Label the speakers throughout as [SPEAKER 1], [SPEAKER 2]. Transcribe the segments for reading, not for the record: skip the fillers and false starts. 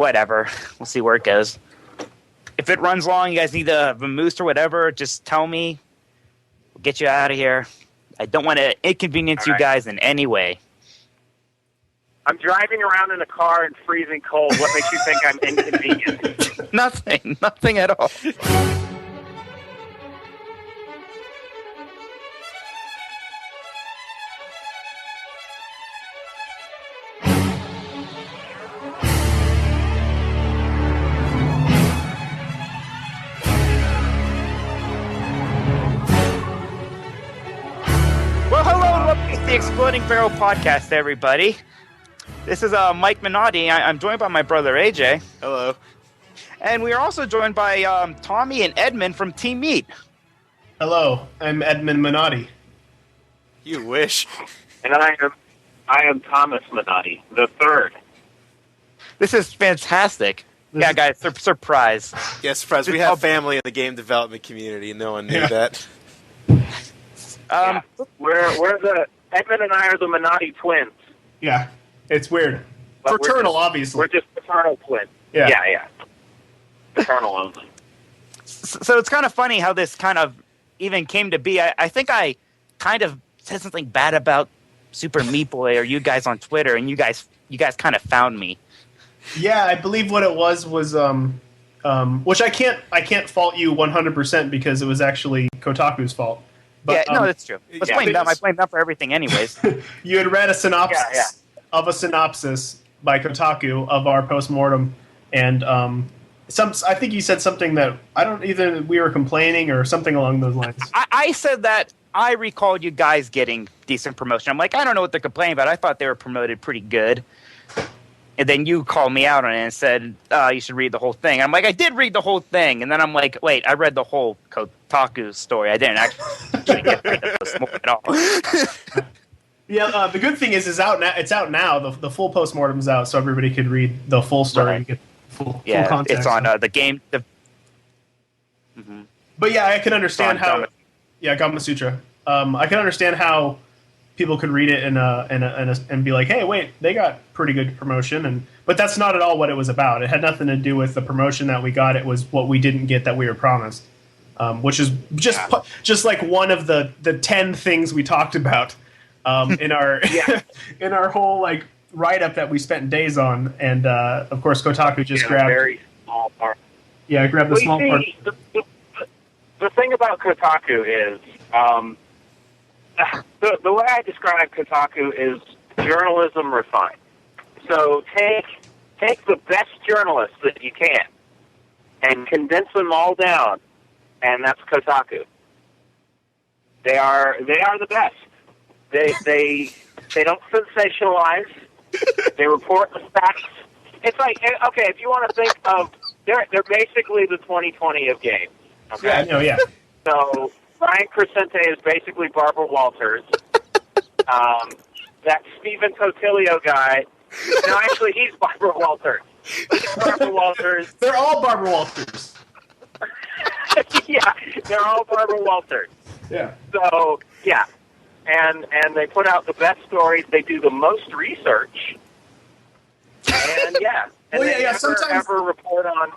[SPEAKER 1] whatever. We'll see where it goes. If it runs long, you guys need a moose or whatever, just tell me. We'll get you out of here. I don't want to inconvenience you guys in any way.
[SPEAKER 2] I'm driving around in a car and freezing cold. What makes you think I'm inconvenient?
[SPEAKER 1] Nothing at all. Well, hello and welcome to the Exploding Barrel Podcast, everybody. This is Mike Minotti. I'm joined by my brother AJ.
[SPEAKER 3] Hello.
[SPEAKER 1] And we are also joined by Tommy and Edmund from Team Meat.
[SPEAKER 4] Hello, I'm Edmund Minotti.
[SPEAKER 3] You wish.
[SPEAKER 2] And I am Thomas Minotti, the third.
[SPEAKER 1] This is fantastic. Yeah, guys, surprise.
[SPEAKER 3] Yeah, surprise. We have family in the game development community, and no one knew that.
[SPEAKER 2] We're the Edmund and I are the Minotti twins.
[SPEAKER 4] Yeah, it's weird.
[SPEAKER 2] But
[SPEAKER 4] Fraternal, obviously.
[SPEAKER 2] We're just fraternal twins. Yeah. Fraternal only.
[SPEAKER 1] So it's kind of funny how this kind of even came to be. I think I kind of said something bad about Super Meat Boy or you guys on Twitter, and you guys kind of found me.
[SPEAKER 4] Yeah, I believe what it was which I can't fault you 100% because it was actually Kotaku's fault. But,
[SPEAKER 1] yeah, no, that's true. Let's blame them. I blame them for everything anyways.
[SPEAKER 4] You had read a synopsis of a synopsis by Kotaku of our postmortem, and I think you said something that either we were complaining or something along those lines.
[SPEAKER 1] I said that I recalled you guys getting decent promotion. I'm like, I don't know what they're complaining about. I thought they were promoted pretty good. And then you called me out on it and said, you should read the whole thing. I'm like, I did read the whole thing. And then I'm like, wait, I read the whole Kotaku story. I didn't actually get at all.
[SPEAKER 4] Yeah, the good thing is out now. It's out now. The full postmortem's out, so everybody could read the full story and get full context.
[SPEAKER 1] It's on the game.
[SPEAKER 4] But yeah, I can understand how. Yeah, Gama Sutra. I can understand how people could read it and be like, "Hey, wait, they got pretty good promotion." But that's not at all what it was about. It had nothing to do with the promotion that we got. It was what we didn't get that we were promised, which is just like one of the 10 things we talked about in our in our whole like write up that we spent days on. And of course, Kotaku just grabbed a very small part. Yeah, I grabbed the small part.
[SPEAKER 2] The thing about Kotaku is. The way I describe Kotaku is journalism refined. So take the best journalists that you can and condense them all down, and that's Kotaku. They are the best. They don't sensationalize. They report the facts. It's like, okay, if you want to think of, they're basically the 2020 of games. Okay?
[SPEAKER 4] Yeah.
[SPEAKER 2] So Brian Crescente is basically Barbara Walters. That Stephen Cotilio guy, no, actually, he's Barbara Walters. He's Barbara Walters.
[SPEAKER 4] They're all Barbara Walters.
[SPEAKER 2] Yeah, they're all Barbara Walters.
[SPEAKER 4] Yeah.
[SPEAKER 2] So, yeah. And they put out the best stories. They do the most research. And, yeah. And they never, ever report on...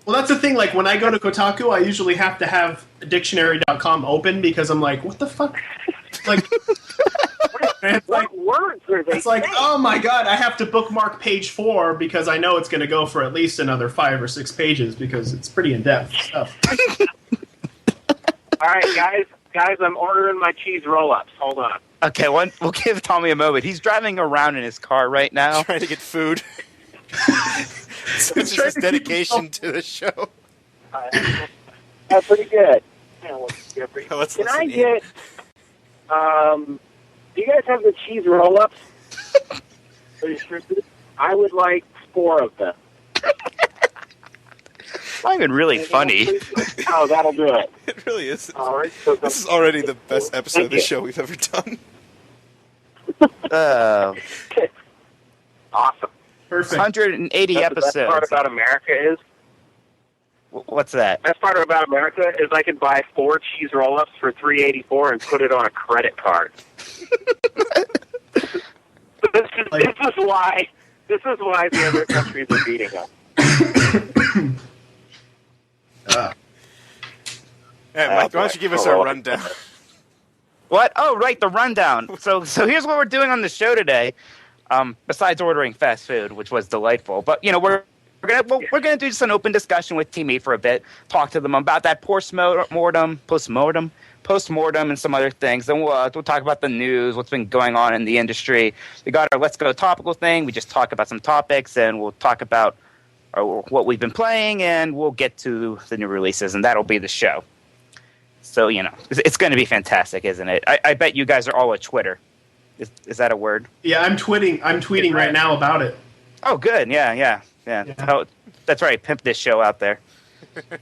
[SPEAKER 4] Well, that's the thing. Like, when I go to Kotaku, I usually have to have dictionary.com open because I'm like, what the fuck? Like,
[SPEAKER 2] what words are they
[SPEAKER 4] It's like,
[SPEAKER 2] saying?
[SPEAKER 4] oh my god, I have to bookmark page 4 because I know it's going to go for at least another 5 or 6 pages because it's pretty in-depth stuff.
[SPEAKER 2] All right, guys, I'm ordering my cheese roll-ups. Hold on.
[SPEAKER 1] Okay, we'll give Tommy a moment. He's driving around in his car right now.
[SPEAKER 3] Trying to get food. So it's just his dedication to the show.
[SPEAKER 2] That's pretty good.
[SPEAKER 3] Can
[SPEAKER 2] I get... do you guys have the cheese roll-ups? I would like 4 of them.
[SPEAKER 1] Not even really funny.
[SPEAKER 2] Oh, that'll do it.
[SPEAKER 3] It really is.
[SPEAKER 2] All right, so
[SPEAKER 3] this is already the best episode of the show we've ever done.
[SPEAKER 2] Awesome.
[SPEAKER 4] Perfect.
[SPEAKER 1] 180 episodes.
[SPEAKER 2] The best part about America is...
[SPEAKER 1] What's that?
[SPEAKER 2] The best part about America is I can buy 4 cheese roll-ups for $3.84 and put it on a credit card. This is This is why the other countries are beating us.
[SPEAKER 3] Mike, why don't you give us a rundown?
[SPEAKER 1] What? Oh, right, the rundown. So here's what we're doing on the show today. Besides ordering fast food, which was delightful, but we're gonna do just an open discussion with Team 8 for a bit. Talk to them about that postmortem, and some other things. Then we'll talk about the news, what's been going on in the industry. We got our Let's Go topical thing. We just talk about some topics, and we'll talk about what we've been playing, and we'll get to the new releases, and that'll be the show. So, it's going to be fantastic, isn't it? I bet you guys are all at Twitter. Is that a word?
[SPEAKER 4] Yeah, I'm tweeting right now about it.
[SPEAKER 1] Oh, good. Yeah. Oh, that's right. Pimp this show out there.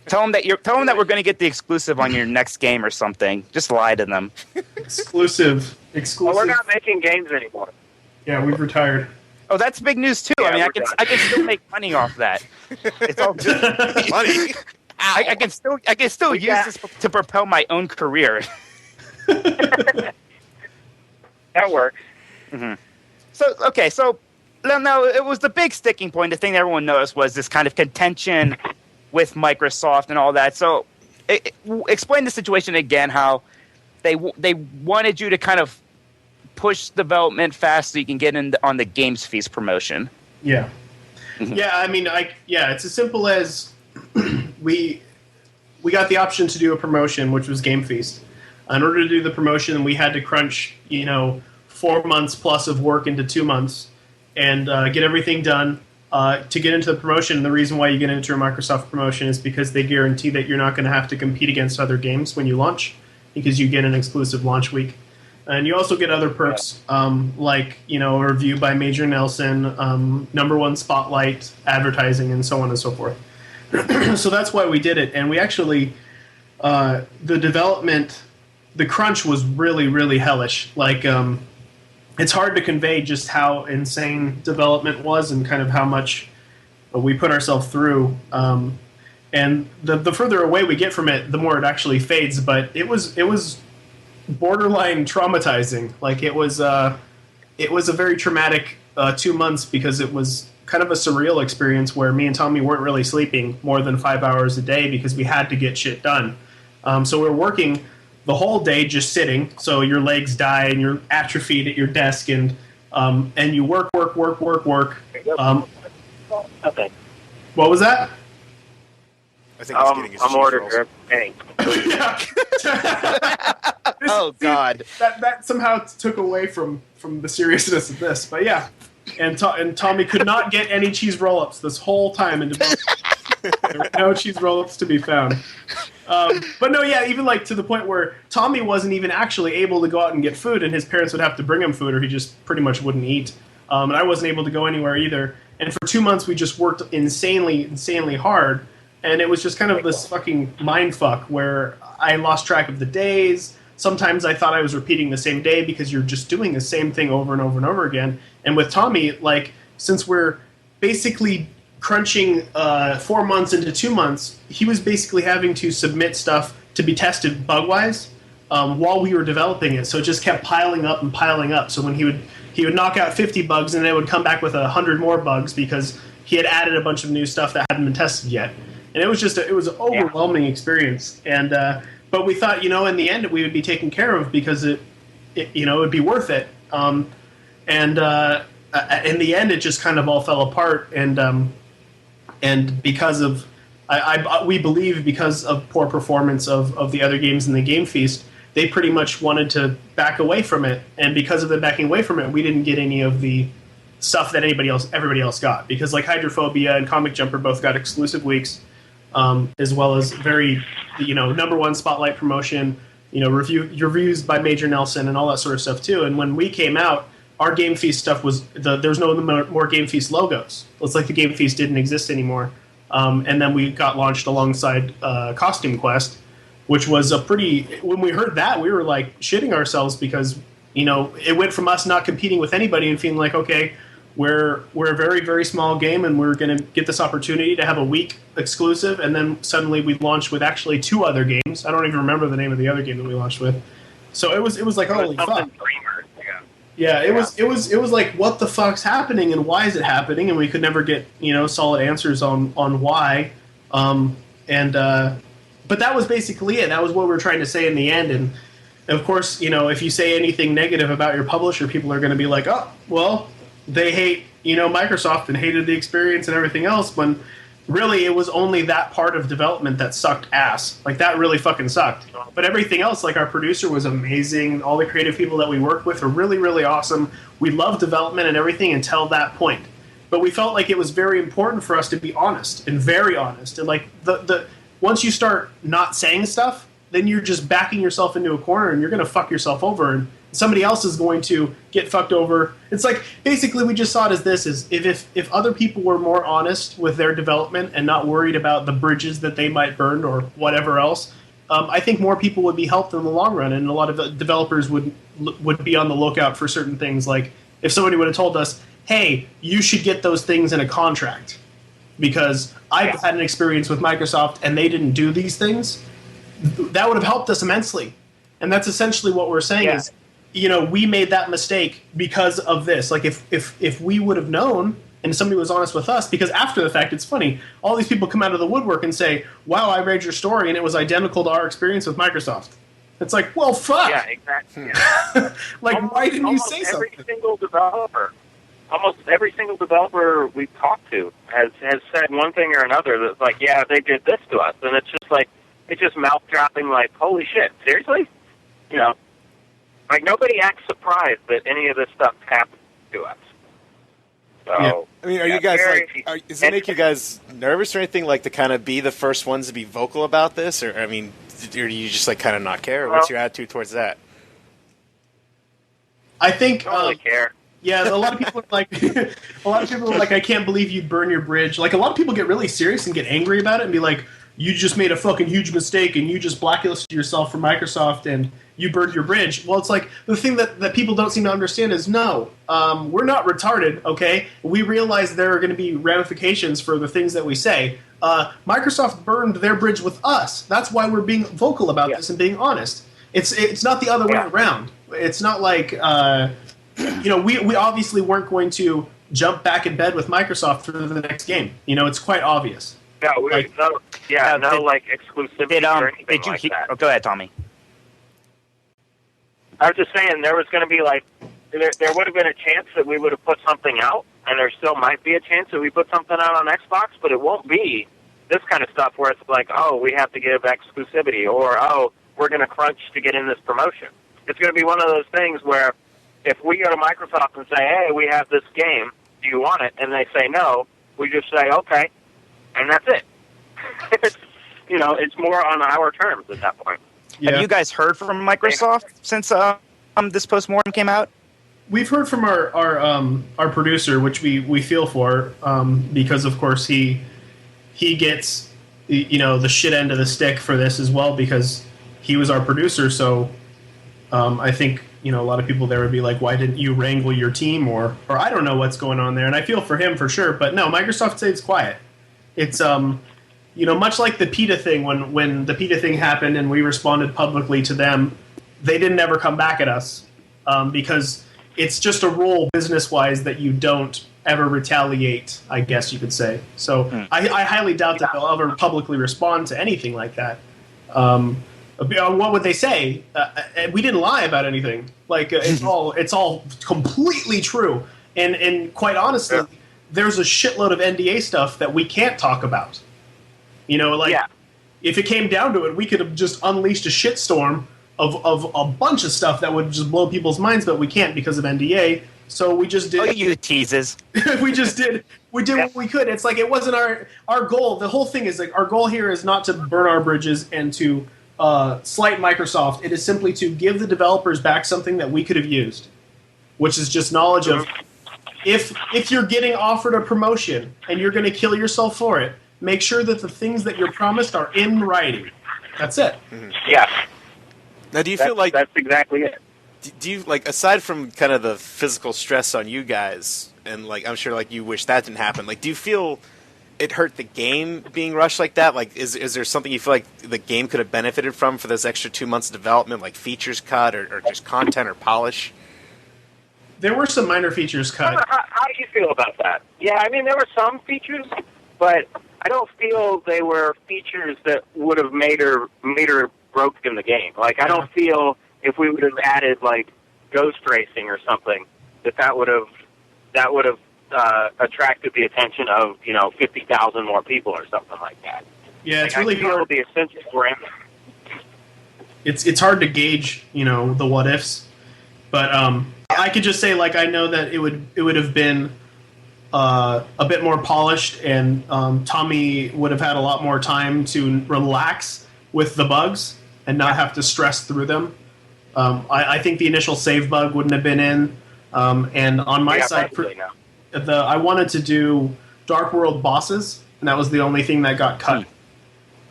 [SPEAKER 1] Tell them that we're going to get the exclusive on your next game or something. Just lie to them.
[SPEAKER 4] Exclusive.
[SPEAKER 2] Well, we're not making games anymore.
[SPEAKER 4] Yeah, we've retired.
[SPEAKER 1] Oh, that's big news too.
[SPEAKER 2] Yeah,
[SPEAKER 1] I mean, I can still make money off that. It's all good.
[SPEAKER 3] Money.
[SPEAKER 1] I can still use this to propel my own career.
[SPEAKER 2] That works.
[SPEAKER 1] Mm-hmm. So now it was the big sticking point. The thing that everyone noticed was this kind of contention with Microsoft and all that. So explain the situation again. How they wanted you to kind of push development fast so you can get in on the Games Feast promotion.
[SPEAKER 4] Yeah.
[SPEAKER 1] Mm-hmm.
[SPEAKER 4] Yeah, I mean, it's as simple as we got the option to do a promotion, which was Game Feast. In order to do the promotion, we had to crunch, 4 months plus of work into 2 months and get everything done to get into the promotion. The reason why you get into a Microsoft promotion is because they guarantee that you're not going to have to compete against other games when you launch, because you get an exclusive launch week. And you also get other perks, like, a review by Major Nelson, #1 spotlight, advertising, and so on and so forth. So that's why we did it. And we actually, the development, the crunch was really, really hellish. Like, it's hard to convey just how insane development was and kind of how much we put ourselves through. And the further away we get from it, the more it actually fades. But it was borderline traumatizing. Like, it was a very traumatic 2 months, because it was kind of a surreal experience where me and Tommy weren't really sleeping more than 5 hours a day because we had to get shit done. So we were working the whole day just sitting, so your legs die and you're atrophied at your desk, and you work.
[SPEAKER 2] Okay.
[SPEAKER 4] What was that?
[SPEAKER 3] I think he's getting his
[SPEAKER 2] I'm
[SPEAKER 3] cheese
[SPEAKER 2] ordering
[SPEAKER 3] rolls.
[SPEAKER 2] her. Hey.
[SPEAKER 1] Oh God!
[SPEAKER 4] That somehow took away from the seriousness of this, but yeah. And Tommy could not get any cheese roll-ups this whole time. There were no cheese roll-ups to be found. But no, yeah, even like to the point where Tommy wasn't even actually able to go out and get food, and his parents would have to bring him food, or he just pretty much wouldn't eat. And I wasn't able to go anywhere either. And for 2 months, we just worked insanely hard. And it was just kind of this fucking mind fuck where I lost track of the days. Sometimes I thought I was repeating the same day because you're just doing the same thing over and over and over again. And with Tommy, like, since we're basically crunching 4 months into 2 months, he was basically having to submit stuff to be tested bug-wise while we were developing it. So it just kept piling up and piling up. So when he would knock out 50 bugs, and then it would come back with 100 more bugs because he had added a bunch of new stuff that hadn't been tested yet. And it was just it was an overwhelming experience. And but we thought, in the end, we would be taken care of because it would be worth it. And in the end, it just kind of all fell apart. And because of we believe because of poor performance of the other games in the Game Feast, they pretty much wanted to back away from it. And because of the backing away from it, we didn't get any of the stuff that everybody else got. Because like Hydrophobia and Comic Jumper both got exclusive weeks. As well as very, #1 spotlight promotion, reviews by Major Nelson and all that sort of stuff too. And when we came out, our Game Feast stuff was there's no more Game Feast logos. It's like the Game Feast didn't exist anymore. And then we got launched alongside Costume Quest, which was when we heard that, we were like shitting ourselves because, it went from us not competing with anybody and feeling like, okay, we're a very, very small game, and we're going to get this opportunity to have a week exclusive, and then suddenly we launched with actually 2 other games. I don't even remember the name of the other game that we launched with. So it was like, holy fuck.
[SPEAKER 2] Dreamer,
[SPEAKER 4] Yeah, it was like, what the fuck's happening and why is it happening? And we could never get solid answers on why. But that was basically it. That was what we were trying to say in the end. And of course, if you say anything negative about your publisher, people are going to be like, oh, well, they hate Microsoft and hated the experience and everything else. When really it was only that part of development that sucked ass. Like, that really fucking sucked. But everything else, like, our producer was amazing. All the creative people that we worked with were really, really awesome. We loved development and everything until that point. But we felt like it was very important for us to be honest and very honest. And, like, the once you start not saying stuff, then you're just backing yourself into a corner and you're going to fuck yourself over. And somebody else is going to get fucked over. It's like, basically, we just saw it as this, is if other people were more honest with their development and not worried about the bridges that they might burn or whatever else, I think more people would be helped in the long run, and a lot of developers would be on the lookout for certain things. Like, if somebody would have told us, hey, you should get those things in a contract, because I've had an experience with Microsoft and they didn't do these things, that would have helped us immensely. And that's essentially what we're saying is, we made that mistake because of this. Like, if we would have known and somebody was honest with us, because after the fact, it's funny, all these people come out of the woodwork and say, wow, I read your story and it was identical to our experience with Microsoft. It's like, well, fuck.
[SPEAKER 2] Yeah, exactly.
[SPEAKER 4] Like, why didn't you say something?
[SPEAKER 2] Almost every single developer we've talked to has said one thing or another that's like, yeah, they did this to us. And it's just like, it's just mouth dropping, like, holy shit, seriously? Like, nobody acts surprised that any of this stuff happened to us. So,
[SPEAKER 3] yeah. I mean, are you guys does it make you guys nervous or anything, like, to kind of be the first ones to be vocal about this? Or, I mean, or do you just, like, kind of not care? Or what's your attitude towards that?
[SPEAKER 4] I think
[SPEAKER 2] I don't really care.
[SPEAKER 4] Yeah, a lot of people are like, I can't believe you'd burn your bridge. Like, a lot of people get really serious and get angry about it and be like, you just made a fucking huge mistake and you just blacklisted yourself from Microsoft and you burned your bridge. Well, it's like, the thing that people don't seem to understand is, no, we're not retarded, okay? We realize there are going to be ramifications for the things that we say. Microsoft burned their bridge with us. That's why we're being vocal about this and being honest. It's not the other way around. It's not like... we obviously weren't going to jump back in bed with Microsoft for the next game. It's quite obvious.
[SPEAKER 2] No, exclusivity or anything like that.
[SPEAKER 1] Oh, go ahead, Tommy.
[SPEAKER 2] I was just saying, there was going to be, like, there would have been a chance that we would have put something out, and there still might be a chance that we put something out on Xbox, but it won't be this kind of stuff where it's like, oh, we have to give exclusivity, or, oh, we're going to crunch to get in this promotion. It's going to be one of those things where if we go to Microsoft and say, hey, we have this game, do you want it? And they say no, we just say, okay, and that's it. It's more on our terms at that point.
[SPEAKER 1] Yeah. Have you guys heard from Microsoft since this postmortem came out?
[SPEAKER 4] We've heard from our producer, which we feel for, because, of course, he gets the shit end of the stick for this as well, because he was our producer, so I think... a lot of people there would be like, why didn't you wrangle your team? Or I don't know what's going on there. And I feel for him for sure. But no, Microsoft stays quiet. It's, much like the PETA thing, when the PETA thing happened and we responded publicly to them, they didn't ever come back at us because it's just a rule business-wise that you don't ever retaliate, I guess you could say. So I highly doubt that they'll ever publicly respond to anything like that. What would they say? We didn't lie about anything. Like it's all completely true. And quite honestly, there's a shitload of NDA stuff that we can't talk about. If it came down to it, we could have just unleashed a shitstorm of a bunch of stuff that would just blow people's minds, but we can't because of NDA. So we just did.
[SPEAKER 1] Oh, you teases.
[SPEAKER 4] We did what we could. It's like, it wasn't our goal. The whole thing is like, our goal here is not to burn our bridges and to slight Microsoft. It is simply to give the developers back something that we could have used, which is just knowledge of if you're getting offered a promotion and you're going to kill yourself for it, make sure that the things that you're promised are in writing. That's it.
[SPEAKER 2] Yeah.
[SPEAKER 3] Now, do you feel like
[SPEAKER 2] that's exactly it?
[SPEAKER 3] Do you, like, aside from kind of the physical stress on you guys, and like I'm sure like you wish that didn't happen, like, do you feel it hurt the game being rushed like that? Like, is there something you feel like the game could have benefited from for those extra 2 months of development, like features cut or just content or polish?
[SPEAKER 4] There were some minor features cut.
[SPEAKER 2] How do you feel about that? Yeah, I mean, there were some features, but I don't feel they were features that would have made or broken the game. Like, I don't feel if we would have added, like, ghost racing or something, that would have attracted the attention of 50,000 more people or something like that.
[SPEAKER 4] Yeah, it's really hard.
[SPEAKER 2] The essentials were in there.
[SPEAKER 4] It's hard to gauge, the what ifs, but I could just say, like, I know that it would have been a bit more polished, and Tommy would have had a lot more time to relax with the bugs and not have to stress through them. I think the initial save bug wouldn't have been in, and on my side, I wanted to do Dark World bosses, and that was the only thing that got cut.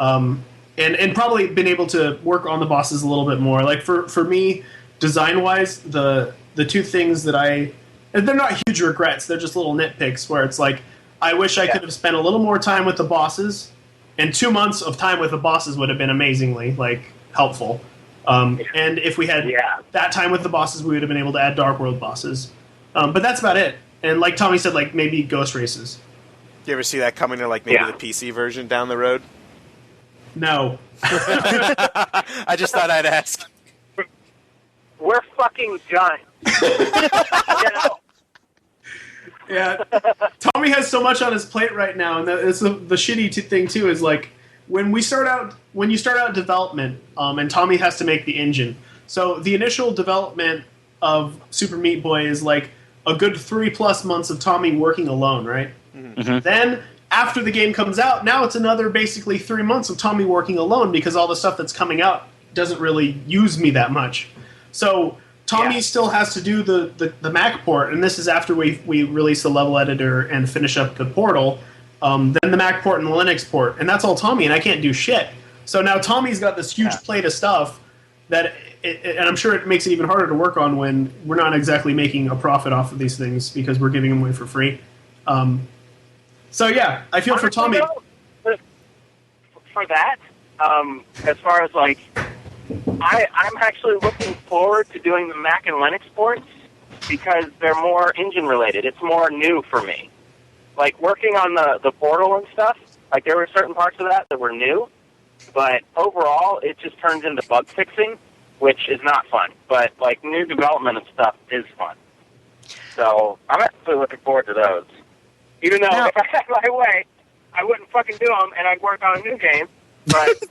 [SPEAKER 4] And probably been able to work on the bosses a little bit more. Like for me, design-wise, the two things that and they're not huge regrets, they're just little nitpicks where it's like, I wish I could have spent a little more time with the bosses, and 2 months of time with the bosses would have been amazingly, like, helpful. And if we had that time with the bosses, we would have been able to add Dark World bosses. But that's about it. And like Tommy said, like, maybe ghost races.
[SPEAKER 3] Do you ever see that coming to, like, maybe the PC version down the road?
[SPEAKER 4] No.
[SPEAKER 3] I just thought I'd ask.
[SPEAKER 2] We're fucking done.
[SPEAKER 4] Yeah, Tommy has so much on his plate right now, and it's the shitty thing too is, like, when you start out development, and Tommy has to make the engine. So the initial development of Super Meat Boy is like a good 3+ months of Tommy working alone, right?
[SPEAKER 1] Mm-hmm.
[SPEAKER 4] Then after the game comes out, now it's another basically 3 months of Tommy working alone because all the stuff that's coming out doesn't really use me that much. So Tommy still has to do the Mac port, and this is after we release the level editor and finish up the portal, then the Mac port and the Linux port, and that's all Tommy, and I can't do shit. So now Tommy's got this huge plate of stuff that, and I'm sure it makes it even harder to work on when we're not exactly making a profit off of these things because we're giving them away for free. So yeah, I feel for Tommy.
[SPEAKER 2] For that, as far as, like, I'm actually looking forward to doing the Mac and Linux ports because they're more engine related. It's more new for me. Like, working on the portal and stuff, like, there were certain parts of that were new, but overall it just turns into bug fixing, which is not fun. But, like, new development and stuff is fun. So I'm actually looking forward to those. Even though if I had my way, I wouldn't fucking do them, and I'd work on a new game. But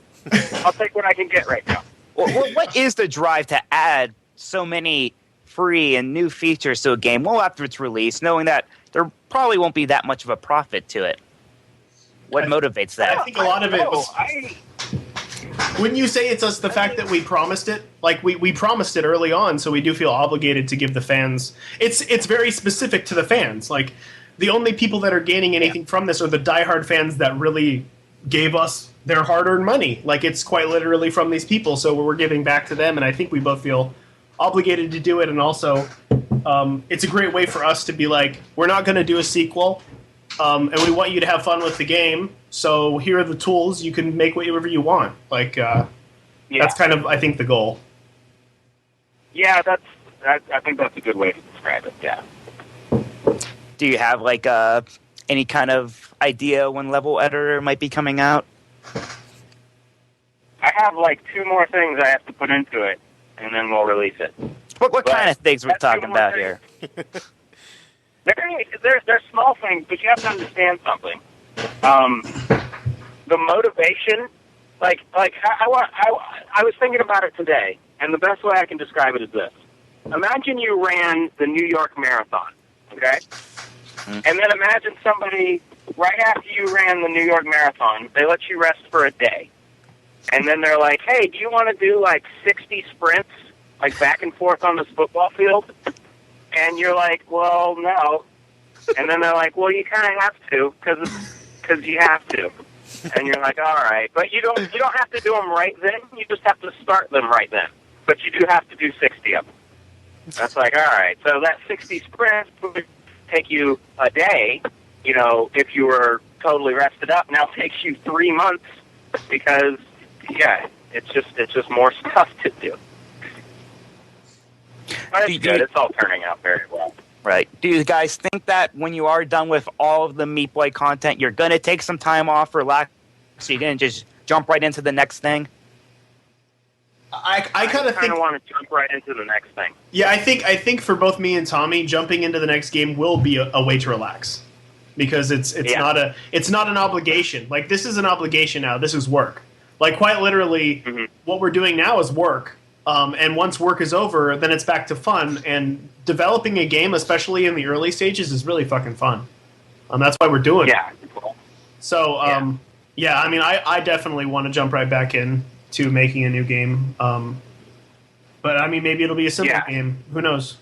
[SPEAKER 2] I'll take what I can get right now.
[SPEAKER 1] Well, what is the drive to add so many free and new features to a game well after it's released, knowing that there probably won't be that much of a profit to it? What motivates that?
[SPEAKER 4] I think a lot of it was... Wouldn't you say it's the fact that we promised it? Like, we promised it early on, so we do feel obligated to give the fans... It's very specific to the fans. Like, the only people that are gaining anything from this are the diehard fans that really gave us their hard-earned money. Like, it's quite literally from these people, so we're giving back to them, and I think we both feel obligated to do it, and also it's a great way for us to be like, we're not going to do a sequel, and we want you to have fun with the game, so here are the tools, you can make whatever you want. Like, that's kind of, I think, the goal.
[SPEAKER 2] Yeah, I think that's a good way to describe it, yeah.
[SPEAKER 1] Do you have, like, any kind of idea when level editor might be coming out?
[SPEAKER 2] I have, like, 2 more things I have to put into it, and then we'll release it.
[SPEAKER 1] What kind of things we're talking about here?
[SPEAKER 2] They're small things, but you have to understand something. The motivation, like I was thinking about it today, and the best way I can describe it is this. Imagine you ran the New York Marathon, okay? And then imagine somebody, right after you ran the New York Marathon, they let you rest for a day. And then they're like, hey, do you want to do, like, 60 sprints, like, back and forth on this football field? And you're like, well, no. And then they're like, well, you kind of have to, because you have to. And you're like, all right. But you don't have to do them right then. You just have to start them right then. But you do have to do 60 of them. That's like, all right. So that 60 sprints would take you a day, if you were totally rested up. Now it takes you 3 months because, yeah, it's just more stuff to do. But it's good. It's all turning out very well.
[SPEAKER 1] Right. Do you guys think that when you are done with all of the Meat Boy content, you're going to take some time off, relax, so you're going to just jump right into the next thing?
[SPEAKER 4] I kind of
[SPEAKER 2] want to jump right into the next thing.
[SPEAKER 4] Yeah, I think for both me and Tommy, jumping into the next game will be a way to relax, because it's not an obligation. Like, this is an obligation now. This is work. Like, quite literally, what we're doing now is work. And once work is over, then it's back to fun. And developing a game, especially in the early stages, is really fucking fun. That's why we're doing it.
[SPEAKER 2] Cool.
[SPEAKER 4] So, I mean, I definitely want to jump right back in to making a new game. But, I mean, maybe it'll be a simple game. Who knows?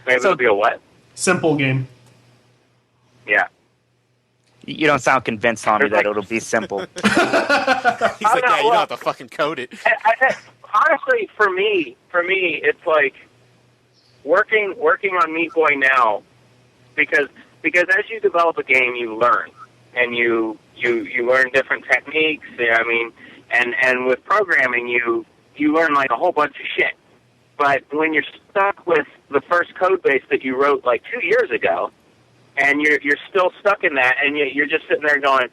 [SPEAKER 2] Maybe it'll be a what?
[SPEAKER 4] Simple game.
[SPEAKER 2] Yeah.
[SPEAKER 1] You don't sound convinced, Tommy, that it'll be simple.
[SPEAKER 3] He's like, you don't have to fucking code it.
[SPEAKER 2] Honestly, for me, it's like working on Meat Boy now, because as you develop a game, you learn, and you learn different techniques. I mean, and with programming, you learn like a whole bunch of shit. But when you're stuck with the first code base that you wrote like 2 years ago, and you're still stuck in that, and you're just sitting there going,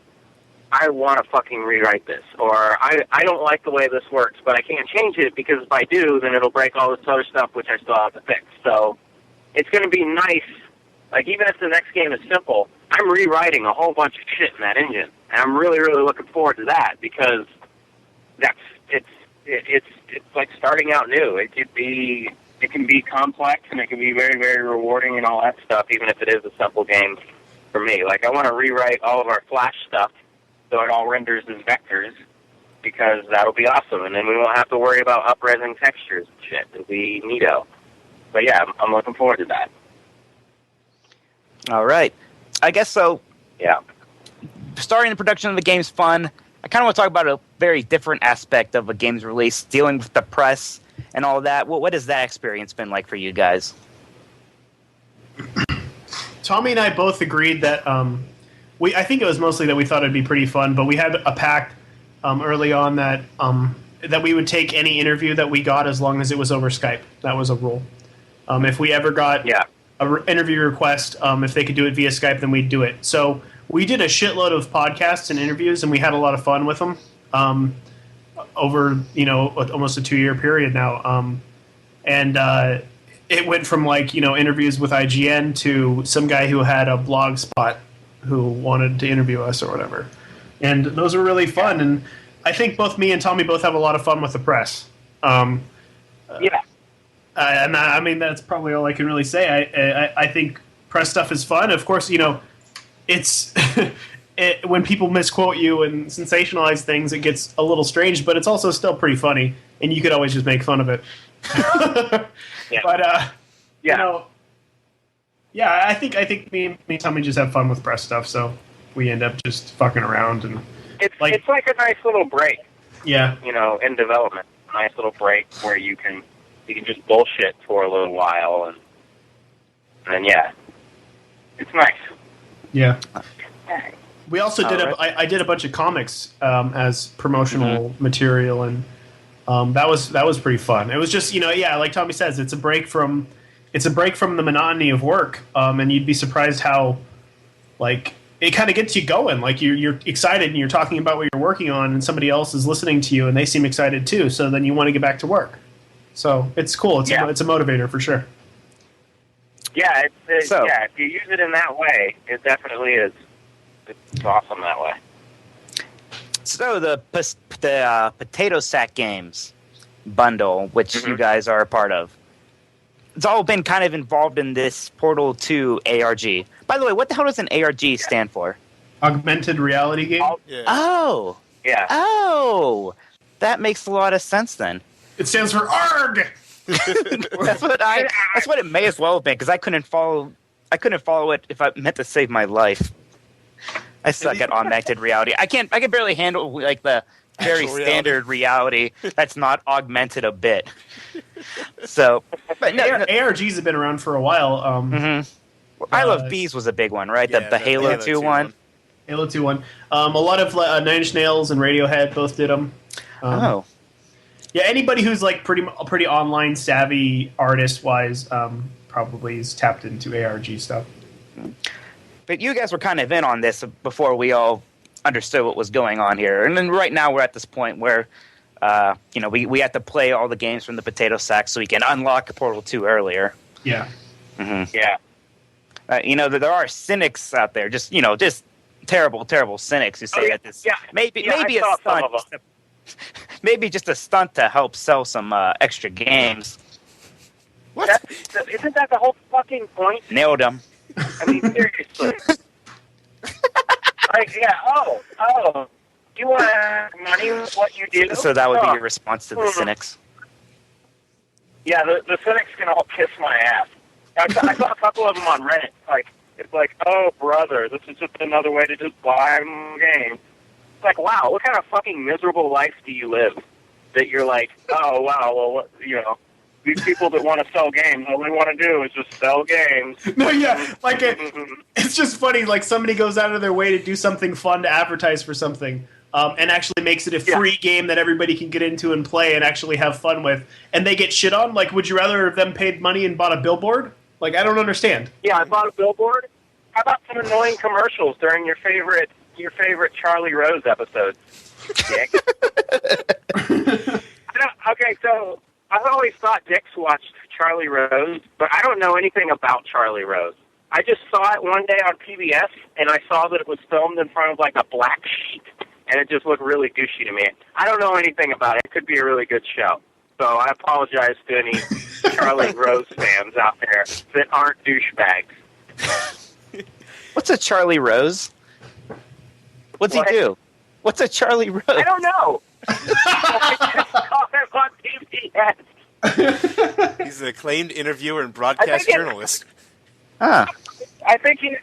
[SPEAKER 2] I want to fucking rewrite this, or I don't like the way this works, but I can't change it, because if I do, then it'll break all this other stuff, which I still have to fix. So it's going to be nice. Like, even if the next game is simple, I'm rewriting a whole bunch of shit in that engine, and I'm really, really looking forward to that, because it's like starting out new. It can be complex, and it can be very, very rewarding and all that stuff, even if it is a simple game for me. Like, I want to rewrite all of our Flash stuff so it all renders as vectors, because that'll be awesome, and then we won't have to worry about up-resing textures and shit. It'll be neato. But yeah, I'm looking forward to that.
[SPEAKER 1] All right. I guess so.
[SPEAKER 2] Yeah.
[SPEAKER 1] Starting the production of the game's fun. I kind of want to talk about a very different aspect of a game's release, dealing with the press and all that. What has that experience been like for you guys?
[SPEAKER 4] Tommy and I both agreed that I think it was mostly that we thought it'd be pretty fun, but we had a pact early on that we would take any interview that we got as long as it was over Skype. That was a rule. If we ever got an interview request, if they could do it via Skype, then we'd do it. So we did a shitload of podcasts and interviews, and we had a lot of fun with them over almost a 2-year period now. It went from interviews with IGN to some guy who had a blog spot who wanted to interview us or whatever. And those were really fun. And I think both me and Tommy both have a lot of fun with the press. And I mean, that's probably all I can really say. I think press stuff is fun. Of course, it's when people misquote you and sensationalize things, it gets a little strange, but it's also still pretty funny, and you could always just make fun of it. But I think me and Tommy just have fun with press stuff, so we end up just fucking around, and
[SPEAKER 2] it's like a nice little break.
[SPEAKER 4] Yeah,
[SPEAKER 2] in development, a nice little break where you can just bullshit for a little while, and it's nice.
[SPEAKER 4] Yeah. We also did I did a bunch of comics as promotional material, and that was pretty fun. It was just like Tommy says, it's a break from the monotony of work, and you'd be surprised how it kind of gets you going. Like you're excited and you're talking about what you're working on, and somebody else is listening to you and they seem excited too. So then you want to get back to work. So it's cool. It's a motivator for sure.
[SPEAKER 2] Yeah, if you use it in that way, it definitely is. It's awesome that way.
[SPEAKER 1] So the Potato Sack Games bundle, which you guys are a part of, it's all been kind of involved in this Portal 2 ARG. By the way, what the hell does an ARG stand for?
[SPEAKER 4] Augmented reality game?
[SPEAKER 1] Oh. Yeah. Oh. That makes a lot of sense then.
[SPEAKER 4] It stands for ARG!
[SPEAKER 1] That's what it may as well have been, because I couldn't follow it if I meant to save my life. I suck at augmented reality. I can barely handle the very standard reality that's not augmented a bit. So, but
[SPEAKER 4] ARGs have been around for a while.
[SPEAKER 1] I Love Bees was a big one, right? The Halo 2 one.
[SPEAKER 4] Halo 2 one. A lot of Nine Inch Nails and Radiohead both did them. Yeah, anybody who's like pretty online savvy artist wise, probably is tapped into ARG stuff.
[SPEAKER 1] But you guys were kind of in on this before we all understood what was going on here, and then right now we're at this point where, we have to play all the games from the potato sack so we can unlock Portal 2 earlier.
[SPEAKER 4] Yeah.
[SPEAKER 1] Mm-hmm.
[SPEAKER 2] Yeah.
[SPEAKER 1] There are cynics out there, just terrible, terrible cynics who say that this maybe a stunt, maybe just a stunt to help sell some extra games.
[SPEAKER 2] What? Isn't that the whole fucking point?
[SPEAKER 1] Nailed him.
[SPEAKER 2] I mean, seriously. Do you want to have money with what you do?
[SPEAKER 1] So that would be your response to the cynics?
[SPEAKER 2] Yeah, the cynics can all kiss my ass. I saw a couple of them on Reddit. It's like, oh, brother, this is just another way to just buy a game. It's like, wow, what kind of fucking miserable life do you live? That you're like, oh, wow, well, these people that want to sell games, all they want to do is just sell games.
[SPEAKER 4] No, yeah, it's just funny. Like somebody goes out of their way to do something fun to advertise for something, and actually makes it a free game that everybody can get into and play and actually have fun with, and they get shit on. Like, would you rather have them paid money and bought a billboard? Like, I don't understand.
[SPEAKER 2] Yeah, I bought a billboard. How about some annoying commercials during your favorite Charlie Rose episode? Dick. Okay, so I've always thought dicks watched Charlie Rose, but I don't know anything about Charlie Rose. I just saw it one day on PBS, and I saw that it was filmed in front of like a black sheet, and it just looked really douchey to me. I don't know anything about it. It could be a really good show. So I apologize to any Charlie Rose fans out there that aren't douchebags.
[SPEAKER 1] What's a Charlie Rose? What's he do? What's a Charlie Rose?
[SPEAKER 2] I don't know. I just saw him on PBS.
[SPEAKER 3] He's an acclaimed interviewer and broadcast journalist.
[SPEAKER 1] Huh.
[SPEAKER 2] I think he's.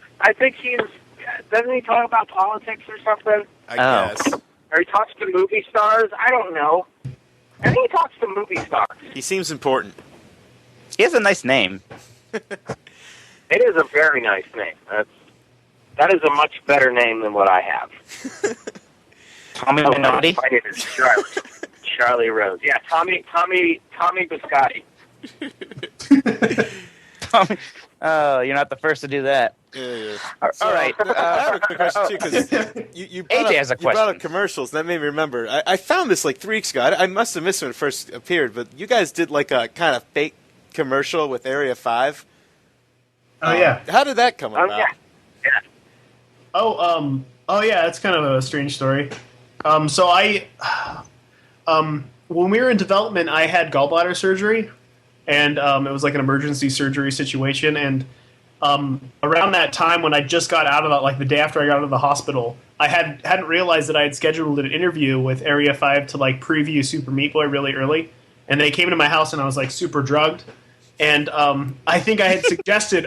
[SPEAKER 2] Doesn't he talk about politics or something?
[SPEAKER 3] I guess.
[SPEAKER 2] Or he talks to movie stars? I don't know. I think he talks to movie stars.
[SPEAKER 3] He seems important.
[SPEAKER 1] He has a nice name.
[SPEAKER 2] It is a very nice name. That is a much better name than what I have.
[SPEAKER 1] Tommy Minotti?
[SPEAKER 2] It is Charlie Rose. Yeah, Tommy Biscotti.
[SPEAKER 1] Tommy. Oh, you're not the first to do that.
[SPEAKER 3] Yeah.
[SPEAKER 1] All right.
[SPEAKER 3] I have a quick question, too, because you
[SPEAKER 1] AJ has a question.
[SPEAKER 3] brought up commercials. That made me remember. I found this like 3 weeks ago. I must have missed it when it first appeared, but you guys did like a kind of fake commercial with Area 5.
[SPEAKER 4] Oh, yeah.
[SPEAKER 3] How did that come about?
[SPEAKER 2] Oh, yeah.
[SPEAKER 4] Oh, yeah, that's kind of a strange story. So when we were in development, I had gallbladder surgery, and it was like an emergency surgery situation, and around that time when I just got out of it, like the day after I got out of the hospital, I hadn't realized that I had scheduled an interview with Area 5 to like preview Super Meat Boy really early, and they came to my house and I was like super drugged, and I think I had suggested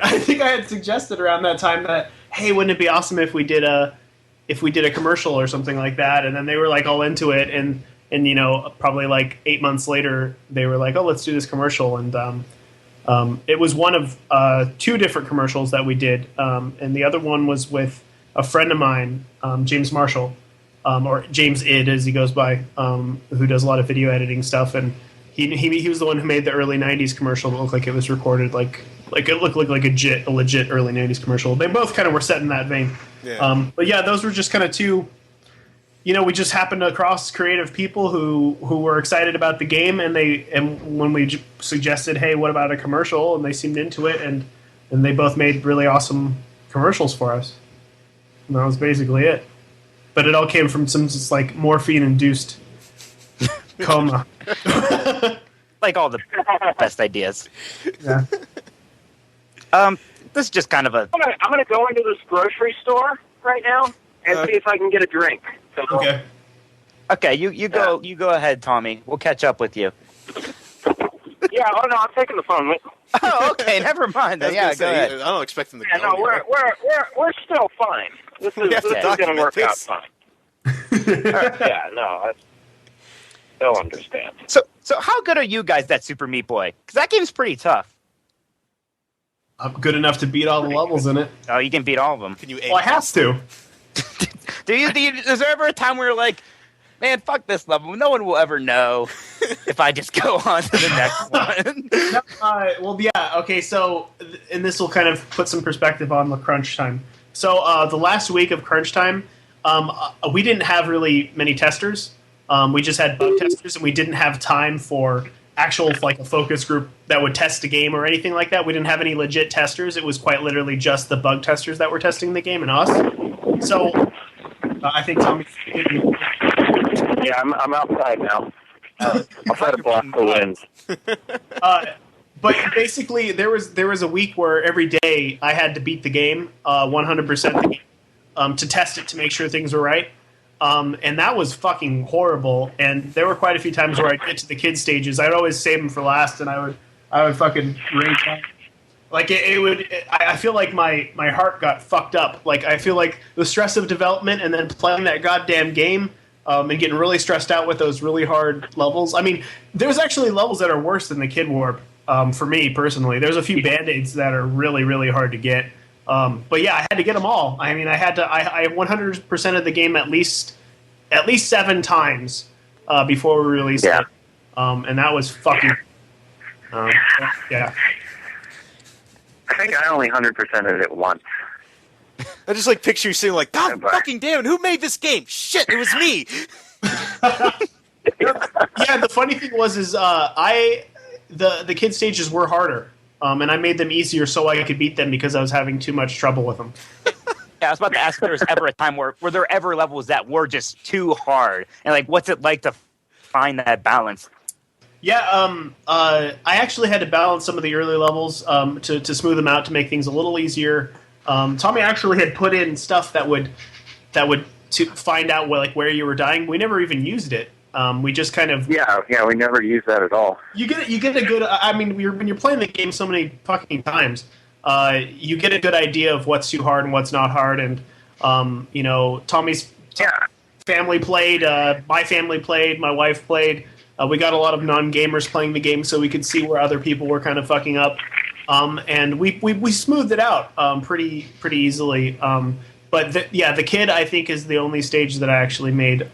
[SPEAKER 4] around that time that, hey, wouldn't it be awesome if we did a commercial or something like that, and then they were like all into it, and probably like 8 months later they were like, oh, let's do this commercial, and it was one of 2 different commercials that we did, and the other one was with a friend of mine, James Marshall, or James Id as he goes by, who does a lot of video editing stuff, and he was the one who made the early 90s commercial that looked like it was recorded like it looked like a legit early 90s commercial. They both kind of were set in that vein.
[SPEAKER 3] Yeah.
[SPEAKER 4] But yeah, those were just kind of 2. We just happened across creative people who were excited about the game, and when we suggested, hey, what about a commercial, and they seemed into it, and they both made really awesome commercials for us. And that was basically it. But it all came from some just like morphine-induced coma.
[SPEAKER 1] Like all the best ideas.
[SPEAKER 4] Yeah.
[SPEAKER 1] This is just kind of a...
[SPEAKER 2] I'm gonna go into this grocery store right now and see if I can get a drink. So,
[SPEAKER 1] Okay, you go ahead, Tommy. We'll catch up with you.
[SPEAKER 2] Yeah, no, I'm taking the phone with me.
[SPEAKER 1] Oh, okay, never mind. Then. Yeah, go ahead.
[SPEAKER 3] I don't expect them to
[SPEAKER 2] Yeah,
[SPEAKER 3] go
[SPEAKER 2] no, we're still fine. This is going to work out fine. Yeah, no, they'll understand.
[SPEAKER 1] So how good are you guys at Super Meat Boy? Because that game's pretty tough.
[SPEAKER 4] I'm good enough to beat all the levels in it.
[SPEAKER 1] Oh, you can beat all of them.
[SPEAKER 3] Can you?
[SPEAKER 4] Well, I have to.
[SPEAKER 1] Is there ever a time where you're like, man, fuck this level. No one will ever know if I just go on to the next one.
[SPEAKER 4] Well, yeah, okay, so, and this will kind of put some perspective on the crunch time. So, the last week of crunch time, we didn't have really many testers. We just had bug testers, and we didn't have time for actual, like, a focus group that would test a game or anything like that. We didn't have any legit testers. It was quite literally just the bug testers that were testing the game and us. So, I think Tommy...
[SPEAKER 2] Yeah, I'm outside now. I'll try to block the winds.
[SPEAKER 4] But basically, there was a week where every day I had to beat the game, 100% the game, to test it to make sure things were right. And that was fucking horrible. And there were quite a few times where I'd get to the kid stages. I'd always save them for last, and I would fucking rage out. Like I feel like my heart got fucked up. Like I feel like the stress of development and then playing that goddamn game. And getting really stressed out with those really hard levels. I mean, there's actually levels that are worse than the Kid Warp, for me personally. There's a few Band-Aids that are really, really hard to get. But yeah, I had to get them all. I mean, I 100% of the game at least 7 times before we released it. And that was fucking... yeah.
[SPEAKER 2] I think I only 100%ed it once.
[SPEAKER 3] I just like picture you saying like, God fucking damn, who made this game? Shit, it was me.
[SPEAKER 4] Yeah, the funny thing was the kid stages were harder, and I made them easier so I could beat them because I was having too much trouble with them.
[SPEAKER 1] Yeah, I was about to ask if there was ever a time were there ever levels that were just too hard, and like, what's it like to find that balance?
[SPEAKER 4] Yeah, I actually had to balance some of the early levels to smooth them out to make things a little easier. Tommy actually had put in stuff that would to find out where you were dying. We never even used it. We just kind of
[SPEAKER 2] we never used that at all.
[SPEAKER 4] You get a good. I mean, when you're playing the game so many fucking times, you get a good idea of what's too hard and what's not hard. And Tommy's family played. My family played. My wife played. We got a lot of non-gamers playing the game, so we could see where other people were kind of fucking up. And we smoothed it out pretty easily. But the kid, I think, is the only stage that I actually made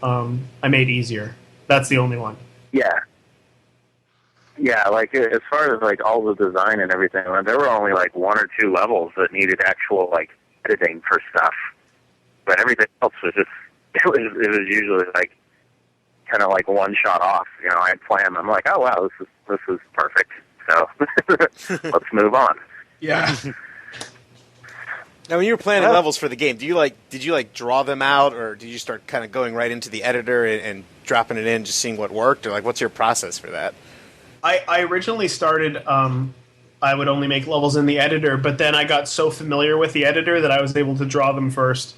[SPEAKER 4] easier. That's the only one.
[SPEAKER 2] Yeah. Yeah, like as far as like all the design and everything, there were only like 1 or 2 levels that needed actual like editing for stuff. But everything else was just it was usually like kind of like one shot off. You know, I'd play them. I'm like, oh wow, this is perfect. So let's move on.
[SPEAKER 4] Yeah.
[SPEAKER 3] Now, when you were planning levels for the game, did you draw them out, or did you start kind of going right into the editor and dropping it in, just seeing what worked, or like what's your process for that?
[SPEAKER 4] I originally started. I would only make levels in the editor, but then I got so familiar with the editor that I was able to draw them first.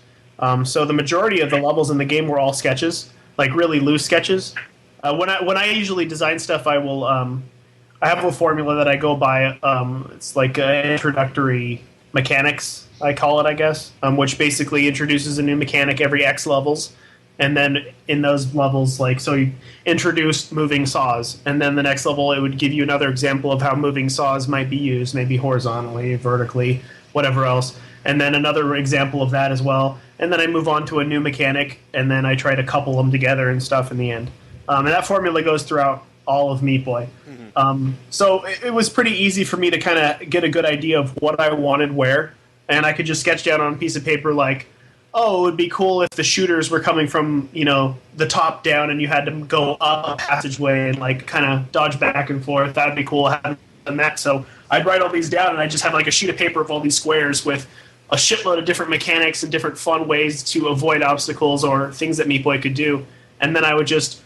[SPEAKER 4] So the majority of the levels in the game were all sketches, like really loose sketches. When I usually design stuff, I will. I have a formula that I go by. It's like introductory mechanics, I call it, I guess, which basically introduces a new mechanic every X levels. And then in those levels, like, so you introduced moving saws. And then the next level, it would give you another example of how moving saws might be used, maybe horizontally, vertically, whatever else. And then another example of that as well. And then I move on to a new mechanic, and then I try to couple them together and stuff in the end. And that formula goes throughout all of Meat Boy. Mm-hmm. So it was pretty easy for me to kind of get a good idea of what I wanted where. And I could just sketch down on a piece of paper like, oh, it would be cool if the shooters were coming from, the top down and you had to go up a passageway and like kind of dodge back and forth. That would be cool. I hadn't done that. So I'd write all these down and I'd just have like a sheet of paper of all these squares with a shitload of different mechanics and different fun ways to avoid obstacles or things that Meat Boy could do. And then I would just,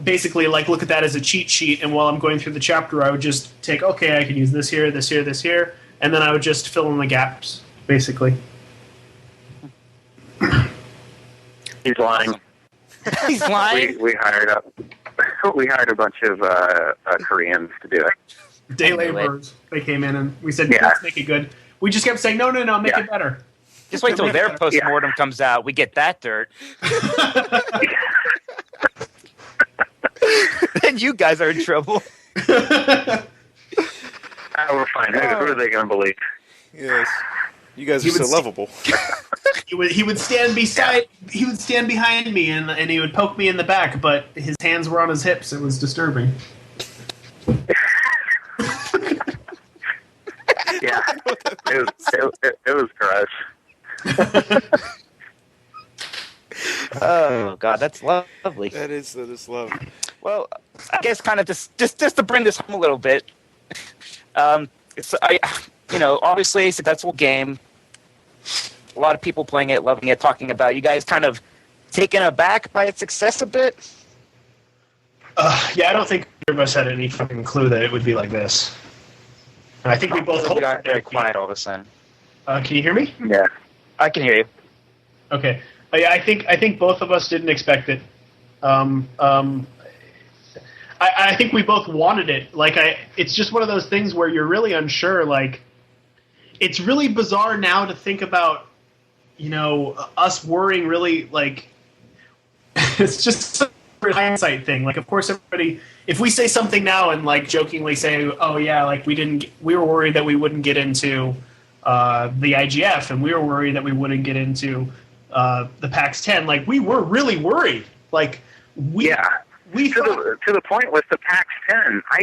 [SPEAKER 4] basically like look at that as a cheat sheet. And while I'm going through the chapter, I would just take, okay, I can use this here, this here, this here. And then I would just fill in the gaps, basically.
[SPEAKER 2] He's lying.
[SPEAKER 1] He's lying.
[SPEAKER 2] We hired a bunch of Koreans to do it.
[SPEAKER 4] Day laborers. They came in and we said, let's make it good. We just kept saying, no, make it better.
[SPEAKER 1] Just wait till their post-mortem comes out. We get that dirt. Then you guys are in trouble.
[SPEAKER 2] We're fine. Who are they going to believe?
[SPEAKER 3] Yes. You guys are so lovable.
[SPEAKER 4] He would stand behind me and he would poke me in the back, but his hands were on his hips. It was disturbing.
[SPEAKER 2] Yeah, it was gross.
[SPEAKER 1] Oh God, that's lovely.
[SPEAKER 3] That is love.
[SPEAKER 1] Well, I guess kind of just to bring this home a little bit. Obviously a successful game. A lot of people playing it, loving it, talking about it. You guys kind of taken aback by its success a bit?
[SPEAKER 4] Yeah, I don't think either of us had any fucking clue that it would be like this. And I think we both
[SPEAKER 1] got very quiet all of a sudden.
[SPEAKER 4] Can you hear me?
[SPEAKER 2] Yeah,
[SPEAKER 1] I can hear you.
[SPEAKER 4] Okay. Yeah, I think both of us didn't expect it. I think we both wanted it. It's just one of those things where you're really unsure. Like, it's really bizarre now to think about, us worrying. Really, like, it's just a hindsight thing. Like, of course, everybody. If we say something now and like jokingly say, "Oh yeah, like we were worried that we wouldn't get into the IGF, and we were worried that we wouldn't get into the PAX 10." Like, we were really worried. Like, we
[SPEAKER 2] to the point with the PAX 10, I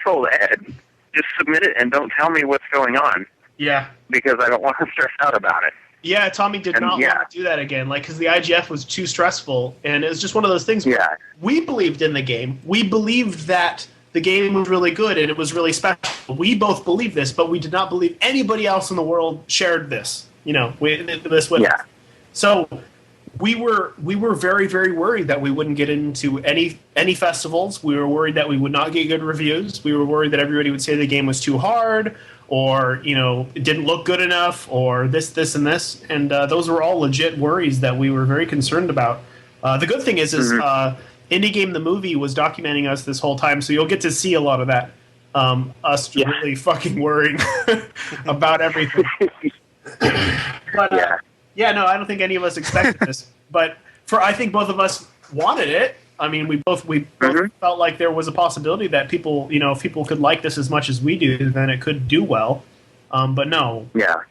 [SPEAKER 2] told Ed, just submit it and don't tell me what's going on.
[SPEAKER 4] Yeah.
[SPEAKER 2] Because I don't want to stress out about it.
[SPEAKER 4] Yeah, Tommy did not want to do that again, because the IGF was too stressful, and it was just one of those things where we believed in the game. We believed that the game was really good and it was really special. We both believed this, but we did not believe anybody else in the world shared this. This with us. So we were very, very worried that we wouldn't get into any festivals. We were worried that we would not get good reviews. We were worried that everybody would say the game was too hard, or it didn't look good enough, or this, and this. And those were all legit worries that we were very concerned about. The good thing is Indie Game the Movie was documenting us this whole time, so you'll get to see a lot of that. Us really fucking worrying about everything. But no, I don't think any of us expected this. But I think both of us wanted it. I mean, we both felt like there was a possibility that people, if people could like this as much as we do, then it could do well. But no. Yeah.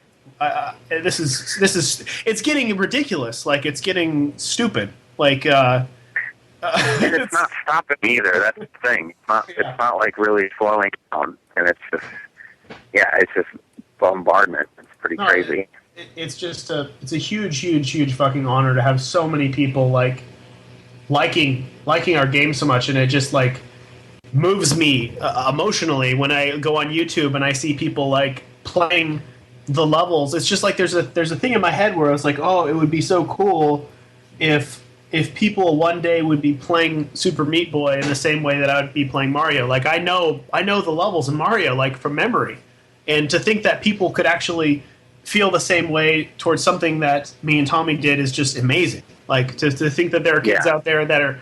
[SPEAKER 4] This is it's getting ridiculous. Like, it's getting stupid. Like,
[SPEAKER 2] and it's not stopping either. That's the thing. It's not like really slowing down, and it's just bombardment. It's pretty crazy.
[SPEAKER 4] It's just a huge fucking honor to have so many people liking our game so much, and it just like moves me emotionally when I go on YouTube and I see people like playing the levels. It's just like there's a thing in my head where I was like, oh, it would be so cool if people one day would be playing Super Meat Boy in the same way that I would be playing Mario. Like, I know the levels in Mario, like, from memory. And to think that people could actually feel the same way towards something that me and Tommy did is just amazing. Like, to think that there are kids out there that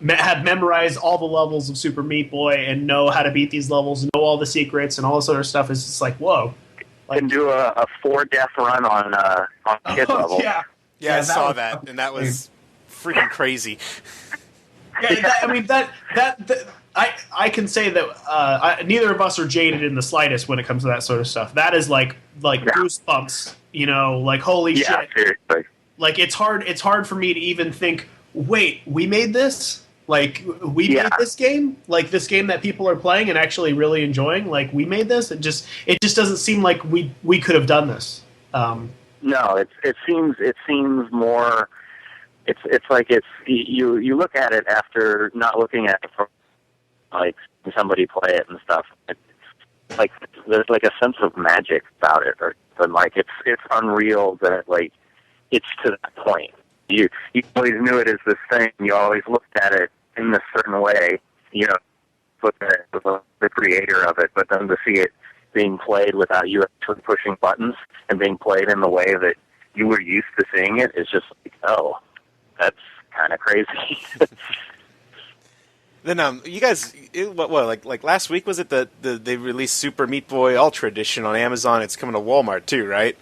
[SPEAKER 4] have memorized all the levels of Super Meat Boy and know how to beat these levels, and know all the secrets and all this other stuff, is just like, whoa. Like,
[SPEAKER 2] and do a 4-death run on kid level.
[SPEAKER 3] Yeah, I saw that, and that was freaking crazy.
[SPEAKER 4] I can say that neither of us are jaded in the slightest when it comes to that sort of stuff. That is like goosebumps, like, holy shit. Seriously. Like, it's hard for me to even think, wait, we made this? Like, we made this game? Like, this game that people are playing and actually really enjoying? Like, we made this? It just doesn't seem like we could have done this.
[SPEAKER 2] No, it seems more. It's like you look at it after not looking at it from like somebody play it and stuff. It's like there's like a sense of magic about it, but like it's unreal that like it's to that point. You always knew it as this thing. You always looked at it in this certain way. Look at it as the creator of it, but then to see it being played without you actually pushing buttons and being played in the way that you were used to seeing it is just like, oh, that's kind of crazy.
[SPEAKER 3] Then you guys, like last week, was it that they released Super Meat Boy Ultra Edition on Amazon? It's coming to Walmart too, right?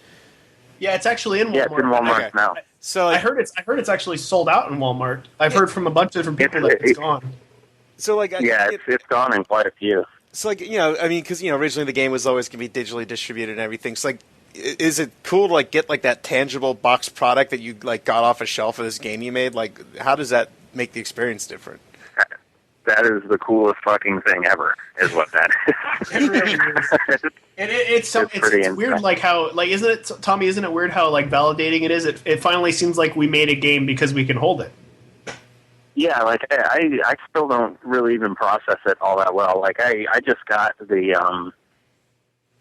[SPEAKER 4] Yeah, it's actually in Walmart.
[SPEAKER 2] Yeah, it's in Walmart now.
[SPEAKER 3] So
[SPEAKER 4] I heard it's actually sold out in Walmart. I've heard from a bunch of different people that it's gone.
[SPEAKER 3] So
[SPEAKER 2] it's gone in quite a few.
[SPEAKER 3] So because originally the game was always going to be digitally distributed and everything. So is it cool to like get like that tangible box product that you like got off a shelf of this game you made? Like, how does that make the experience different?
[SPEAKER 2] That is the coolest fucking thing ever, is what that is.
[SPEAKER 4] It really is. It's weird, like how, like, isn't it, Tommy? Isn't it weird how like validating it is? It finally seems like we made a game because we can hold it.
[SPEAKER 2] Yeah, like I still don't really even process it all that well. Like I just got the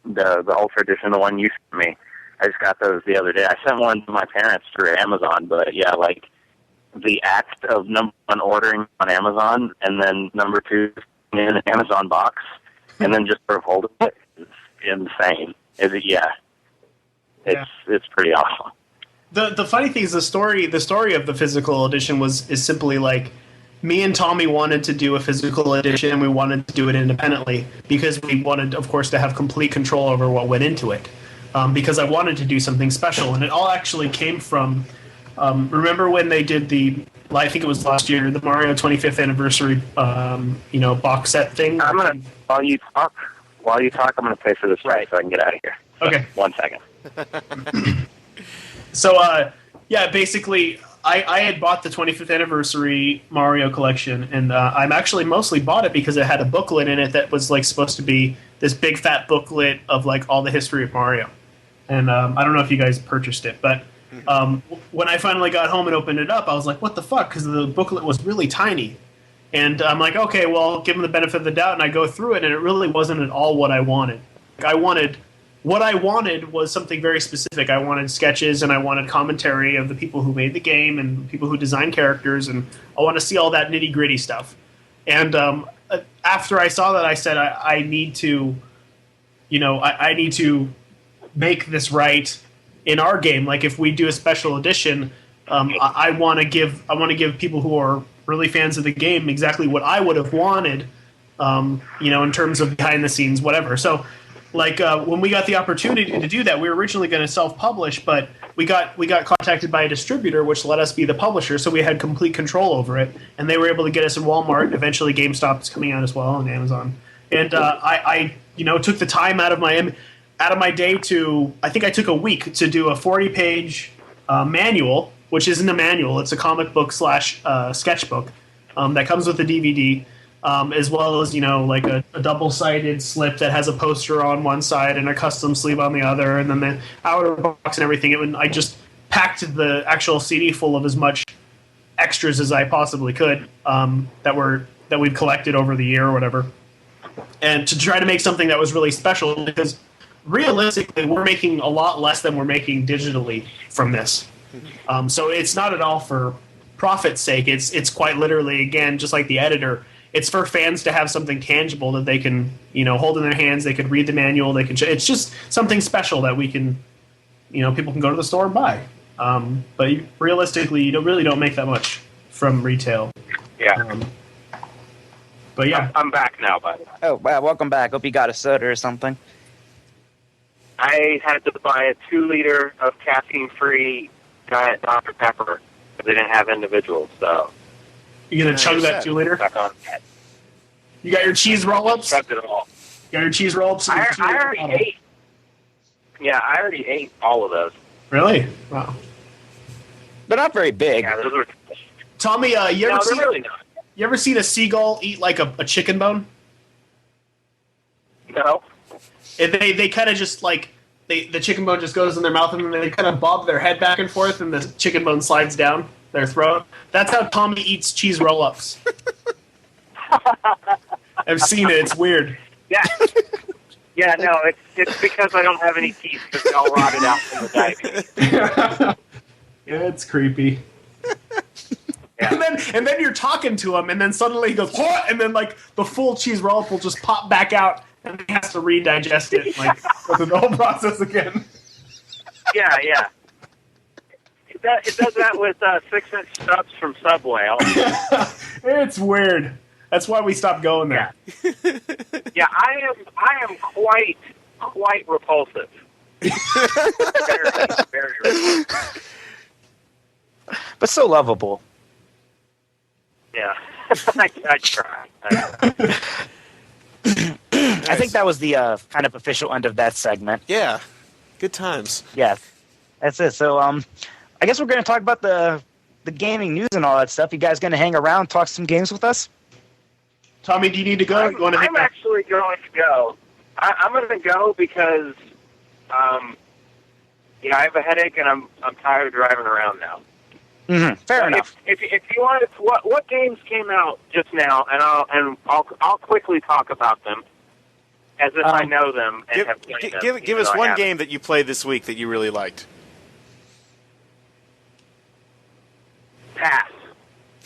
[SPEAKER 2] Ultra Edition, the one you sent me. I just got those the other day. I sent one to my parents through Amazon, but yeah, like the act of number one ordering on Amazon and then number two in an Amazon box and then just sort of holding it is insane. It's pretty awesome.
[SPEAKER 4] The funny thing is the story of the physical edition is simply like me and Tommy wanted to do a physical edition and we wanted to do it independently because we wanted, of course, to have complete control over what went into it. Because I wanted to do something special, and it all actually came from. Remember when they did I think it was last year, the Mario 25th anniversary, box set thing?
[SPEAKER 2] While you talk, I'm gonna pay for this right so I can get out of here.
[SPEAKER 4] Okay.
[SPEAKER 2] 1 second.
[SPEAKER 4] So, basically, I had bought the 25th anniversary Mario collection, and I'm actually mostly bought it because it had a booklet in it that was like supposed to be this big fat booklet of like all the history of Mario. And I don't know if you guys purchased it, but when I finally got home and opened it up, I was like, what the fuck? Because the booklet was really tiny. And I'm like, okay, well, give them the benefit of the doubt, and I go through it, and it really wasn't at all what I wanted. What I wanted was something very specific. I wanted sketches, and I wanted commentary of the people who made the game and people who designed characters, and I want to see all that nitty-gritty stuff. And after I saw that, I said, I need to, I need to make this right in our game. Like, if we do a special edition, I want to give people who are really fans of the game exactly what I would have wanted, in terms of behind the scenes, whatever. So, like when we got the opportunity to do that, we were originally going to self-publish, but we got contacted by a distributor, which let us be the publisher. So we had complete control over it, and they were able to get us in Walmart. Eventually, GameStop is coming out as well, and Amazon. And I took the time out of my day to, I think I took a week to do a 40-page manual, which isn't a manual; it's a comic book / sketchbook that comes with the DVD. As well as, like a double-sided slip that has a poster on one side and a custom sleeve on the other, and then the outer box and everything. I just packed the actual CD full of as much extras as I possibly could that we'd collected over the year or whatever, and to try to make something that was really special, because realistically, we're making a lot less than we're making digitally from this. So it's not at all for profit's sake. It's quite literally, again, just like the editor. It's for fans to have something tangible that they can, hold in their hands. They could read the manual. They can. It's just something special that we can, people can go to the store and buy. But realistically, you really don't make that much from retail.
[SPEAKER 2] Yeah.
[SPEAKER 4] But yeah,
[SPEAKER 2] I'm back now. By the way.
[SPEAKER 1] Oh, wow, welcome back. Hope you got a soda or something.
[SPEAKER 2] I had to buy a 2-liter of caffeine-free Diet Dr. Pepper because they didn't have individuals. So.
[SPEAKER 4] You gonna chug that 2-liter? You got your cheese roll-ups?
[SPEAKER 2] Chugged it all.
[SPEAKER 4] You got your cheese roll-ups?
[SPEAKER 2] I already ate. Yeah, I already ate all of those.
[SPEAKER 4] Really? Wow.
[SPEAKER 1] They're not very big.
[SPEAKER 2] Yeah, those were.
[SPEAKER 4] Tommy, you ever seen a seagull eat like a chicken bone?
[SPEAKER 2] No.
[SPEAKER 4] And they kind of just like the chicken bone just goes in their mouth, and then they kind of bob their head back and forth, and the chicken bone slides down their throat. That's how Tommy eats cheese roll-ups. I've seen it. It's weird.
[SPEAKER 2] Yeah. Yeah, no, it's because I don't have any teeth because they all rotted out from the diabetes.
[SPEAKER 4] Yeah, it's creepy. Yeah. And then you're talking to him, and then suddenly he goes, what? And then like the full cheese roll-up will just pop back out, and he has to redigest it, like go through the whole process again.
[SPEAKER 2] Yeah, yeah. It does that with 6-inch subs from Subway.
[SPEAKER 4] It's weird. That's why we stopped going there.
[SPEAKER 2] Yeah, yeah, I am quite repulsive. very, very repulsive.
[SPEAKER 1] But so lovable.
[SPEAKER 2] Yeah, I try.
[SPEAKER 1] I think that was the kind of official end of that segment.
[SPEAKER 3] Yeah. Good times.
[SPEAKER 1] Yes, that's it. So, I guess we're going to talk about the gaming news and all that stuff. You guys going to hang around, talk some games with us?
[SPEAKER 4] Tommy, do you need to go?
[SPEAKER 2] I'm actually going to go. I'm going to go because, I have a headache and I'm tired of driving around now.
[SPEAKER 1] Mm-hmm. Fair enough.
[SPEAKER 2] If you want, what games came out just now, and I'll quickly talk about them as if I know them and have played them.
[SPEAKER 3] Give us one game that you played this week that you really liked.
[SPEAKER 2] Pass.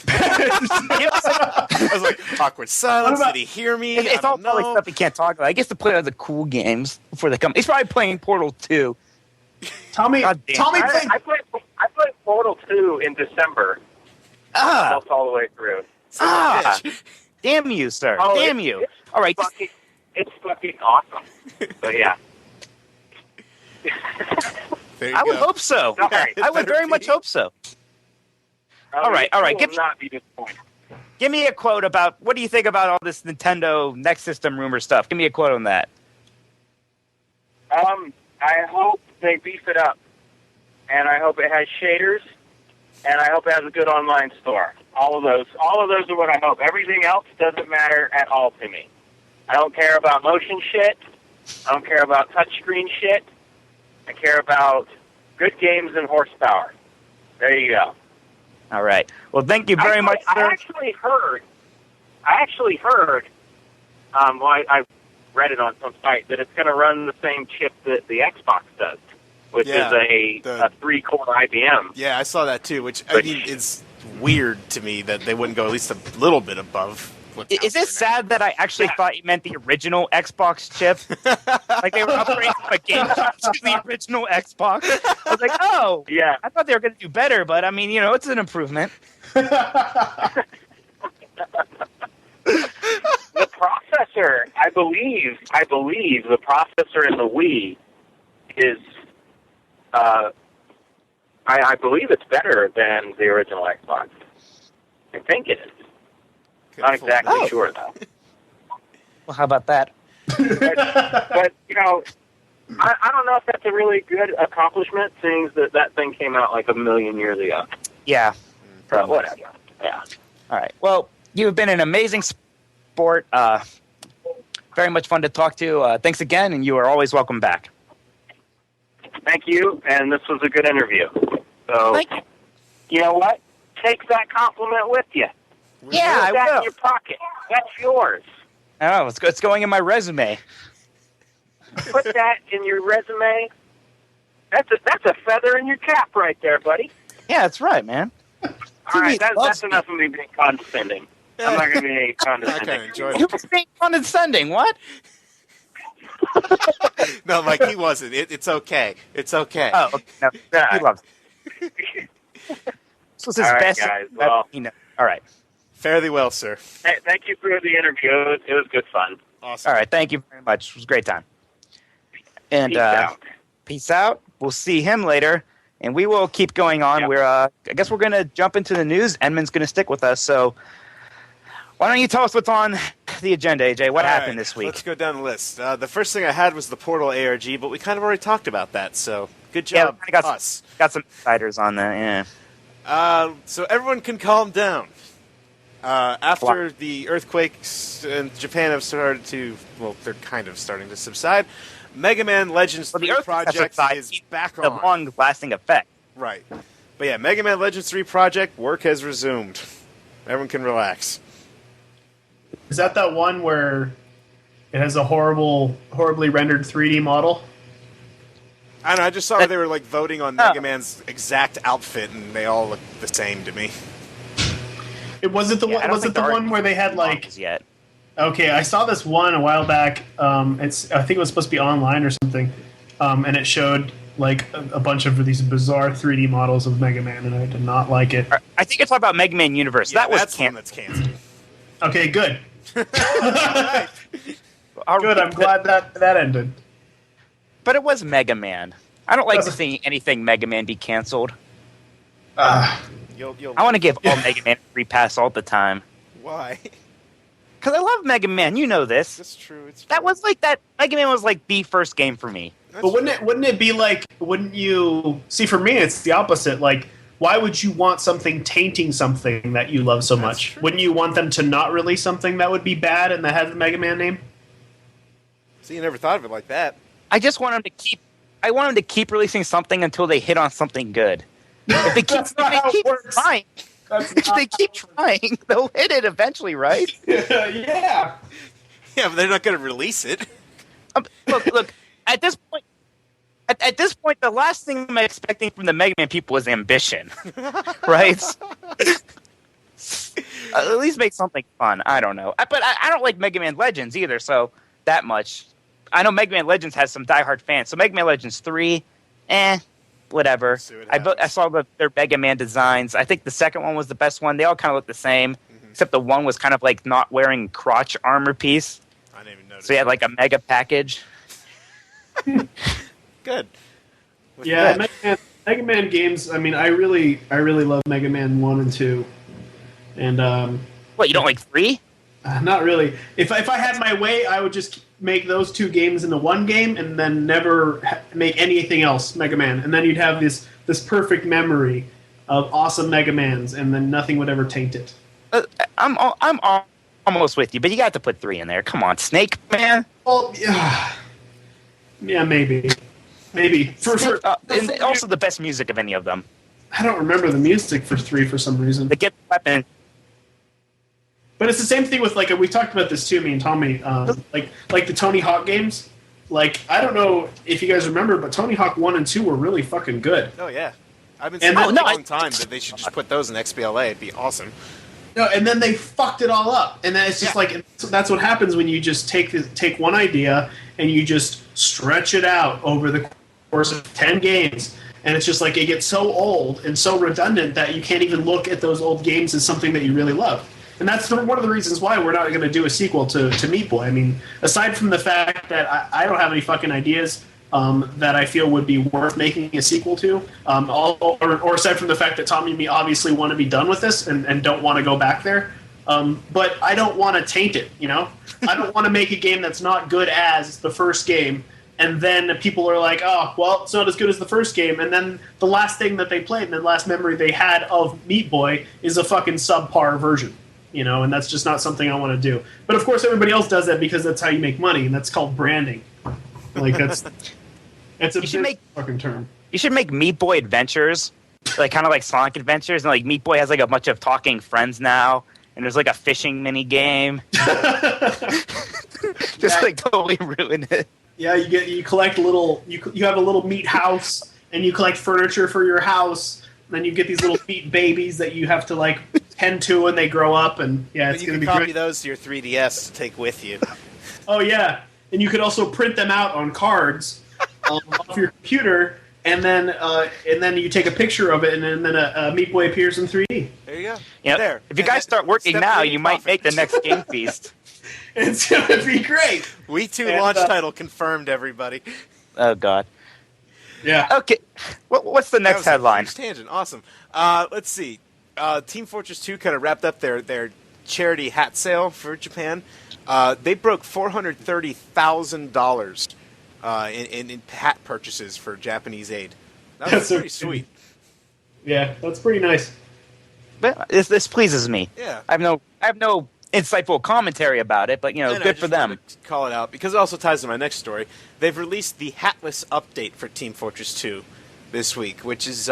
[SPEAKER 3] I was like, awkward silence. Did he hear me?
[SPEAKER 1] It's all probably stuff he can't talk about. I guess to play other cool games before they come. He's probably playing Portal 2.
[SPEAKER 4] Tommy
[SPEAKER 2] I played Portal 2 in December. Almost all the way through.
[SPEAKER 1] Damn you, sir. Damn you. All right.
[SPEAKER 2] It's fucking awesome. But yeah.
[SPEAKER 1] I would hope so.
[SPEAKER 2] Sorry.
[SPEAKER 1] I would very much hope so. All right.
[SPEAKER 2] Not be disappointed.
[SPEAKER 1] Give me a quote about what do you think about all this Nintendo Next System rumor stuff? Give me a quote on that.
[SPEAKER 2] I hope they beef it up, and I hope it has shaders, and I hope it has a good online store. All of those are what I hope. Everything else doesn't matter at all to me. I don't care about motion shit. I don't care about touchscreen shit. I care about good games and horsepower. There you go.
[SPEAKER 1] All right. Well, thank you very much, sir.
[SPEAKER 2] I actually heard. I read it on some site that it's going to run the same chip that the Xbox does, which is a 3-core IBM.
[SPEAKER 3] Yeah, I saw that too. Which I mean, it's weird to me that they wouldn't go at least a little bit above.
[SPEAKER 1] Is it sad that I actually thought you meant the original Xbox chip? Like they were upgrading from a GameCube to the original Xbox? I was like, oh,
[SPEAKER 2] yeah.
[SPEAKER 1] I thought they were going to do better, but I mean, it's an improvement.
[SPEAKER 2] The processor, I believe the processor in the Wii is, I believe it's better than the original Xbox. I think it is. Not exactly sure, though.
[SPEAKER 1] Well, how about that?
[SPEAKER 2] But I don't know if that's a really good accomplishment, seeing that thing came out like a million years ago.
[SPEAKER 1] Yeah.
[SPEAKER 2] So, whatever. Yeah.
[SPEAKER 1] All right. Well, you've been an amazing sport. Very much fun to talk to. Thanks again, and you are always welcome back.
[SPEAKER 2] Thank you, and this was a good interview. So,
[SPEAKER 1] thank you.
[SPEAKER 2] You know what? Take that compliment with you.
[SPEAKER 1] Yeah, I
[SPEAKER 2] Put that
[SPEAKER 1] will.
[SPEAKER 2] in your pocket. That's yours.
[SPEAKER 1] Oh, it's going in my resume.
[SPEAKER 2] Put that in your resume. That's a feather in your cap right there, buddy.
[SPEAKER 1] Yeah, that's right, man.
[SPEAKER 2] All right, that's enough of me being condescending. I'm not going to be condescending.
[SPEAKER 1] You were being condescending, what?
[SPEAKER 3] No, Mike, he wasn't. It's okay. It's okay.
[SPEAKER 1] Oh, okay. No, he loves it. This was his best.
[SPEAKER 2] Guys, well,
[SPEAKER 1] all right.
[SPEAKER 3] Fare thee well, sir.
[SPEAKER 2] Hey, thank you for the interview. It was good fun.
[SPEAKER 3] Awesome.
[SPEAKER 1] All right, thank you very much. It was a great time. And
[SPEAKER 2] Peace out.
[SPEAKER 1] Peace out. We'll see him later, and we will keep going on.
[SPEAKER 2] Yep.
[SPEAKER 1] I guess we're going to jump into the news. Edmund's going to stick with us. So why don't you tell us what's on the agenda, AJ? What happened this week?
[SPEAKER 3] Let's go down the list. The first thing I had was the Portal ARG, but we kind of already talked about that, so good job, us.
[SPEAKER 1] Got some insiders on that, yeah.
[SPEAKER 3] So everyone can calm down. After the earthquakes in Japan have started to, they're kind of starting to subside, Mega Man Legends 3 project is back on.
[SPEAKER 1] The long-lasting effect.
[SPEAKER 3] Right. But yeah, Mega Man Legends 3 project, work has resumed. Everyone can relax.
[SPEAKER 4] Is that one where it has a horribly rendered 3D model?
[SPEAKER 3] I don't know, I just saw they were voting on Mega Man's exact outfit, and they all look the same to me.
[SPEAKER 4] Was it the one where they had
[SPEAKER 1] yet?
[SPEAKER 4] Okay, I saw this one a while back. I think it was supposed to be online or something, and it showed a bunch of these bizarre 3D models of Mega Man, and I did not like it.
[SPEAKER 1] I think it's all about Mega Man Universe.
[SPEAKER 3] Yeah,
[SPEAKER 1] that's
[SPEAKER 3] one that's canceled.
[SPEAKER 4] Okay, good.
[SPEAKER 3] Good.
[SPEAKER 4] I'm glad that ended.
[SPEAKER 1] But it was Mega Man. I don't like seeing anything Mega Man be canceled. I want to give all Mega Man a free pass all the time.
[SPEAKER 3] Why?
[SPEAKER 1] Because I love Mega Man. You know this.
[SPEAKER 3] That's true.
[SPEAKER 1] Mega Man was the first game for me.
[SPEAKER 4] But wouldn't it be like, wouldn't you see? For me, it's the opposite. Like, why would you want something tainting something that you love so much?
[SPEAKER 3] True.
[SPEAKER 4] Wouldn't you want them to not release something that would be bad and that has the Mega Man name?
[SPEAKER 3] So you never thought of it like that.
[SPEAKER 1] I just want them to keep. I want them to keep releasing something until they hit on something good. If they keep, trying, if they keep trying, they'll hit it eventually, right?
[SPEAKER 4] Yeah.
[SPEAKER 3] Yeah, but they're not going to release it.
[SPEAKER 1] Look. At this point, the last thing I'm expecting from the Mega Man people is ambition, right? At least make something fun. I don't know, but I don't like Mega Man Legends either. So that much, I know Mega Man Legends has some diehard fans. So Mega Man Legends 3, whatever. I saw their Mega Man designs. I think the second one was the best one. They all kind of look the same, except the one was kind of like not wearing crotch armor piece.
[SPEAKER 3] I didn't even notice.
[SPEAKER 1] So you had like a mega package.
[SPEAKER 3] Good.
[SPEAKER 4] Yeah, Mega Man games. I mean, I really love Mega Man 1 and 2, and
[SPEAKER 1] What, you don't like 3?
[SPEAKER 4] Not really. If I had my way, I would just make those 2 games into one game and then never make anything else Mega Man, and then you'd have this perfect memory of awesome Mega Mans, and then nothing would ever taint it.
[SPEAKER 1] I'm almost with you, but you got to put 3 in there. Come on, Snake Man.
[SPEAKER 4] Well, yeah, maybe.
[SPEAKER 1] And also the best music of any of them.
[SPEAKER 4] I don't remember the music for 3 for some reason.
[SPEAKER 1] The Get Weapon.
[SPEAKER 4] But it's the same thing with, like, we talked about this too, me and Tommy. Like the Tony Hawk games. Like, I don't know if you guys remember, but Tony Hawk 1 and 2 were really fucking good.
[SPEAKER 3] Oh yeah, I've been saying for a long time that they should just put those in XBLA. It'd be awesome.
[SPEAKER 4] No, and then they fucked it all up, and then it's just like that's what happens when you just take one idea and you just stretch it out over the course of 10 games, and it's just like it gets so old and so redundant that you can't even look at those old games as something that you really love. And that's one of the reasons why we're not going to do a sequel to Meat Boy. I mean, aside from the fact that I don't have any fucking ideas that I feel would be worth making a sequel to, or aside from the fact that Tommy and me obviously want to be done with this and don't want to go back there, but I don't want to taint it, you know? I don't want to make a game that's not good as the first game, and then people are like, oh, well, it's not as good as the first game, and then the last thing that they played and the last memory they had of Meat Boy is a fucking subpar version, you know? And that's just not something I want to do. But of course everybody else does that because that's how you make money, and that's called branding. Like, that's a fucking term.
[SPEAKER 1] You should make Meat Boy Adventures, like kind of like Sonic Adventures, and like Meat Boy has like a bunch of talking friends now, and there's like a fishing mini game. Just like totally ruin it.
[SPEAKER 4] Yeah, you collect you have a little meat house, and you collect furniture for your house. And then you get these little meat babies that you have to like tend to, and they grow up, and it's going to be great.
[SPEAKER 3] You can copy those to your 3DS to take with you.
[SPEAKER 4] Oh yeah, and you could also print them out on cards off your computer, and then you take a picture of it, and then a Meat Boy appears in 3D.
[SPEAKER 3] There you go.
[SPEAKER 1] There. If you guys start working now, you might make the next Game Feast.
[SPEAKER 4] It's going to be great.
[SPEAKER 3] We 2 launch title confirmed, everybody.
[SPEAKER 1] Oh God.
[SPEAKER 4] Yeah.
[SPEAKER 1] Okay. What's the next headline?
[SPEAKER 3] Tangent. Awesome. Let's see. Team Fortress 2 kind of wrapped up their charity hat sale for Japan. They broke $430,000 in hat purchases for Japanese aid. That was pretty sweet.
[SPEAKER 4] Yeah, that's pretty nice.
[SPEAKER 1] But this pleases me.
[SPEAKER 3] Yeah.
[SPEAKER 1] I have no insightful commentary about it, but good for them.
[SPEAKER 3] Call it out because it also ties to my next story. They've released the hatless update for Team Fortress 2 this week, which is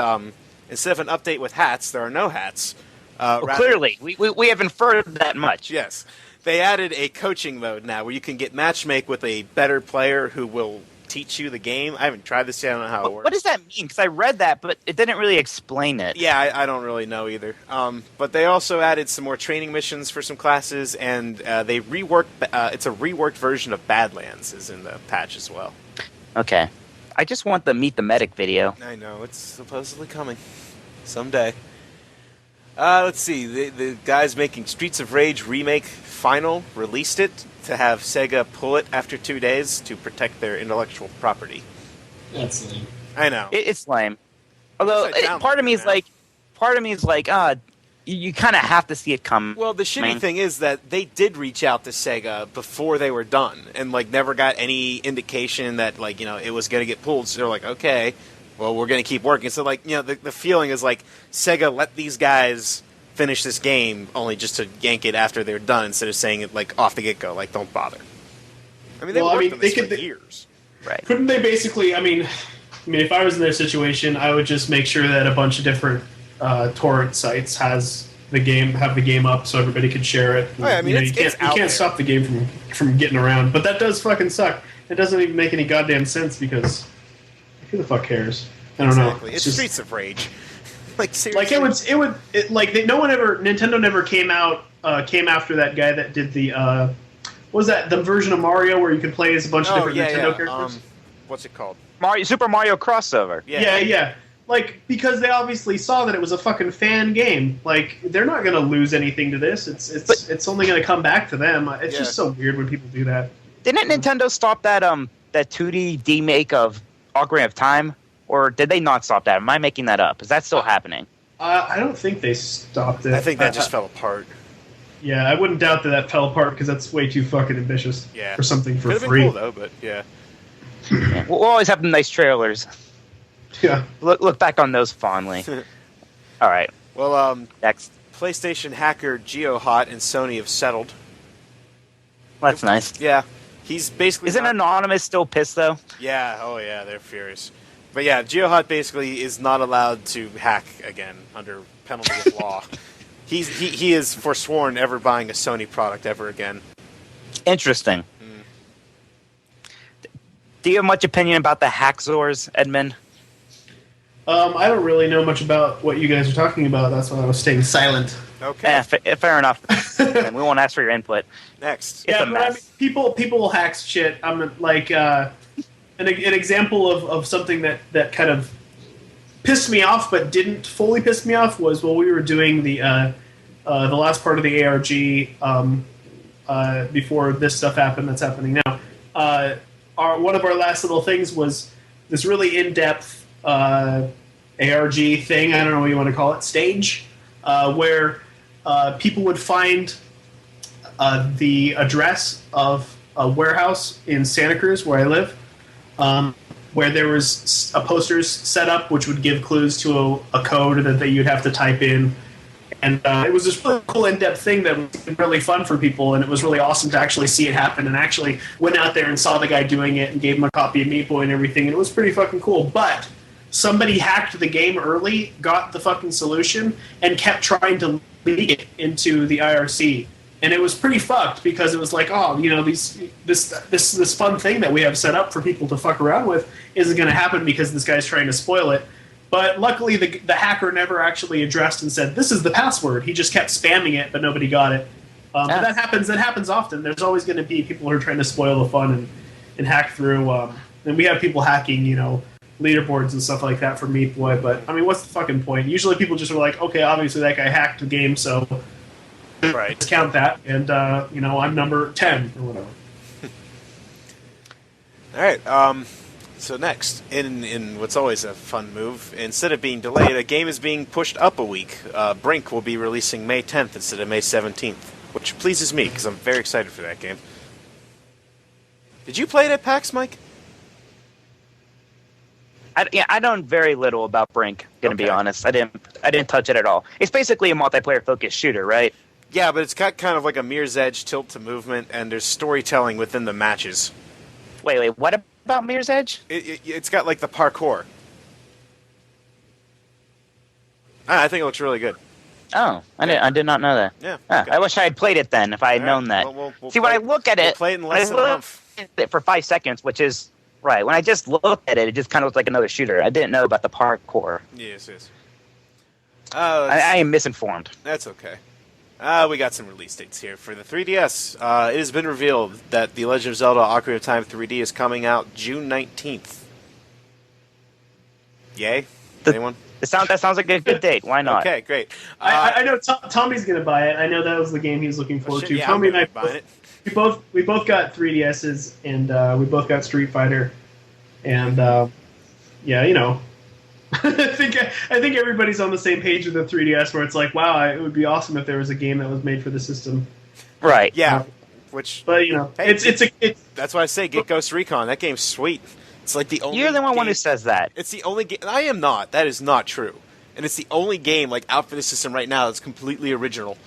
[SPEAKER 3] instead of an update with hats, there are no hats.
[SPEAKER 1] Clearly, we have inferred that much.
[SPEAKER 3] Yes. They added a coaching mode now where you can get matchmake with a better player who will teach you the game. I haven't tried this yet. I don't know how it works.
[SPEAKER 1] What does that mean? Because I read that, but it didn't really explain it.
[SPEAKER 3] Yeah, I don't really know either. But they also added some more training missions for some classes, and they reworked. It's a reworked version of Badlands is in the patch as well.
[SPEAKER 1] Okay. I just want the Meet the Medic video.
[SPEAKER 3] I know. It's supposedly coming someday. Let's see. The guys making Streets of Rage Remake Final released it to have Sega pull it after 2 days to protect their intellectual property.
[SPEAKER 4] That's lame.
[SPEAKER 3] I know.
[SPEAKER 1] It's lame. Although part of me is like, you kind of have to see it come.
[SPEAKER 3] Well, the shitty thing is that they did reach out to Sega before they were done, and like never got any indication that like it was going to get pulled. So they're like, okay, well we're going to keep working. So like the feeling is like Sega let these guys finish this game only just to yank it after they're done instead of saying it like off the get go, like don't bother. I mean, they worked on this for years.
[SPEAKER 1] Right?
[SPEAKER 4] Couldn't they basically? I mean, if I was in their situation, I would just make sure that a bunch of different torrent sites have the game up so everybody could share it.
[SPEAKER 3] Oh, yeah, I mean,
[SPEAKER 4] you can't stop the game from getting around, but that does fucking suck. It doesn't even make any goddamn sense because who the fuck cares? I don't know.
[SPEAKER 3] It's just Streets of Rage. Like seriously,
[SPEAKER 4] Nintendo never came after that guy that did the what was that, the version of Mario where you could play as a bunch of different Nintendo characters?
[SPEAKER 3] What's it called?
[SPEAKER 1] Super Mario Crossover.
[SPEAKER 4] Yeah. Like, because they obviously saw that it was a fucking fan game. Like, they're not going to lose anything to this. It's only going to come back to them. It's just so weird when people do that.
[SPEAKER 1] Didn't Nintendo stop that 2D remake of Ocarina of Time? Or did they not stop that? Am I making that up? Is that still happening?
[SPEAKER 4] I don't think they stopped it.
[SPEAKER 3] I think that just fell apart.
[SPEAKER 4] Yeah, I wouldn't doubt that fell apart because that's way too fucking ambitious for something for free.
[SPEAKER 3] Been cool, though, but yeah.
[SPEAKER 1] We'll always have nice trailers.
[SPEAKER 4] Yeah.
[SPEAKER 1] Look back on those fondly. All right.
[SPEAKER 3] Well,
[SPEAKER 1] next.
[SPEAKER 3] PlayStation hacker GeoHot and Sony have settled.
[SPEAKER 1] That's nice.
[SPEAKER 3] Yeah. He's basically...
[SPEAKER 1] Isn't Anonymous still pissed, though?
[SPEAKER 3] Yeah. Oh, yeah. They're furious. But yeah, GeoHot basically is not allowed to hack again under penalty of law. He is forsworn ever buying a Sony product ever again.
[SPEAKER 1] Interesting. Do you have much opinion about the Hackzors, Edmund?
[SPEAKER 4] I don't really know much about what you guys are talking about. That's why I was staying silent.
[SPEAKER 3] Okay.
[SPEAKER 1] Fair enough. We won't ask for your input.
[SPEAKER 3] Next.
[SPEAKER 4] It's a mess. People hack shit. I'm like an example of something that kind of pissed me off, but didn't fully piss me off was while we were doing the last part of the ARG before this stuff happened. That's happening now. One of our last little things was this really in-depth ARG thing, I don't know what you want to call it, stage, where people would find the address of a warehouse in Santa Cruz, where I live, where there was posters set up which would give clues to a code that you'd have to type in. And it was this really cool in-depth thing that was really fun for people, and it was really awesome to actually see it happen, and actually went out there and saw the guy doing it and gave him a copy of Meat Boy and everything, and it was pretty fucking cool. But somebody hacked the game early, got the fucking solution, and kept trying to leak it into the IRC. And it was pretty fucked because it was like, this fun thing that we have set up for people to fuck around with isn't going to happen because this guy's trying to spoil it. But luckily, the hacker never actually addressed and said, this is the password. He just kept spamming it, but nobody got it. But that happens often. There's always going to be people who are trying to spoil the fun and hack through. And we have people hacking, leaderboards and stuff like that for Meat Boy. But, I mean, what's the fucking point? Usually people just are like, okay, obviously that guy hacked the game, so let's count that. And, I'm number 10 or whatever.
[SPEAKER 3] All right. So next, in what's always a fun move, instead of being delayed, a game is being pushed up a week. Brink will be releasing May 10th instead of May 17th, which pleases me because I'm very excited for that game. Did you play it at PAX, Mike?
[SPEAKER 1] I know very little about Brink, gonna be honest. I didn't touch it at all. It's basically a multiplayer-focused shooter, right?
[SPEAKER 3] Yeah, but it's got kind of like a Mirror's Edge tilt to movement, and there's storytelling within the matches.
[SPEAKER 1] Wait, what about Mirror's Edge?
[SPEAKER 3] It's got like the parkour. I think it looks really good.
[SPEAKER 1] Oh, I did not know that.
[SPEAKER 3] Yeah.
[SPEAKER 1] Okay. I wish I had played it then, if I had known that.
[SPEAKER 3] We'll
[SPEAKER 1] See, when I look at it,
[SPEAKER 3] play it in less than a month.
[SPEAKER 1] It for 5 seconds, which is right. When I just looked at it, it just kind of looked like another shooter. I didn't know about the parkour.
[SPEAKER 3] Yes.
[SPEAKER 1] I am misinformed.
[SPEAKER 3] That's okay. We got some release dates here. For the 3DS, it has been revealed that The Legend of Zelda Ocarina of Time 3D is coming out June 19th. Yay? Anyone?
[SPEAKER 1] That sounds like a good date. Why not?
[SPEAKER 3] Okay, great.
[SPEAKER 4] I know Tommy's going to buy it. I know that was the game he was looking forward to.
[SPEAKER 3] Yeah,
[SPEAKER 4] Tommy and I
[SPEAKER 3] buying it.
[SPEAKER 4] we both got 3DSs, and we both got Street Fighter. And, I think everybody's on the same page with the 3DS, where it's like, wow, it would be awesome if there was a game that was made for the system.
[SPEAKER 1] Right.
[SPEAKER 3] Yeah. But
[SPEAKER 4] hey, it's
[SPEAKER 3] that's why I say get Ghost Recon. That game's sweet. It's like the only.
[SPEAKER 1] You're the one
[SPEAKER 3] game,
[SPEAKER 1] who says that.
[SPEAKER 3] It's the only game. I am not. That is not true. And it's the only game like out for the system right now that's completely original,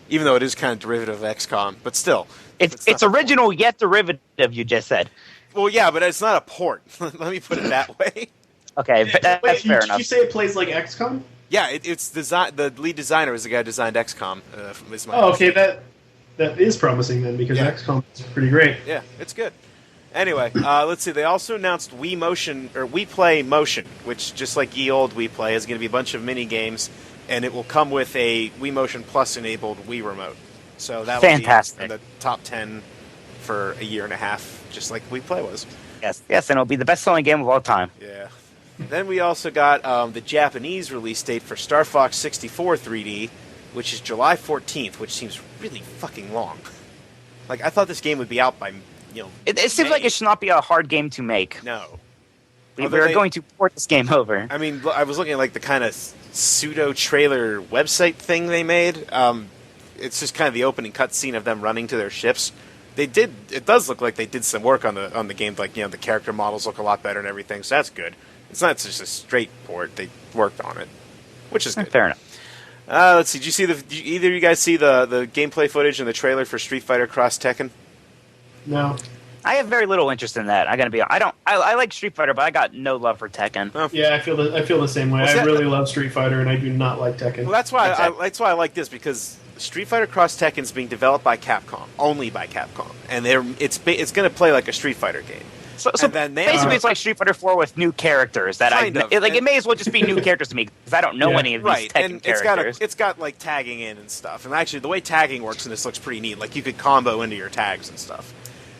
[SPEAKER 3] even though it is kind of derivative of XCOM. But still,
[SPEAKER 1] it's original yet derivative. You just said.
[SPEAKER 3] Well, yeah, but it's not a port. Let me put it that way.
[SPEAKER 1] Okay, but that's fair enough.
[SPEAKER 4] Did you say it plays like XCOM?
[SPEAKER 3] Yeah, it's design. The lead designer is the guy who designed XCOM.
[SPEAKER 4] Okay, that is promising then, because XCOM is pretty great.
[SPEAKER 3] Yeah, it's good. Anyway, let's see. They also announced Wii Motion or Wii Play Motion, which just like ye old Wii Play is going to be a bunch of mini games, and it will come with a Wii Motion Plus enabled Wii remote. So that will be in the top 10 for a year and a half, just like Wii Play was.
[SPEAKER 1] Yes, and it'll be the best-selling game of all time.
[SPEAKER 3] Yeah. Then we also got the Japanese release date for Star Fox 64 3D, which is July 14th, which seems really fucking long. Like, I thought this game would be out by,
[SPEAKER 1] It seems like it should not be a hard game to make.
[SPEAKER 3] No.
[SPEAKER 1] We're going to port this game over.
[SPEAKER 3] I mean, I was looking at, like, the kind of pseudo-trailer website thing they made. It's just kind of the opening cutscene of them running to their ships. It does look like they did some work on the game, like, the character models look a lot better and everything, so that's good. It's not just a straight port. They worked on it, which is good.
[SPEAKER 1] Fair enough.
[SPEAKER 3] Let's see. Did either of you guys see the gameplay footage and the trailer for Street Fighter Cross Tekken?
[SPEAKER 4] No.
[SPEAKER 1] I have very little interest in that. I like Street Fighter, but I got no love for Tekken.
[SPEAKER 3] Oh.
[SPEAKER 4] Yeah, I feel the same way. I really love Street Fighter, and I do not like Tekken.
[SPEAKER 3] Well, that's why I like this, because Street Fighter Cross Tekken is being developed by Capcom, only by Capcom, and it's going to play like a Street Fighter game.
[SPEAKER 1] So basically, it's like Street Fighter 4 with new characters. It may as well just be new characters to me, because I don't know any of these Tekken characters.
[SPEAKER 3] It's got like tagging in and stuff. And actually, the way tagging works in this looks pretty neat. Like, you could combo into your tags and stuff.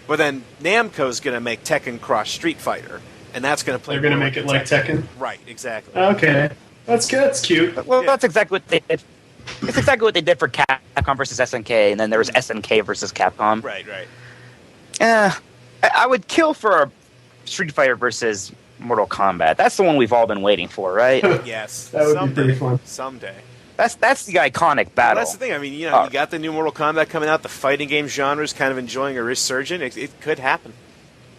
[SPEAKER 3] But then Namco's going to make Tekken Cross Street Fighter, and that's going to play.
[SPEAKER 4] They're going to make it like Tekken.
[SPEAKER 3] Right, exactly.
[SPEAKER 4] Okay, that's good. That's cute.
[SPEAKER 1] Well, that's exactly what they did. It's exactly what they did for Capcom versus SNK, and then there was SNK versus Capcom.
[SPEAKER 3] Right.
[SPEAKER 1] I would kill for a Street Fighter versus Mortal Kombat. That's the one we've all been waiting for, right?
[SPEAKER 3] Yes.
[SPEAKER 4] That would be pretty fun.
[SPEAKER 3] Someday.
[SPEAKER 1] That's the iconic battle.
[SPEAKER 3] Well, that's the thing. I mean, you got the new Mortal Kombat coming out. The fighting game genre is kind of enjoying a resurgence. It could happen.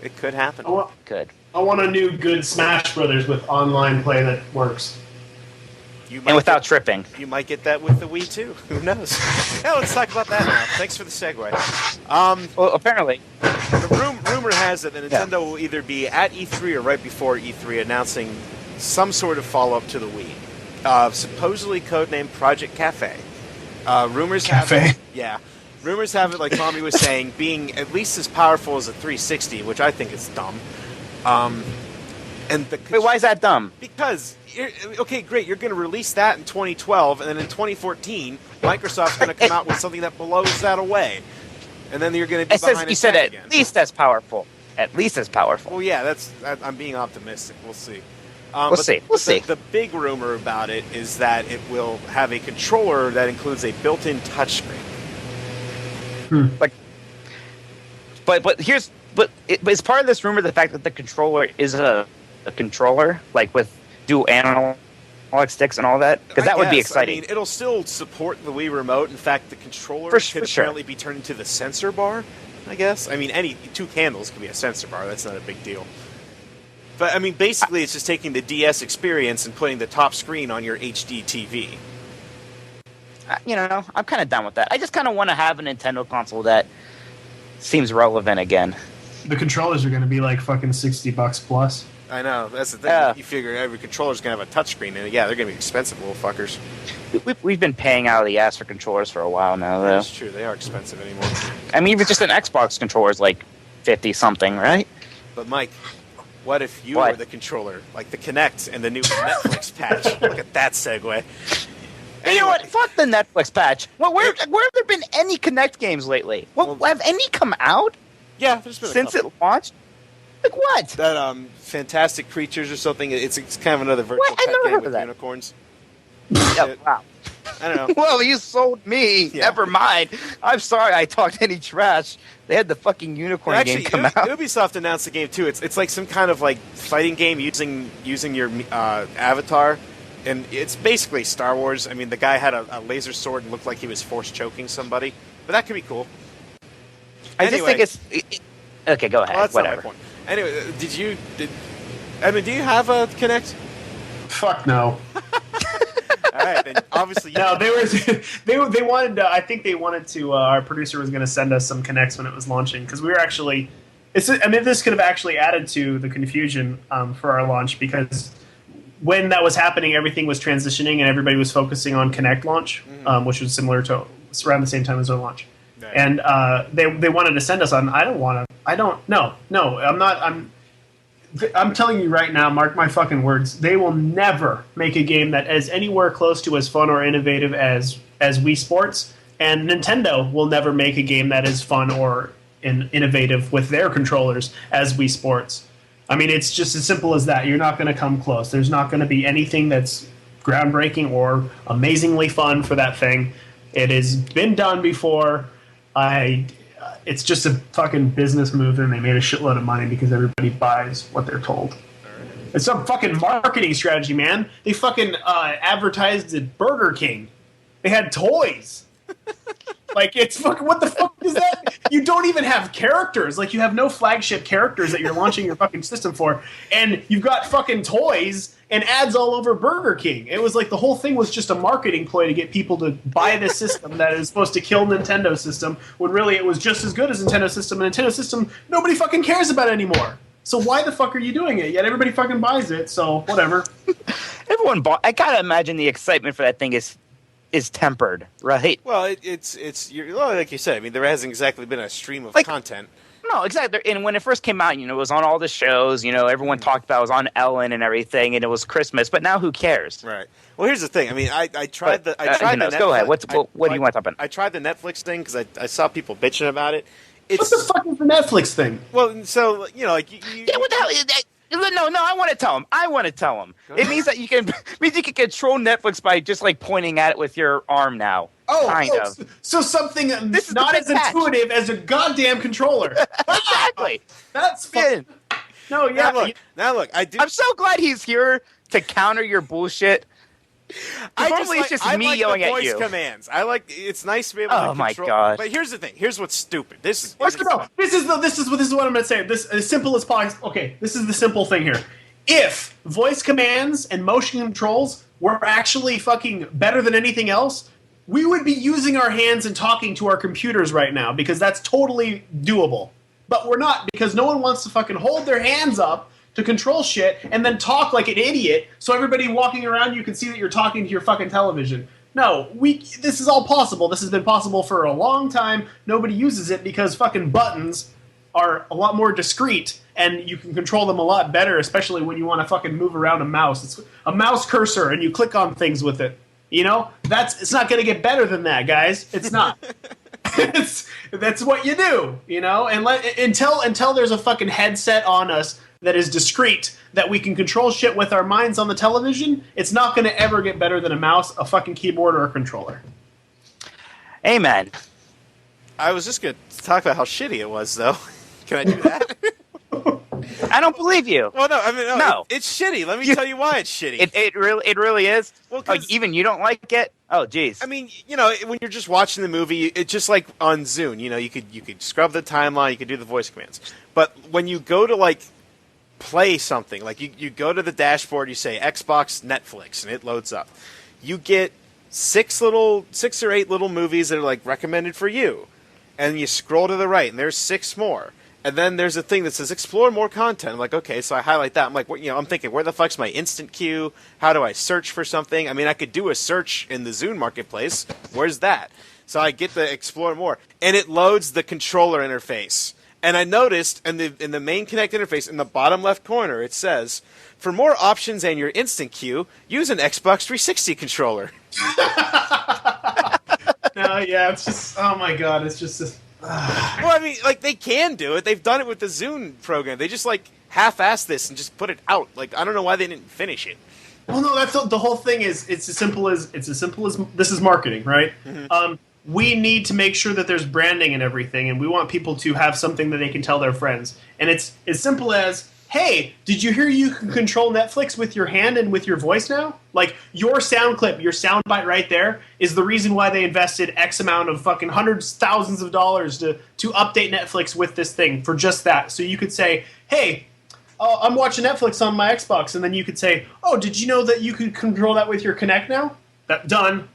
[SPEAKER 3] It could happen.
[SPEAKER 4] I want a new good Smash Brothers with online play that works.
[SPEAKER 1] And without tripping.
[SPEAKER 3] You might get that with the Wii, too. Who knows? Yeah, let's talk about that now. Thanks for the segue.
[SPEAKER 1] Well, apparently.
[SPEAKER 3] The rumor has it that Nintendo will either be at E3 or right before E3 announcing some sort of follow-up to the Wii. Supposedly codenamed Project Cafe. Rumors have it, like Tommy was saying, being at least as powerful as a 360, which I think is dumb.
[SPEAKER 1] Wait, why is that dumb?
[SPEAKER 3] Because, okay, great, you're going to release that in 2012, and then in 2014, Microsoft's going to come out with something that blows that away. And then you're going to be behind
[SPEAKER 1] You said
[SPEAKER 3] again.
[SPEAKER 1] At least as powerful. At least as powerful.
[SPEAKER 3] Well, yeah, I'm being optimistic. We'll see.
[SPEAKER 1] We'll see.
[SPEAKER 3] The big rumor about it is that it will have a controller that includes a built-in touchscreen.
[SPEAKER 1] But is part of this rumor the fact that the controller is a controller, like with dual analog sticks and all that? Because that would be exciting.
[SPEAKER 3] I mean, it'll still support the Wii Remote. In fact, the controller could apparently be turned into the sensor bar, I guess. I mean, any two handles could be a sensor bar. That's not a big deal. But, I mean, basically it's just taking the DS experience and putting the top screen on your HD TV.
[SPEAKER 1] I'm kind of done with that. I just kind of want to have a Nintendo console that seems relevant again.
[SPEAKER 4] The controllers are going to be like fucking $60 plus.
[SPEAKER 3] I know, that's the thing. You figure every controller's going to have a touchscreen, and they're going to be expensive, little fuckers.
[SPEAKER 1] We've been paying out of the ass for controllers for a while now, though.
[SPEAKER 3] That's true, they are expensive anymore.
[SPEAKER 1] I mean, even just an Xbox controller is like 50-something, right?
[SPEAKER 3] But, Mike, what if you were the controller, like the Kinect and the new Netflix patch? Look at that segue.
[SPEAKER 1] You know what? Fuck the Netflix patch. Where have there been any Kinect games lately? Have any come out?
[SPEAKER 3] Yeah, there's been
[SPEAKER 1] since it launched. Like what?
[SPEAKER 3] That Fantastic Creatures or something. It's kind of another virtual pet game with unicorns.
[SPEAKER 1] Yeah, wow.
[SPEAKER 3] I don't know.
[SPEAKER 1] Well, you sold me.
[SPEAKER 3] Yeah.
[SPEAKER 1] Never mind. I'm sorry I talked any trash. They had the fucking unicorn game come out.
[SPEAKER 3] Ubisoft announced the game too. It's like some kind of like fighting game using your avatar, and it's basically Star Wars. I mean, the guy had a laser sword and looked like he was force choking somebody, but that could be cool.
[SPEAKER 1] I just think it's okay. Go ahead.
[SPEAKER 3] Well, that's
[SPEAKER 1] Whatever.
[SPEAKER 3] not my point. Anyway, Edmund, do you have a Kinect?
[SPEAKER 4] Fuck no.
[SPEAKER 3] All right, then obviously you
[SPEAKER 4] No, they wanted. I think they wanted to. Our producer was going to send us some Kinects when it was launching because we were actually. This could have actually added to the confusion for our launch because when that was happening, everything was transitioning and everybody was focusing on Kinect launch, which was similar to around the same time as our launch.
[SPEAKER 3] Right.
[SPEAKER 4] And they wanted to send us on. I'm telling you right now, mark my fucking words. They will never make a game that is anywhere close to as fun or innovative as Wii Sports, and Nintendo will never make a game that is fun or innovative with their controllers as Wii Sports. I mean, it's just as simple as that. You're not going to come close. There's not going to be anything that's groundbreaking or amazingly fun for that thing. It has been done before. It's just a fucking business move, and they made a shitload of money because everybody buys what they're told. It's some fucking marketing strategy, man. They fucking advertised at Burger King. They had toys. Like, it's fucking, what the fuck is that? You don't even have characters. Like, you have no flagship characters that you're launching your fucking system for, and you've got fucking toys and ads all over Burger King. It was like the whole thing was just a marketing ploy to get people to buy this system that is supposed to kill Nintendo system, when really it was just as good as Nintendo system, and Nintendo system nobody fucking cares about anymore. So why the fuck are you doing it? Yet everybody fucking buys it, so whatever.
[SPEAKER 1] Everyone bought. I gotta imagine the excitement for that thing is tempered, right?
[SPEAKER 3] Well, like you said. I mean, there hasn't exactly been a stream of content.
[SPEAKER 1] No, exactly. And when it first came out, it was on all the shows. Everyone talked about it. It was on Ellen and everything, and it was Christmas. But now, who cares?
[SPEAKER 3] Right. Well, here's the thing. I mean, I tried the Netflix.
[SPEAKER 1] Go ahead. What do you want to talk about?
[SPEAKER 3] I tried the Netflix thing because I saw people bitching about it.
[SPEAKER 4] What the fuck is the Netflix thing?
[SPEAKER 3] Well, so what the hell
[SPEAKER 1] is that? No, I want to tell him. It means that you can control Netflix by just like pointing at it with your arm now. Kind of.
[SPEAKER 4] So something not as intuitive as a goddamn controller.
[SPEAKER 1] Exactly.
[SPEAKER 4] That's fun. No, yeah.
[SPEAKER 3] Now look, I'm
[SPEAKER 1] so glad he's here to counter your bullshit. Normally it's just me yelling at you.
[SPEAKER 3] Commands. It's nice to be able to control.
[SPEAKER 1] Oh my god!
[SPEAKER 3] But here's the thing. Here's what's stupid. This is what
[SPEAKER 4] I'm going to say. This as simple as possible. Okay, this is the simple thing here. If voice commands and motion controls were actually fucking better than anything else, we would be using our hands and talking to our computers right now because that's totally doable. But we're not, because no one wants to fucking hold their hands up to control shit and then talk like an idiot so everybody walking around you can see that you're talking to your fucking television. No, this is all possible. This has been possible for a long time. Nobody uses it because fucking buttons are a lot more discreet and you can control them a lot better, especially when you want to fucking move around a mouse. It's a mouse cursor and you click on things with it. It's not going to get better than that, guys. It's not. That's what you do, and until there's a fucking headset on us that is discreet, that we can control shit with our minds on the television, it's not going to ever get better than a mouse, a fucking keyboard, or a controller.
[SPEAKER 1] Amen.
[SPEAKER 3] I was just going to talk about how shitty it was, though. Can I do that?
[SPEAKER 1] I don't believe you.
[SPEAKER 3] Well, no, I mean,
[SPEAKER 1] no.
[SPEAKER 3] It's shitty. Let me tell you why it's shitty.
[SPEAKER 1] It really is?
[SPEAKER 3] Well,
[SPEAKER 1] even you don't like it? Oh, jeez.
[SPEAKER 3] I mean, when you're just watching the movie, it's just like on Zune. You could scrub the timeline, you could do the voice commands. But when you go to, play something, you go to the dashboard, you say Xbox, Netflix, and it loads up. You get 6 or 8 little movies that are, recommended for you. And you scroll to the right, and there's 6 more. And then there's a thing that says explore more content. I'm like, okay, so I highlight that. I'm like, I'm thinking, where the fuck's my instant queue? How do I search for something? I mean, I could do a search in the Zune marketplace. Where's that? So I get the explore more, and it loads the controller interface. And I noticed in the main Kinect interface, in the bottom left corner, it says, for more options and your instant queue, use an Xbox 360 controller.
[SPEAKER 4] No, yeah, it's just, oh my god, it's just this.
[SPEAKER 3] Well, I mean, they can do it. They've done it with the Zune program. They just, half-ass this and just put it out. I don't know why they didn't finish it.
[SPEAKER 4] Well, no, that's the whole thing. It's as simple as this is marketing, right? Mm-hmm. We need to make sure that there's branding and everything, and we want people to have something that they can tell their friends. And it's as simple as, hey, did you hear you can control Netflix with your hand and with your voice now? Like, your sound clip, your sound bite right there is the reason why they invested X amount of fucking hundreds, thousands of dollars to update Netflix with this thing for just that. So you could say, hey, I'm watching Netflix on my Xbox, and then you could say, oh, did you know that you could control that with your Kinect now? Done.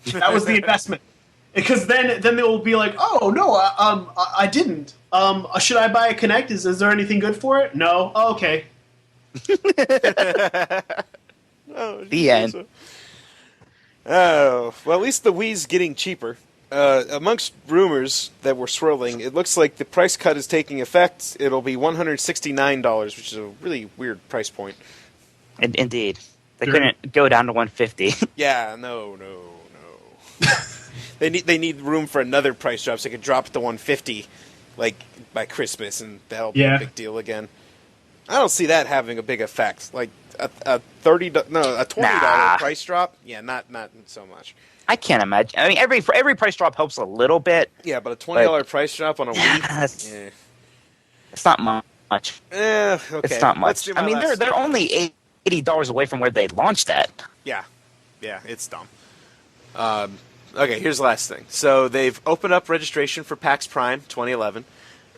[SPEAKER 4] That was the investment. Because then they will be like, oh, no, I didn't. Should I buy a Kinect? Is there anything good for it? No? Oh, okay.
[SPEAKER 1] The end.
[SPEAKER 3] Oh, well, at least the Wii's getting cheaper. Amongst rumors that were swirling, it looks like the price cut is taking effect. It'll be $169, which is a really weird price point.
[SPEAKER 1] Indeed. They couldn't go down to $150.
[SPEAKER 3] Yeah, no. They need room for another price drop so they could drop it to $150, like by Christmas, and that'll be a big deal again. I don't see that having a big effect. Like a $20 price drop. Yeah, not so much.
[SPEAKER 1] I can't imagine. I mean, every price drop helps a little bit.
[SPEAKER 3] Yeah, but a $20 price drop on a Wii.
[SPEAKER 1] It's not much.
[SPEAKER 3] Okay.
[SPEAKER 1] It's not much. I mean, they're only $80 away from where they launched at.
[SPEAKER 3] Yeah, it's dumb. Okay, here's the last thing. So they've opened up registration for PAX Prime 2011,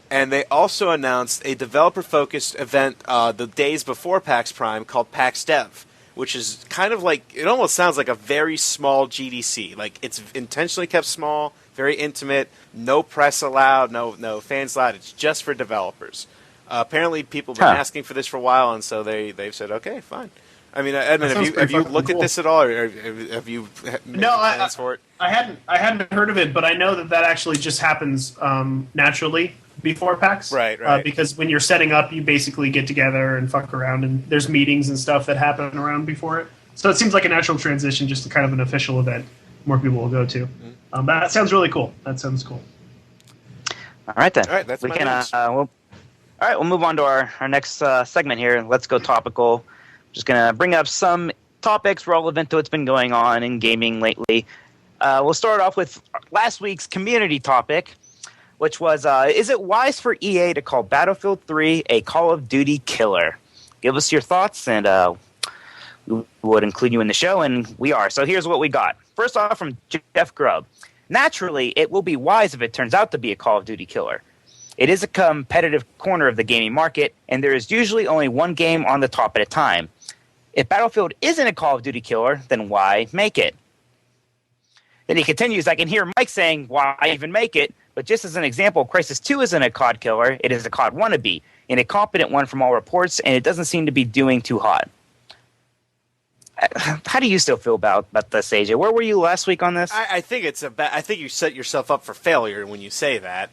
[SPEAKER 3] and they also announced a developer-focused event the days before PAX Prime called PAX Dev, which is kind of like, it almost sounds like a very small GDC. Like, it's intentionally kept small, very intimate, no press allowed, no fans allowed. It's just for developers. Apparently, people have been asking for this for a while, and so they've said, okay, fine. I mean, Edmund, have you looked at this at all, or have you made plans for it?
[SPEAKER 4] I hadn't heard of it, but I know that actually just happens naturally before PAX.
[SPEAKER 3] Right.
[SPEAKER 4] Because when you're setting up, you basically get together and fuck around, and there's meetings and stuff that happen around before it. So it seems like a natural transition, just to kind of an official event more people will go to. Mm-hmm. That sounds really cool. That sounds cool.
[SPEAKER 1] All right, then.
[SPEAKER 3] All right, that's my news.
[SPEAKER 1] All right, we'll move on to our next segment here. Let's go topical. Just going to bring up some topics relevant to what's been going on in gaming lately. We'll start off with last week's community topic, which was, is it wise for EA to call Battlefield 3 a Call of Duty killer? Give us your thoughts, and we would include you in the show, and we are. So here's what we got. First off, from Jeff Grubb. Naturally, it will be wise if it turns out to be a Call of Duty killer. It is a competitive corner of the gaming market, and there is usually only one game on the top at a time. If Battlefield isn't a Call of Duty killer, then why make it? Then he continues, I can hear Mike saying, why even make it? But just as an example, Crysis 2 isn't a COD killer, it is a COD wannabe, and a competent one from all reports, and it doesn't seem to be doing too hot. How do you still feel about this, AJ? Where were you last week on this?
[SPEAKER 3] I think I think you set yourself up for failure when you say that.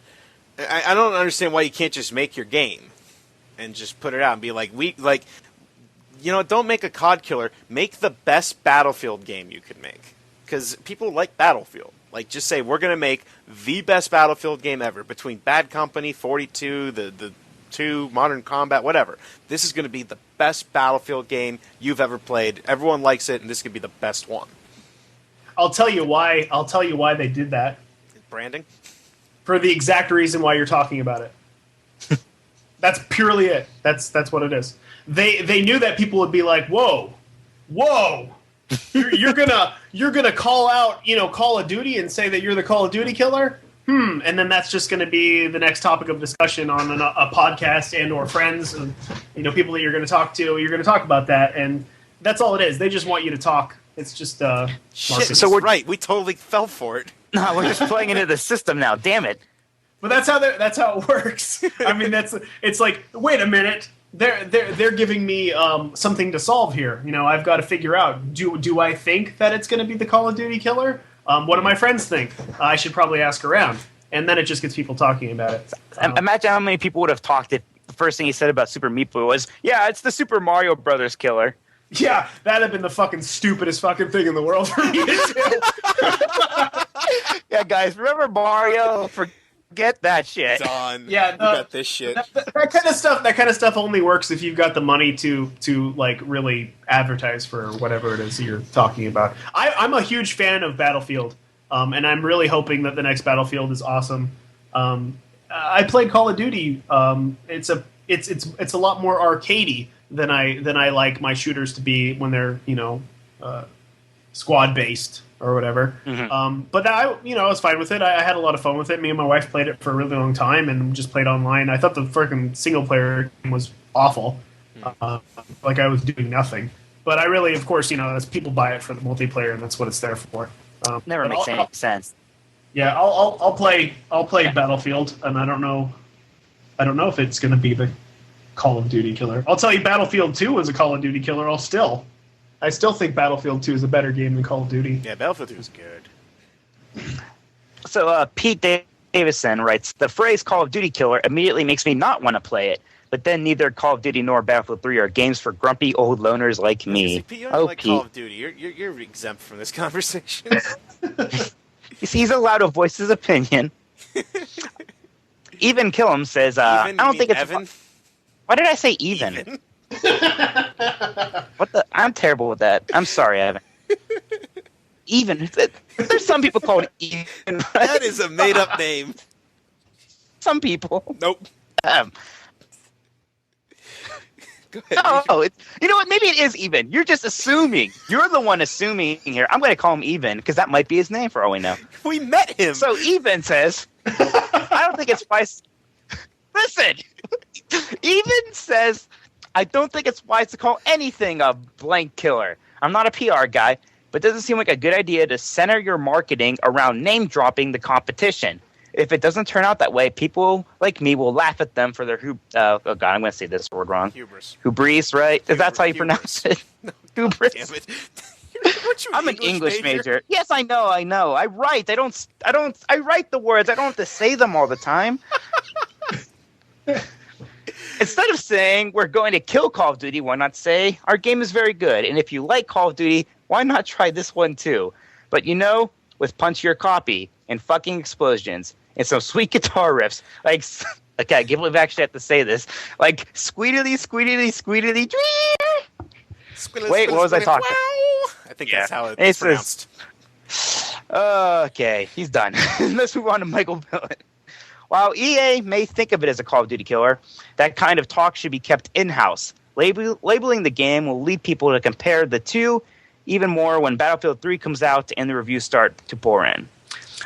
[SPEAKER 3] I don't understand why you can't just make your game and just put it out and be like, don't make a COD killer. Make the best Battlefield game you could make. Because people like Battlefield. Like, just say, we're going to make the best Battlefield game ever. Between Bad Company, 42, the 2, Modern Combat, whatever. This is going to be the best Battlefield game you've ever played. Everyone likes it, and this could be the best one.
[SPEAKER 4] I'll tell you why they did that.
[SPEAKER 3] Branding?
[SPEAKER 4] For the exact reason why you're talking about it. That's purely it. That's what it is. They knew that people would be like, whoa, you're gonna call out, Call of Duty and say that you're the Call of Duty killer, and then that's just going to be the next topic of discussion on a podcast and or friends, and people that you're going to talk to. You're going to talk about that, and that's all it is. They just want you to talk. It's just
[SPEAKER 3] shit. So we're right. We totally fell for it.
[SPEAKER 1] No, we're just playing into the system now. Damn it.
[SPEAKER 4] But that's how it works. I mean, it's like, wait a minute. They're giving me something to solve here. I've got to figure out, do I think that it's going to be the Call of Duty killer? What do my friends think? I should probably ask around. And then it just gets people talking about it.
[SPEAKER 1] Imagine how many people would have talked if the first thing he said about Super Meat Boy was, yeah, it's the Super Mario Brothers killer.
[SPEAKER 4] Yeah, that'd have been the fucking stupidest fucking thing in the world for me to do.
[SPEAKER 1] Yeah, guys, remember Mario? Get that shit.
[SPEAKER 3] Done.
[SPEAKER 4] Yeah,
[SPEAKER 3] we got this shit.
[SPEAKER 4] That kind of stuff only works if you've got the money to like really advertise for whatever it is you're talking about. I'm a huge fan of Battlefield, and I'm really hoping that the next Battlefield is awesome. I played Call of Duty. It's a lot more arcadey than I like my shooters to be when they're squad based or whatever.
[SPEAKER 1] Mm-hmm.
[SPEAKER 4] But I was fine with it. I had a lot of fun with it. Me and my wife played it for a really long time and just played online. I thought the freaking single player was awful. Like I was doing nothing. But I really, of course, as people buy it for the multiplayer, and that's what it's there for.
[SPEAKER 1] Never makes any sense.
[SPEAKER 4] Yeah, I'll play Battlefield, and I don't know if it's going to be the Call of Duty killer. I'll tell you, Battlefield 2 is a Call of Duty killer. I still think Battlefield 2 is a better game than Call of Duty.
[SPEAKER 3] Yeah, Battlefield 2 is good.
[SPEAKER 1] So Pete Davison writes, the phrase Call of Duty killer immediately makes me not want to play it, but then neither Call of Duty nor Battlefield 3 are games for grumpy old loners like me.
[SPEAKER 3] See, Pete, you don't like
[SPEAKER 1] Pete.
[SPEAKER 3] Call of Duty. You're exempt from this conversation.
[SPEAKER 1] You see, he's allowed to voice his opinion. Even Killam says, I don't think it's...
[SPEAKER 3] Evan?
[SPEAKER 1] Why did I say even? What the? I'm terrible with that. I'm sorry, Evan. Even. There's some people called even. Right?
[SPEAKER 3] That is a made-up name.
[SPEAKER 1] Some people.
[SPEAKER 3] Nope. Go ahead.
[SPEAKER 1] No, you know what? Maybe it is even. You're just assuming. You're the one assuming here. I'm going to call him Even, because that might be his name for all we know.
[SPEAKER 3] We met him.
[SPEAKER 1] So Even says, I don't think it's wise. Listen! Even says, I don't think it's wise to call anything a blank killer. I'm not a PR guy, but it doesn't seem like a good idea to center your marketing around name-dropping the competition. If it doesn't turn out that way, people like me will laugh at them for their oh god, I'm going to say this word wrong. Hubris, right? If that's how you pronounce it.
[SPEAKER 3] No,
[SPEAKER 1] hubris.
[SPEAKER 3] Damn it.
[SPEAKER 1] I'm an English major. Yes, I know. I write. I write the words. I don't have to say them all the time. Instead of saying we're going to kill Call of Duty, why not say our game is very good? And if you like Call of Duty, why not try this one too? But with punchier copy and fucking explosions and some sweet guitar riffs, like okay, I can't believe I actually have to say this, like squeedily, squeedily, squeedily. Wait, what was I talking?
[SPEAKER 3] I think that's how it's pronounced.
[SPEAKER 1] Okay, he's done. Let's move on to Michael McMillen. While EA may think of it as a Call of Duty killer, that kind of talk should be kept in-house. Labeling the game will lead people to compare the two even more when Battlefield 3 comes out and the reviews start to pour in.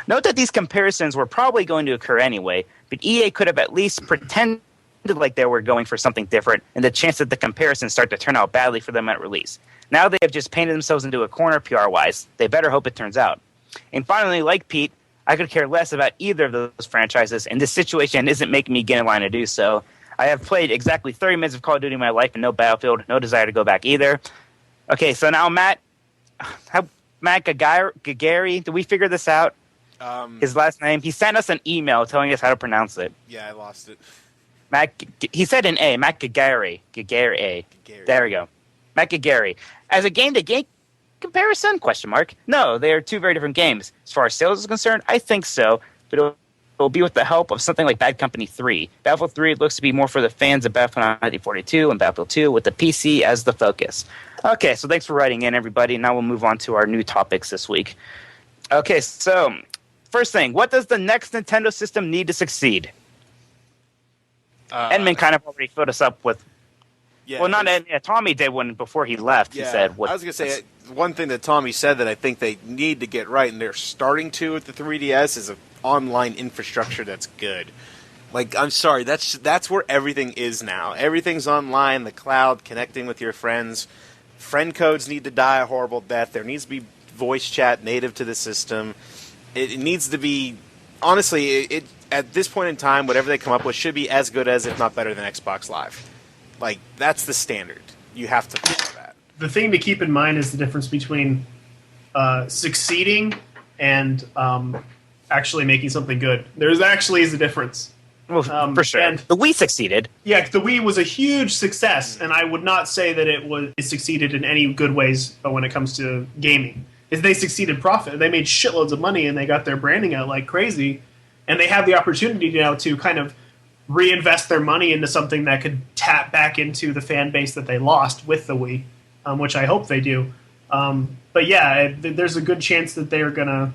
[SPEAKER 1] Note that these comparisons were probably going to occur anyway, but EA could have at least pretended like they were going for something different, and the chance that the comparisons start to turn out badly for them at release. Now they have just painted themselves into a corner PR-wise. They better hope it turns out. And finally, like Pete, I could care less about either of those franchises, and this situation isn't making me get in line to do so. I have played exactly 30 minutes of Call of Duty in my life and no Battlefield, no desire to go back either. Okay, so now Matt Gagari, did we figure this out? His last name? He sent us an email telling us how to pronounce it.
[SPEAKER 3] Yeah, I lost it.
[SPEAKER 1] He said an A, Matt Gagari. Gagari. There we go. Matt Gagari. As a game-to-game comparison? No, they are two very different games. As far as sales is concerned, I think so, but it'll be with the help of something like Bad Company 3. Battlefield 3 looks to be more for the fans of Battlefield 1942 and Battlefield 2 with the PC as the focus. Okay, so thanks for writing in, everybody. Now we'll move on to our new topics this week. Okay, so first thing, what does the next Nintendo system need to succeed? Edmund kind of already filled us up with... Yeah, well, not Edmund. Tommy did one before he left.
[SPEAKER 3] Yeah,
[SPEAKER 1] he said...
[SPEAKER 3] I was going to say, one thing that Tommy said that I think they need to get right, and they're starting to with the 3DS, is an online infrastructure that's good. Like, I'm sorry, that's where everything is now. Everything's online, the cloud, connecting with your friends. Friend codes need to die a horrible death. There needs to be voice chat native to the system. It needs to be... Honestly, at this point in time, whatever they come up with should be as good as, if not better than, Xbox Live. Like, that's the standard. You have to follow that.
[SPEAKER 4] The thing to keep in mind is the difference between succeeding and actually making something good. There's actually is a difference.
[SPEAKER 1] Well, for sure. And the Wii succeeded.
[SPEAKER 4] Yeah, the Wii was a huge success, and I would not say that it succeeded in any good ways when it comes to gaming. If they succeeded profit, they made shitloads of money, and they got their branding out like crazy. and they have the opportunity now to kind of reinvest their money into something that could tap back into the fan base that they lost with the Wii, which I hope they do. But yeah, there's a good chance that they're gonna,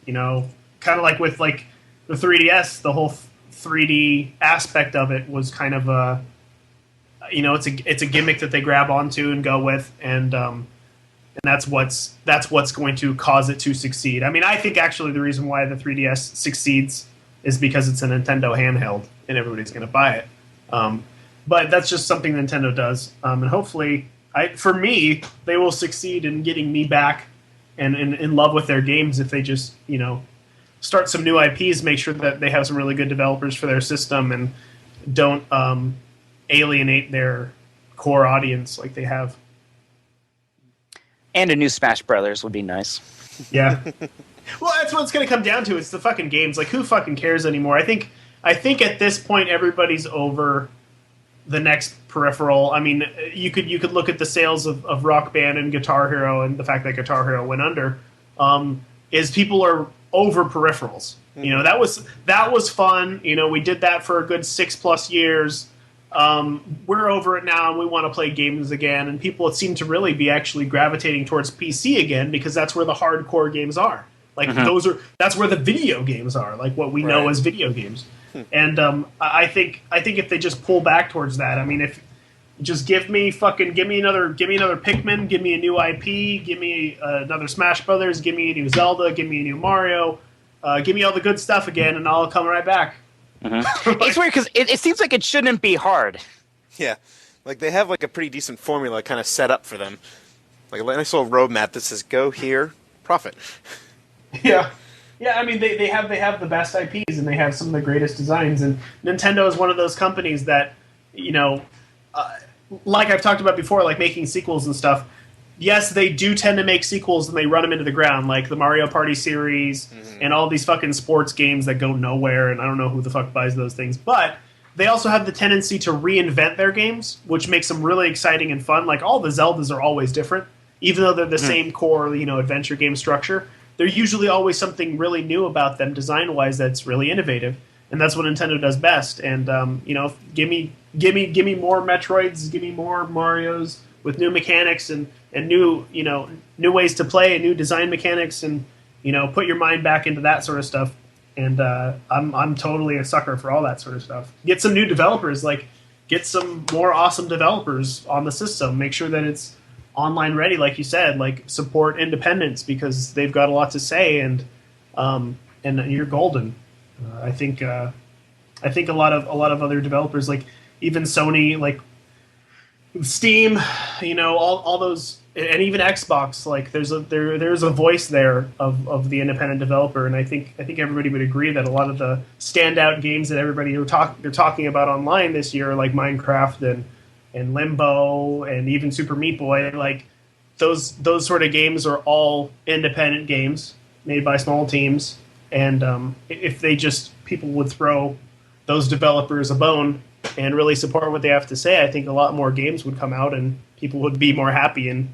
[SPEAKER 4] kind of like with like the 3DS, the whole 3D aspect of it was kind of a, it's a gimmick that they grab onto and go with, and that's what's going to cause it to succeed. I mean, I think actually the reason why the 3DS succeeds is because it's a Nintendo handheld and everybody's going to buy it. But that's just something Nintendo does, and hopefully, for me, they will succeed in getting me back and in love with their games if they just start some new IPs, make sure that they have some really good developers for their system, and don't alienate their core audience like they have.
[SPEAKER 1] And a new Smash Brothers would be nice.
[SPEAKER 4] Yeah. Well, that's what it's going to come down to. It's the fucking games. Like, who fucking cares anymore? I think at this point everybody's over the next peripheral. I mean, you could look at the sales of Rock Band and Guitar Hero, and the fact that Guitar Hero went under, is people are over peripherals. Mm-hmm. That was fun. We did that for a good 6+ years. We're over it now, and we want to play games again. And people seem to really be actually gravitating towards PC again, because that's where the hardcore games are. Like that's where the video games are, like what we know as video games. And I think if they just pull back towards that, I mean, if just give me another Pikmin, give me a new IP, give me another Smash Brothers, give me a new Zelda, give me a new Mario, give me all the good stuff again, and I'll come right back.
[SPEAKER 1] It's weird because it seems like it shouldn't be hard.
[SPEAKER 3] Yeah, like they have like a pretty decent formula kind of set up for them, like a nice little roadmap that says go here, profit.
[SPEAKER 4] Yeah. Yeah, I mean, they have the best IPs, and they have some of the greatest designs, and Nintendo is one of those companies that, like I've talked about before, like making sequels and stuff. Yes, they do tend to make sequels, and they run them into the ground, like the Mario Party series and all these fucking sports games that go nowhere, and I don't know who the fuck buys those things. But they also have the tendency to reinvent their games, which makes them really exciting and fun. Like, all the Zeldas are always different, even though they're the same core, adventure game structure. There's usually always something really new about them design-wise that's really innovative, and that's what Nintendo does best. And give me more Metroids, give me more Marios with new mechanics and new new ways to play and new design mechanics, and put your mind back into that sort of stuff. And I'm totally a sucker for all that sort of stuff. Get some new developers, get some more awesome developers on the system. Make sure that it's online ready, like you said. Like, support independence, because they've got a lot to say, and you're golden. I think a lot of other developers, like even Sony, like Steam, all those, and even Xbox, like there's a voice there of the independent developer, and I think everybody would agree that a lot of the standout games that they're talking about online this year, like Minecraft and Limbo and even Super Meat Boy, like those sort of games are all independent games made by small teams, and if people would throw those developers a bone and really support what they have to say, I think a lot more games would come out, and people would be more happy and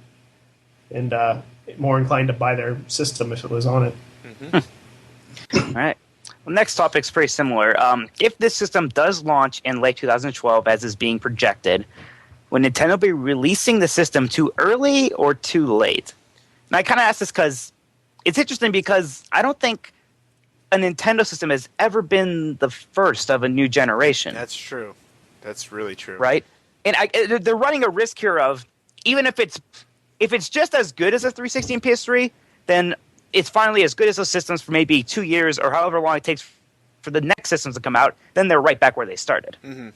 [SPEAKER 4] more inclined to buy their system if it was on it.
[SPEAKER 1] Mm-hmm. All right. Well, next topic's pretty similar. If this system does launch in late 2012, as is being projected, would Nintendo be releasing the system too early or too late? And I kind of ask this because it's interesting, because I don't think a Nintendo system has ever been the first of a new generation.
[SPEAKER 3] That's true. That's really true.
[SPEAKER 1] Right? And they're running a risk here of, even if it's just as good as a 360 and PS3, then it's finally as good as those systems for maybe 2 years or however long it takes for the next systems to come out. Then they're right back where they started. Mm-hmm.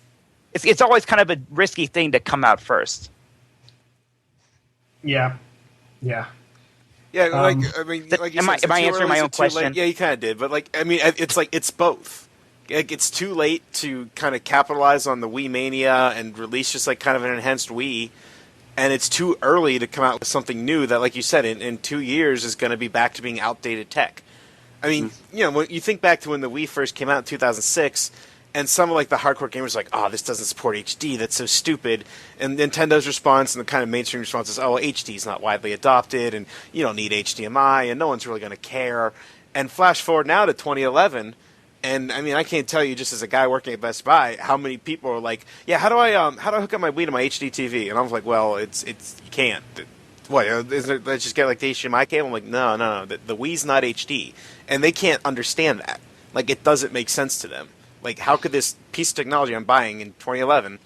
[SPEAKER 1] It's always kind of a risky thing to come out first.
[SPEAKER 4] Yeah. Yeah.
[SPEAKER 3] Yeah, like you
[SPEAKER 1] am
[SPEAKER 3] said,
[SPEAKER 1] I answering my own question?
[SPEAKER 3] Late? Yeah, you kind of did, but it's both. Like, it's too late to kind of capitalize on the Wii mania and release just like kind of an enhanced Wii, and it's too early to come out with something new that, like you said, in 2 years is going to be back to being outdated tech. I mean, when you think back to when the Wii first came out in 2006. And some of the hardcore gamers are like, oh, this doesn't support HD. That's so stupid. And Nintendo's response and the kind of mainstream response is, oh, HD is not widely adopted, and you don't need HDMI, and no one's really going to care. And flash forward now to 2011, And I mean, I can't tell you, just as a guy working at Best Buy, how many people are like, "Yeah, how do I hook up my Wii to my HD TV?" And I was like, "Well, it's you can't. What? Let's just get like the HDMI cable." I'm like, "No. The Wii's not HD," and they can't understand that. Like, it doesn't make sense to them. Like, how could this piece of technology I'm buying in 2011,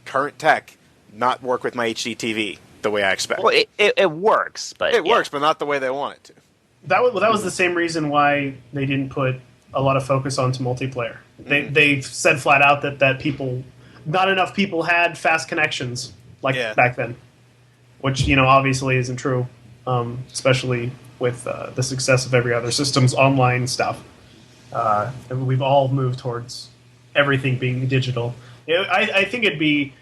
[SPEAKER 3] current tech, not work with my HD TV the way I expect?
[SPEAKER 1] Well, it works, but
[SPEAKER 3] it works, but not the way they want it to.
[SPEAKER 4] That was the same reason why they didn't put a lot of focus onto multiplayer. They said flat out that not enough people had fast connections back then, which obviously isn't true, especially with the success of every other system's online stuff. We've all moved towards everything being digital. I think it'd be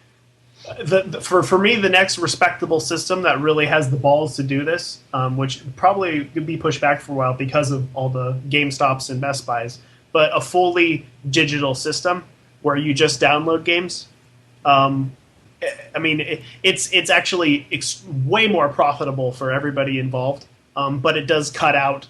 [SPEAKER 4] for me the next respectable system that really has the balls to do this, which probably could be pushed back for a while because of all the GameStops and Best Buys, but a fully digital system where you just download games. I mean, it's actually way more profitable for everybody involved, but it does cut out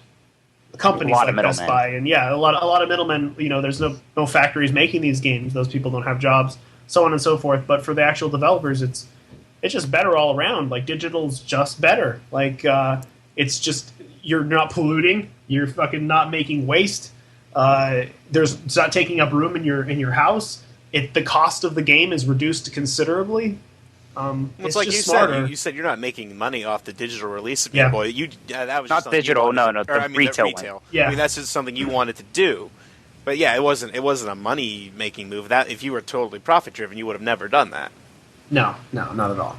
[SPEAKER 4] companies like Best Buy and a lot of middlemen. There's no factories making these games; those people don't have jobs, so on and so forth. But for the actual developers, it's just better all around. Like, digital's just better. Like, it's just, you're not polluting, you're fucking not making waste. It's not taking up room in your house. The cost of the game is reduced considerably.
[SPEAKER 3] It's like you said you're not making money off the digital release of Game Boy. That was
[SPEAKER 1] not digital, the
[SPEAKER 3] retail.
[SPEAKER 4] Yeah.
[SPEAKER 3] I mean, that's just something you wanted to do. But yeah, it wasn't a money making move. That if you were totally profit driven, you would have never done that.
[SPEAKER 4] No, not at all.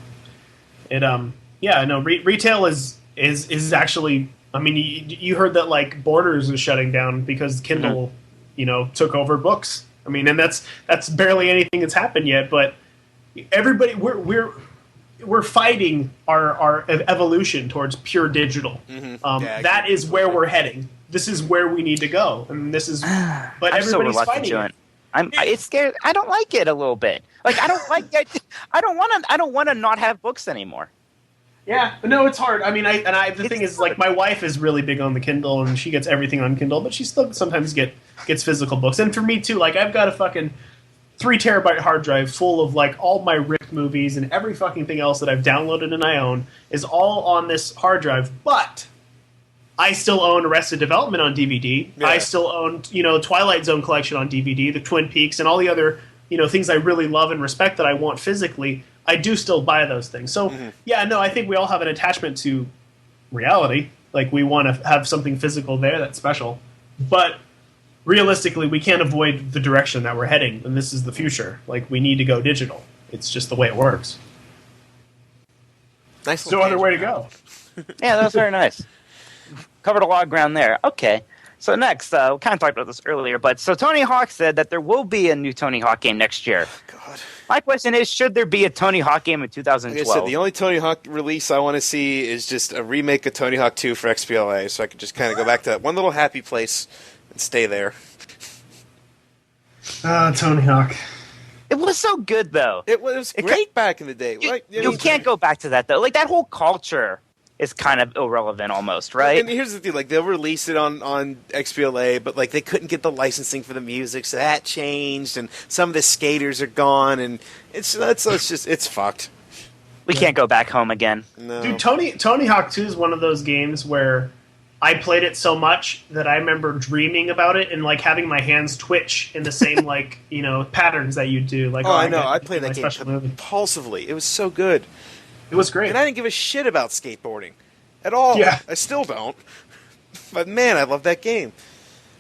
[SPEAKER 4] Retail is actually. I mean, you heard that like Borders is shutting down because Kindle, took over books. I mean, and that's barely anything that's happened yet, but. Everybody, we're fighting our evolution towards pure digital. That is where we're heading. This is where we need to go, and this is. But everybody's fighting it.
[SPEAKER 1] It's scared. I don't like it a little bit. Like, I don't like it. I don't want to not have books anymore.
[SPEAKER 4] Yeah, no, it's hard. I mean, the thing is, like, my wife is really big on the Kindle, and she gets everything on Kindle, but she still sometimes gets physical books. And for me too, like, I've got a fucking 3 terabyte hard drive full of like all my ripped movies and every fucking thing else that I've downloaded and I own is all on this hard drive. But I still own Arrested Development on DVD. Yeah. I still own Twilight Zone collection on DVD, the Twin Peaks, and all the other things I really love and respect that I want physically. I do still buy those things. So I think we all have an attachment to reality. Like, we want to have something physical there that's special, but. Realistically, we can't avoid the direction that we're heading, and this is the future. Like, we need to go digital. It's just the way it works.
[SPEAKER 3] Nice.
[SPEAKER 4] No other way to go.
[SPEAKER 1] Yeah, that was very nice. Covered a lot of ground there. Okay. So next, we kind of talked about this earlier, but so Tony Hawk said that there will be a new Tony Hawk game next year.
[SPEAKER 3] God.
[SPEAKER 1] My question is, should there be a Tony Hawk game in 2012?
[SPEAKER 3] Like I said, the only Tony Hawk release I want to see is just a remake of Tony Hawk 2 for XBLA, so I could just kind of go back to that one little happy place and stay there.
[SPEAKER 4] Tony Hawk.
[SPEAKER 1] It was so good, though.
[SPEAKER 3] It was great back in the day.
[SPEAKER 1] You can't go back to that, though. Like, that whole culture is kind of irrelevant almost, right?
[SPEAKER 3] And here's the thing. Like, they'll release it on XBLA, but, like, they couldn't get the licensing for the music, so that changed, and some of the skaters are gone, and it's fucked.
[SPEAKER 1] We can't go back home again.
[SPEAKER 3] No.
[SPEAKER 4] Dude, Tony Hawk 2 is one of those games where I played it so much that I remember dreaming about it and like having my hands twitch in the same like patterns that you do. Like,
[SPEAKER 3] I know. I played that game compulsively. It was so good.
[SPEAKER 4] It was great.
[SPEAKER 3] And I didn't give a shit about skateboarding at all.
[SPEAKER 4] Yeah.
[SPEAKER 3] I still don't. But man, I love that game.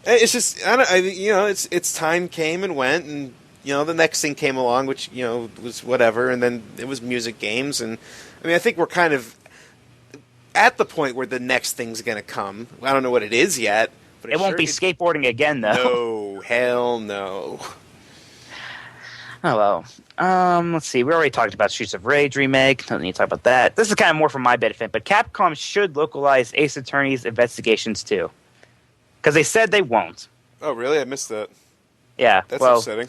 [SPEAKER 3] It's just it's time came and went, and the next thing came along, which was whatever, and then it was music games, and I mean I think we're kind of at the point where the next thing's going to come. I don't know what it is yet. But
[SPEAKER 1] it won't be skateboarding again, though.
[SPEAKER 3] No, hell no.
[SPEAKER 1] Oh, well. Let's see. We already talked about Streets of Rage remake. Don't need to talk about that. This is kind of more for my benefit, but Capcom should localize Ace Attorney's Investigations too. Because they said they won't.
[SPEAKER 3] Oh, really? I missed that.
[SPEAKER 1] Yeah.
[SPEAKER 3] That's upsetting.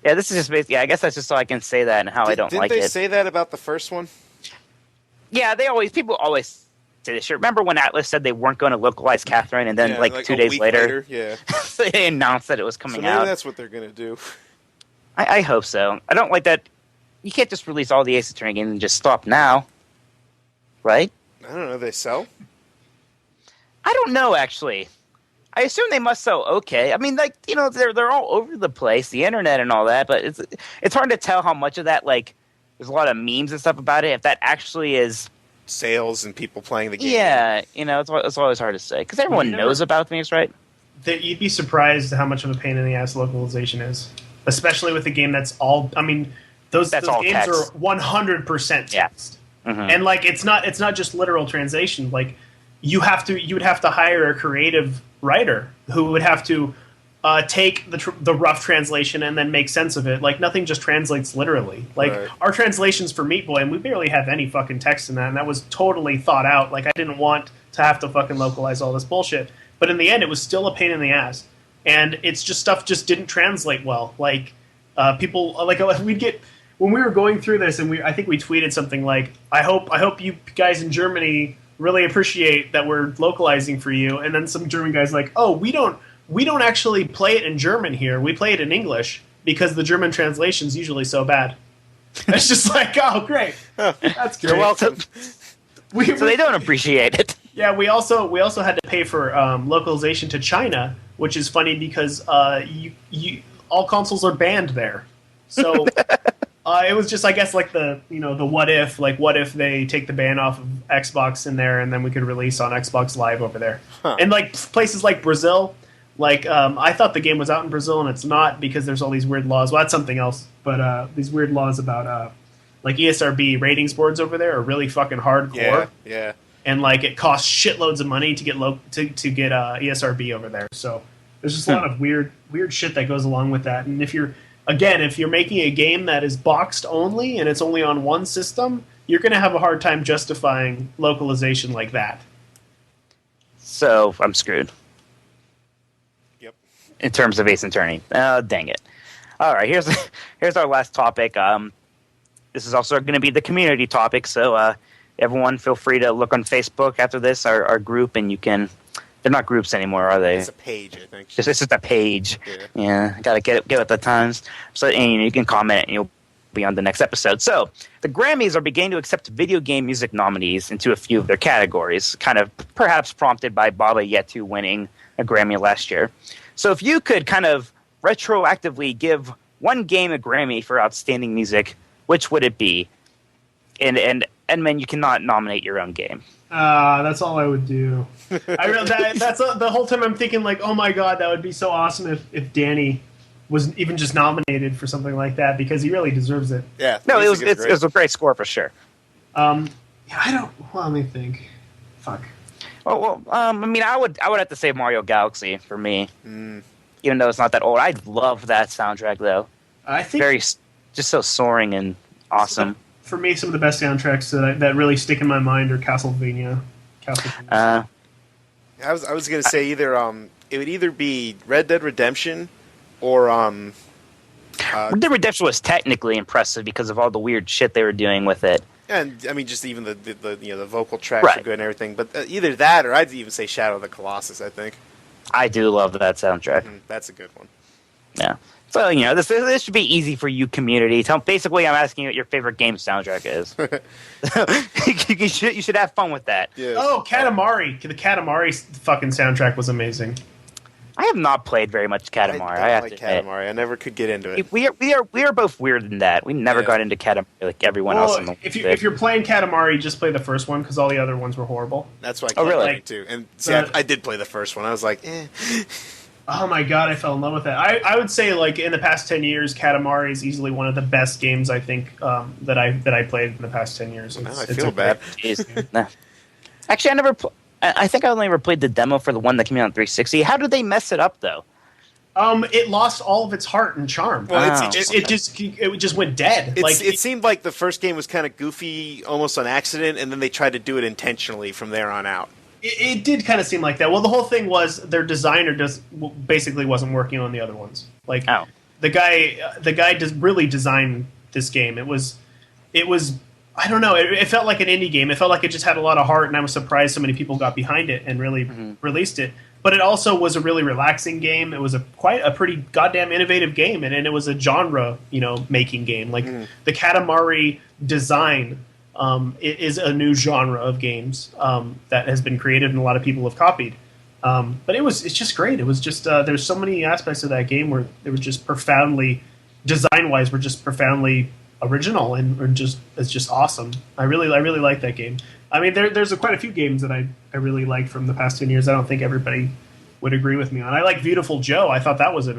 [SPEAKER 1] Yeah, this is just basically, I guess that's just so I can say that and how I don't like it.
[SPEAKER 3] Didn't they say that about the first one?
[SPEAKER 1] Yeah, people always to this year. Remember when Atlas said they weren't going to localize Catherine, and then like 2 days later they announced that it was coming out?
[SPEAKER 3] Maybe that's what they're going to do.
[SPEAKER 1] I hope so. I don't like that. You can't just release all the Ace Attorney games and just stop now, right?
[SPEAKER 3] I don't know. They sell?
[SPEAKER 1] I don't know, actually. I assume they must sell okay. I mean, like, you know, they're all over the place, the internet and all that, but it's hard to tell how much of that, like, there's a lot of memes and stuff about it, if that actually is
[SPEAKER 3] sales and people playing the game.
[SPEAKER 1] Yeah, you know, it's always hard to say, because everyone knows about things, right?
[SPEAKER 4] You'd be surprised how much of a pain in the ass localization is, especially with a game that's all. I mean, those games text. Are 100% text, and like it's not just literal translation. Like you would have to hire a creative writer who would have to take the rough translation and then make sense of it. Like nothing just translates literally. Like our translations for Meat Boy, and we barely have any fucking text in that, and that was totally thought out. Like I didn't want to have to fucking localize all this bullshit. But in the end, it was still a pain in the ass, and it's just stuff just didn't translate well. Like people, like we'd get when we were going through this, and I think we tweeted something like, "I hope you guys in Germany really appreciate that we're localizing for you." And then some German guys like, "Oh, we don't actually play it in German here. We play it in English because the German translation's usually so bad." It's just like, oh, great, that's great.
[SPEAKER 1] You're welcome. So they don't appreciate it.
[SPEAKER 4] Yeah, we also had to pay for localization to China, which is funny because all consoles are banned there. So it was just, I guess, like the what if they take the ban off of Xbox in there, and then we could release on Xbox Live over there. And like places like Brazil, like I thought the game was out in Brazil, and it's not because there's all these weird laws. Well, that's something else, but these weird laws about like ESRB ratings boards over there are really fucking hardcore.
[SPEAKER 3] Yeah.
[SPEAKER 4] And like it costs shitloads of money to get to get ESRB over there. So there's just a lot of weird shit that goes along with that. And if you're making a game that is boxed only and it's only on one system, you're going to have a hard time justifying localization like that.
[SPEAKER 1] So I'm screwed.
[SPEAKER 3] Yep.
[SPEAKER 1] In terms of Ace Attorney. Dang it. All right, here's our last topic. This is also going to be the community topic, so everyone feel free to look on Facebook after this, our group, and you can... They're not groups anymore, are they?
[SPEAKER 3] It's a page, I think.
[SPEAKER 1] It's just a page. Yeah, got to get with the times. So and you can comment, and you'll be on the next episode. So the Grammys are beginning to accept video game music nominees into a few of their categories, kind of perhaps prompted by Baba Yetu winning a Grammy last year. So if you could kind of retroactively give one game a Grammy for outstanding music, which would it be? And Edmund, you cannot nominate your own game.
[SPEAKER 4] That's all I would do. That's the whole time I'm thinking like, oh my god, that would be so awesome if Danny was even just nominated for something like that, because he really deserves it.
[SPEAKER 3] Yeah.
[SPEAKER 1] No, it was a great score for sure.
[SPEAKER 4] Well, let me think. Fuck.
[SPEAKER 1] Well, I mean, I would have to say Mario Galaxy for me, even though it's not that old. I love that soundtrack though. I think just so soaring and awesome.
[SPEAKER 4] For me, some of the best soundtracks that really stick in my mind are Castlevania.
[SPEAKER 3] I was going to say either it would either be Red Dead Redemption or
[SPEAKER 1] Red Dead Redemption was technically impressive because of all the weird shit they were doing with it.
[SPEAKER 3] And I mean, just even the vocal tracks are good and everything. But either that or I'd even say Shadow of the Colossus. I think
[SPEAKER 1] I do love that soundtrack.
[SPEAKER 3] That's a good one.
[SPEAKER 1] Yeah. So, this should be easy for you, community. Basically, I'm asking you what your favorite game soundtrack is. You should have fun with that.
[SPEAKER 3] Yeah.
[SPEAKER 4] Oh, Katamari. The Katamari fucking soundtrack was amazing.
[SPEAKER 1] I have not played very much Katamari. I have to admit.
[SPEAKER 3] Katamari. I never could get into it.
[SPEAKER 1] We are both weird in that. We never got into Katamari like everyone else in the world.
[SPEAKER 4] If you're playing Katamari, just play the first one because all the other ones were horrible.
[SPEAKER 3] That's why I can't like to. And see, I did play the first one. I was like, eh.
[SPEAKER 4] Oh my god, I fell in love with that. I would say, like, in the past 10 years, Katamari is easily one of the best games, I think, that I played in the past 10 years.
[SPEAKER 3] I feel bad.
[SPEAKER 1] Actually, I think I only ever played the demo for the one that came out on 360. How did they mess it up, though?
[SPEAKER 4] It lost all of its heart and charm.
[SPEAKER 3] Well,
[SPEAKER 4] it just went dead.
[SPEAKER 3] It seemed like the first game was kind of goofy, almost on accident, and then they tried to do it intentionally from there on out.
[SPEAKER 4] It did kind of seem like that. Well, the whole thing was their designer basically wasn't working on the other ones. The guy really designed this game. It was I don't know. It felt like an indie game. It felt like it just had a lot of heart, and I was surprised so many people got behind it and really released it. But it also was a really relaxing game. It was quite a pretty goddamn innovative game, and it was a genre, making game. Like the Katamari design is a new genre of games that has been created, and a lot of people have copied. But it's just great. It was just there's so many aspects of that game where they were just profoundly, design-wise, were just profoundly original and it's just awesome. I really like that game. I mean, there's quite a few games that I really liked from the past 10 years. I don't think everybody would agree with me on. I like Beautiful Joe. I thought that was
[SPEAKER 1] I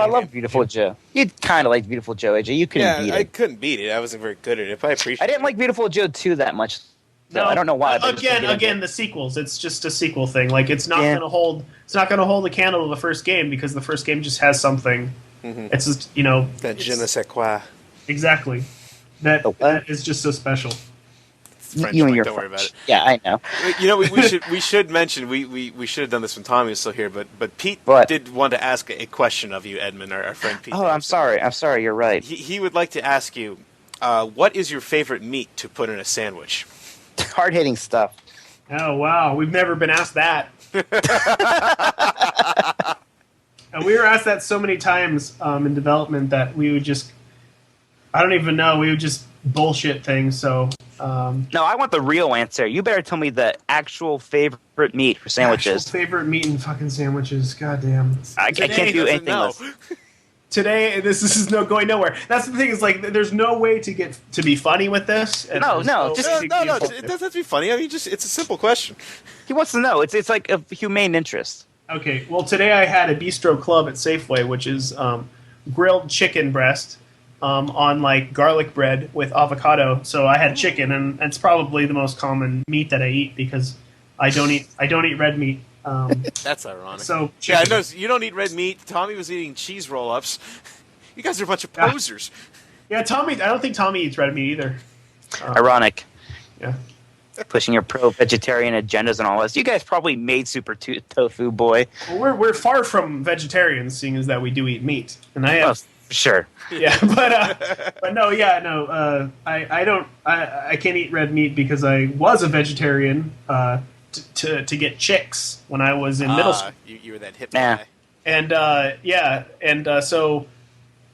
[SPEAKER 1] love Beautiful Joe. You kind of like Beautiful Joe, AJ. You couldn't beat it.
[SPEAKER 3] I couldn't beat it. I wasn't very good at it. But I
[SPEAKER 1] didn't like Beautiful Joe 2 that much. No, I don't know why.
[SPEAKER 4] Again, the sequels. It's just a sequel thing. Like it's not going to hold. It's not going to hold a candle to the first game because the first game just has something. It's just
[SPEAKER 3] that je ne sais quoi.
[SPEAKER 4] Exactly. That is just so special.
[SPEAKER 3] French,
[SPEAKER 1] you and your
[SPEAKER 3] don't worry about it.
[SPEAKER 1] Yeah, I know.
[SPEAKER 3] We should mention we should have done this when Tommy was still here, but Pete did want to ask a question of you, Edmund, our friend Pete.
[SPEAKER 1] Oh, I'm sorry. You're right.
[SPEAKER 3] He would like to ask you, what is your favorite meat to put in a sandwich?
[SPEAKER 1] Hard-hitting stuff.
[SPEAKER 4] Oh wow, we've never been asked that. And we were asked that so many times in development that we would just, I don't even know, we would just bullshit things. So
[SPEAKER 1] no, I want the real answer. You better tell me the actual favorite meat for sandwiches.
[SPEAKER 4] Actual favorite meat in fucking sandwiches. Goddamn.
[SPEAKER 1] I can't do anything else.
[SPEAKER 4] Today, this is going nowhere. That's the thing. Is like, there's no way to be funny with this.
[SPEAKER 3] No. It doesn't have to be funny. I mean, it's a simple question.
[SPEAKER 1] He wants to know. It's like a humane interest.
[SPEAKER 4] Okay. Well, today I had a bistro club at Safeway, which is grilled chicken breast on like garlic bread with avocado. So I had chicken, and it's probably the most common meat that I eat because I don't eat red meat.
[SPEAKER 3] That's ironic.
[SPEAKER 4] So
[SPEAKER 3] I noticed you don't eat red meat. Tommy was eating cheese roll-ups. You guys are a bunch of posers.
[SPEAKER 4] Yeah, Tommy. I don't think Tommy eats red meat either.
[SPEAKER 1] Ironic.
[SPEAKER 4] Yeah.
[SPEAKER 1] Pushing your pro-vegetarian agendas and all this. You guys probably made Super Tofu Boy.
[SPEAKER 4] Well, we're far from vegetarians, seeing as that we do eat meat, and I have.
[SPEAKER 1] Sure.
[SPEAKER 4] Yeah, but no, yeah, no. I can't eat red meat because I was a vegetarian. To get chicks when I was in middle school.
[SPEAKER 3] You were that hip guy.
[SPEAKER 4] And so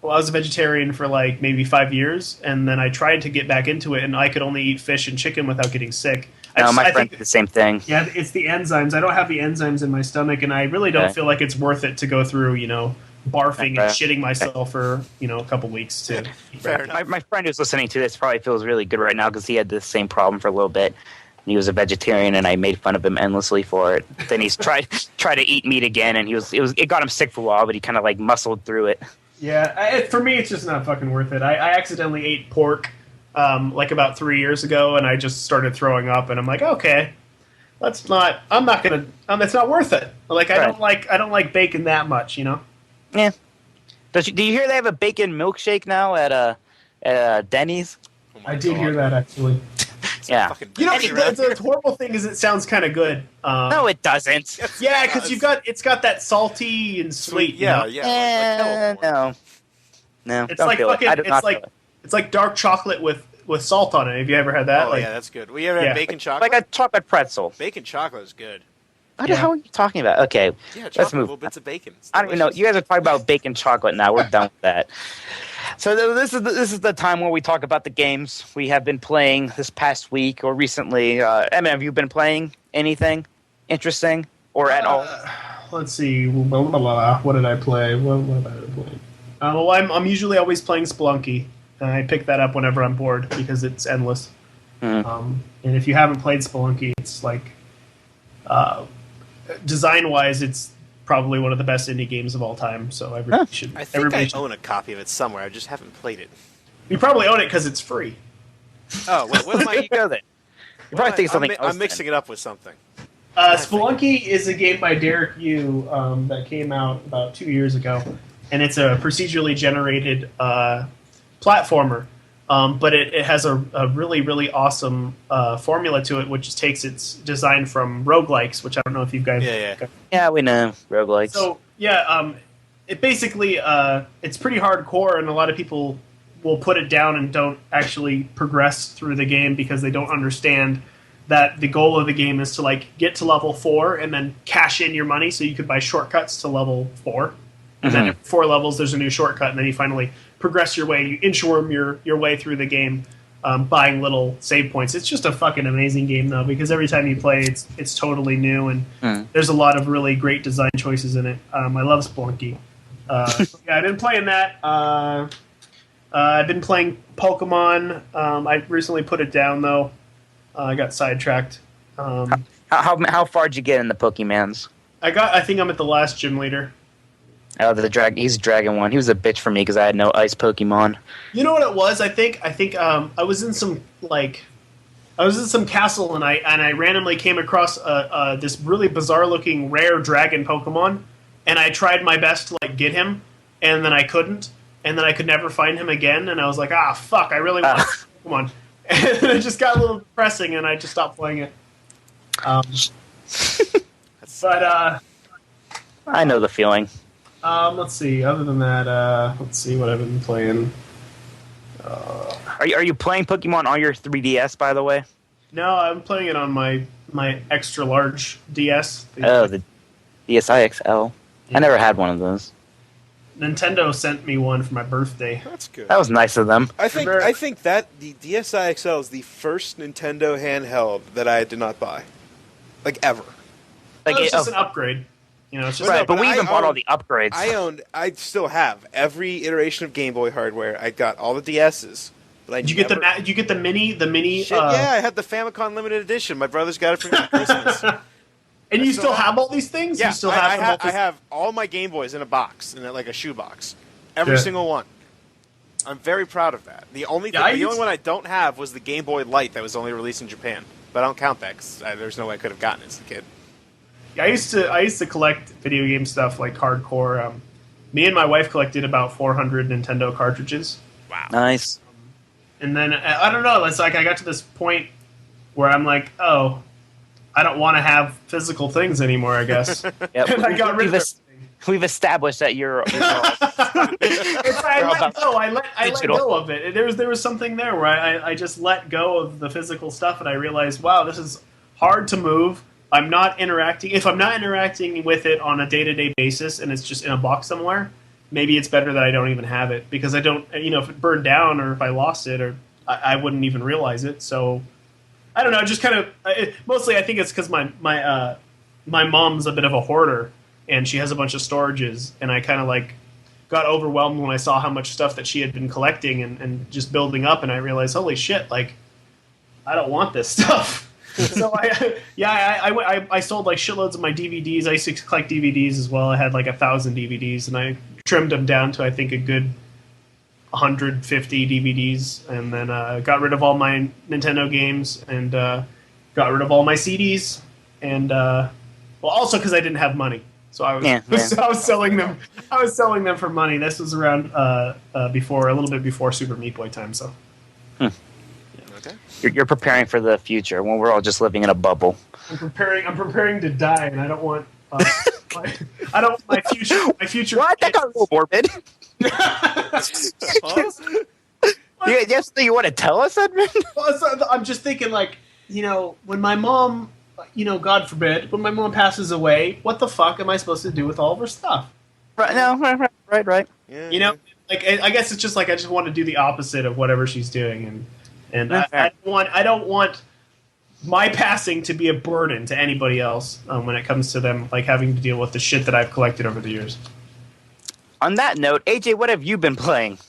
[SPEAKER 4] I was a vegetarian for like maybe 5 years, and then I tried to get back into it, and I could only eat fish and chicken without getting sick.
[SPEAKER 1] My friend did the same thing.
[SPEAKER 4] Yeah, it's the enzymes. I don't have the enzymes in my stomach, and I really don't feel like it's worth it to go through, barfing and shitting myself for, a couple weeks to eat red.
[SPEAKER 1] My friend who's listening to this probably feels really good right now because he had the same problem for a little bit. He was a vegetarian, and I made fun of him endlessly for it. Then he's tried to eat meat again, and it got him sick for a while, but he kind of like muscled through it.
[SPEAKER 4] Yeah, for me, it's just not fucking worth it. I accidentally ate pork like about 3 years ago, and I just started throwing up, and I'm like, okay, it's not worth it. Like I don't like bacon that much,
[SPEAKER 1] Yeah. Do you hear they have a bacon milkshake now at Denny's?
[SPEAKER 4] I did hear that actually.
[SPEAKER 1] Yeah.
[SPEAKER 4] The horrible thing is it sounds kind of good.
[SPEAKER 1] No, it doesn't.
[SPEAKER 4] Yeah, because it's got that salty and sweet.
[SPEAKER 3] Yeah.
[SPEAKER 1] No.
[SPEAKER 4] It's like fucking. It's like dark chocolate with salt on it. Have you ever had that?
[SPEAKER 3] Oh, yeah, that's good. We ever had bacon chocolate?
[SPEAKER 1] Like a chocolate pretzel.
[SPEAKER 3] Bacon chocolate is good.
[SPEAKER 1] What the hell are you talking about? Okay,
[SPEAKER 3] yeah,
[SPEAKER 1] let's move.
[SPEAKER 3] Little bits of bacon.
[SPEAKER 1] I don't even know. You guys are talking about bacon chocolate now. We're done with that. So this is the time where we talk about the games we have been playing this past week or recently. Emma, have you been playing anything interesting or at all?
[SPEAKER 4] Let's see. What did I play? What have I played? Well, I'm usually always playing Spelunky. I pick that up whenever I'm bored because it's endless. And if you haven't played Spelunky, it's like design-wise, it's probably one of the best indie games of all time. So everybody should.
[SPEAKER 3] I think I own a copy of it somewhere. I just haven't played it.
[SPEAKER 4] You probably own it because it's free.
[SPEAKER 3] Oh, what am I?
[SPEAKER 1] You go then. You probably think something.
[SPEAKER 3] I'm mixing it up with something.
[SPEAKER 4] Spelunky is a game by Derek Yu that came out about 2 years ago, and it's a procedurally generated platformer. But it has a really, really awesome formula to it, which takes its design from roguelikes, which I don't know if you guys...
[SPEAKER 1] Yeah, we know roguelikes.
[SPEAKER 4] So, it basically, it's pretty hardcore, and a lot of people will put it down and don't actually progress through the game because they don't understand that the goal of the game is to like get to level 4 and then cash in your money so you could buy shortcuts to level 4. And then at 4 levels, there's a new shortcut, and then you finally progress your way. You inchworm your way through the game, buying little save points. It's just a fucking amazing game, though, because every time you play, it's totally new, and there's a lot of really great design choices in it. I love Spelunky. Yeah, I've been playing that. I've been playing Pokemon. I recently put it down, though. I got sidetracked.
[SPEAKER 1] How far did you get in the Pokemans?
[SPEAKER 4] I think I'm at the last gym leader.
[SPEAKER 1] Oh, he's Dragon 1. He was a bitch for me because I had no ice Pokemon.
[SPEAKER 4] You know what it was? I think I was in some castle and I randomly came across this really bizarre looking rare dragon Pokemon, and I tried my best to like get him, and then I couldn't, and then I could never find him again, and I was like, fuck, I really want Pokemon, and it just got a little depressing, and I just stopped playing it. But
[SPEAKER 1] I know the feeling.
[SPEAKER 4] Let's see. Other than that, let's see what I've been playing.
[SPEAKER 1] Are you playing Pokemon on your 3DS, by the way?
[SPEAKER 4] No, I'm playing it on my extra large DS.
[SPEAKER 1] Oh, the DSi XL. I never had one of those.
[SPEAKER 4] Nintendo sent me one for my birthday.
[SPEAKER 3] That's good.
[SPEAKER 1] That was nice of them.
[SPEAKER 3] I think that the DSi XL is the first Nintendo handheld that I did not buy, like ever.
[SPEAKER 4] Like it's just an upgrade. You know, it's just
[SPEAKER 1] right, but we even bought all the upgrades.
[SPEAKER 3] I still have every iteration of Game Boy hardware. I got all the DSs. But
[SPEAKER 4] did you get the mini?
[SPEAKER 3] Shit, yeah, I had the Famicom limited edition. My brothers got it for me for Christmas.
[SPEAKER 4] And you still have all these things?
[SPEAKER 3] Yeah,
[SPEAKER 4] you still have
[SPEAKER 3] I have all my Game Boys in a box, like a shoe box. Every single one. I'm very proud of that. The only one I don't have was the Game Boy Light that was only released in Japan. But I don't count that because there's no way I could have gotten it as a kid.
[SPEAKER 4] I used to collect video game stuff like hardcore. Me and my wife collected about 400 Nintendo cartridges.
[SPEAKER 3] Wow,
[SPEAKER 1] nice.
[SPEAKER 4] And then I don't know. It's like I got to this point where I'm like, oh, I don't want to have physical things anymore. I guess.
[SPEAKER 1] Yep.
[SPEAKER 4] And I got rid of everything.
[SPEAKER 1] We've established that you're
[SPEAKER 4] I let go of it. There was something there where I just let go of the physical stuff, and I realized, wow, this is hard to move. I'm not interacting. If I'm not interacting with it on a day-to-day basis, and it's just in a box somewhere, maybe it's better that I don't even have it because I don't. If it burned down or if I lost it, or I wouldn't even realize it. So I don't know. Just kind of mostly, I think it's because my mom's a bit of a hoarder, and she has a bunch of storages, and I kind of like got overwhelmed when I saw how much stuff that she had been collecting and just building up, and I realized, holy shit, like I don't want this stuff. So I sold like shitloads of my DVDs. I used to collect DVDs as well. I had like 1,000 DVDs, and I trimmed them down to I think a good 150 DVDs, and then got rid of all my Nintendo games and got rid of all my CDs, and also because I didn't have money, so I was selling them. I was selling them for money. This was around a little bit before Super Meat Boy time. So.
[SPEAKER 1] You're preparing for the future when we're all just living in a bubble.
[SPEAKER 4] I'm preparing to die, and I don't want. My future. My future.
[SPEAKER 1] What? That got a little morbid. Yes, you want to tell us, Edmund?
[SPEAKER 4] Well, I'm just thinking, like, when my mom, God forbid, when my mom passes away, what the fuck am I supposed to do with all of her stuff?
[SPEAKER 1] Right. No. Right.
[SPEAKER 4] Yeah, like I guess it's just like I just want to do the opposite of whatever she's doing, and I don't want my passing to be a burden to anybody else when it comes to them like having to deal with the shit that I've collected over the years.
[SPEAKER 1] On that note, AJ, what have you been playing?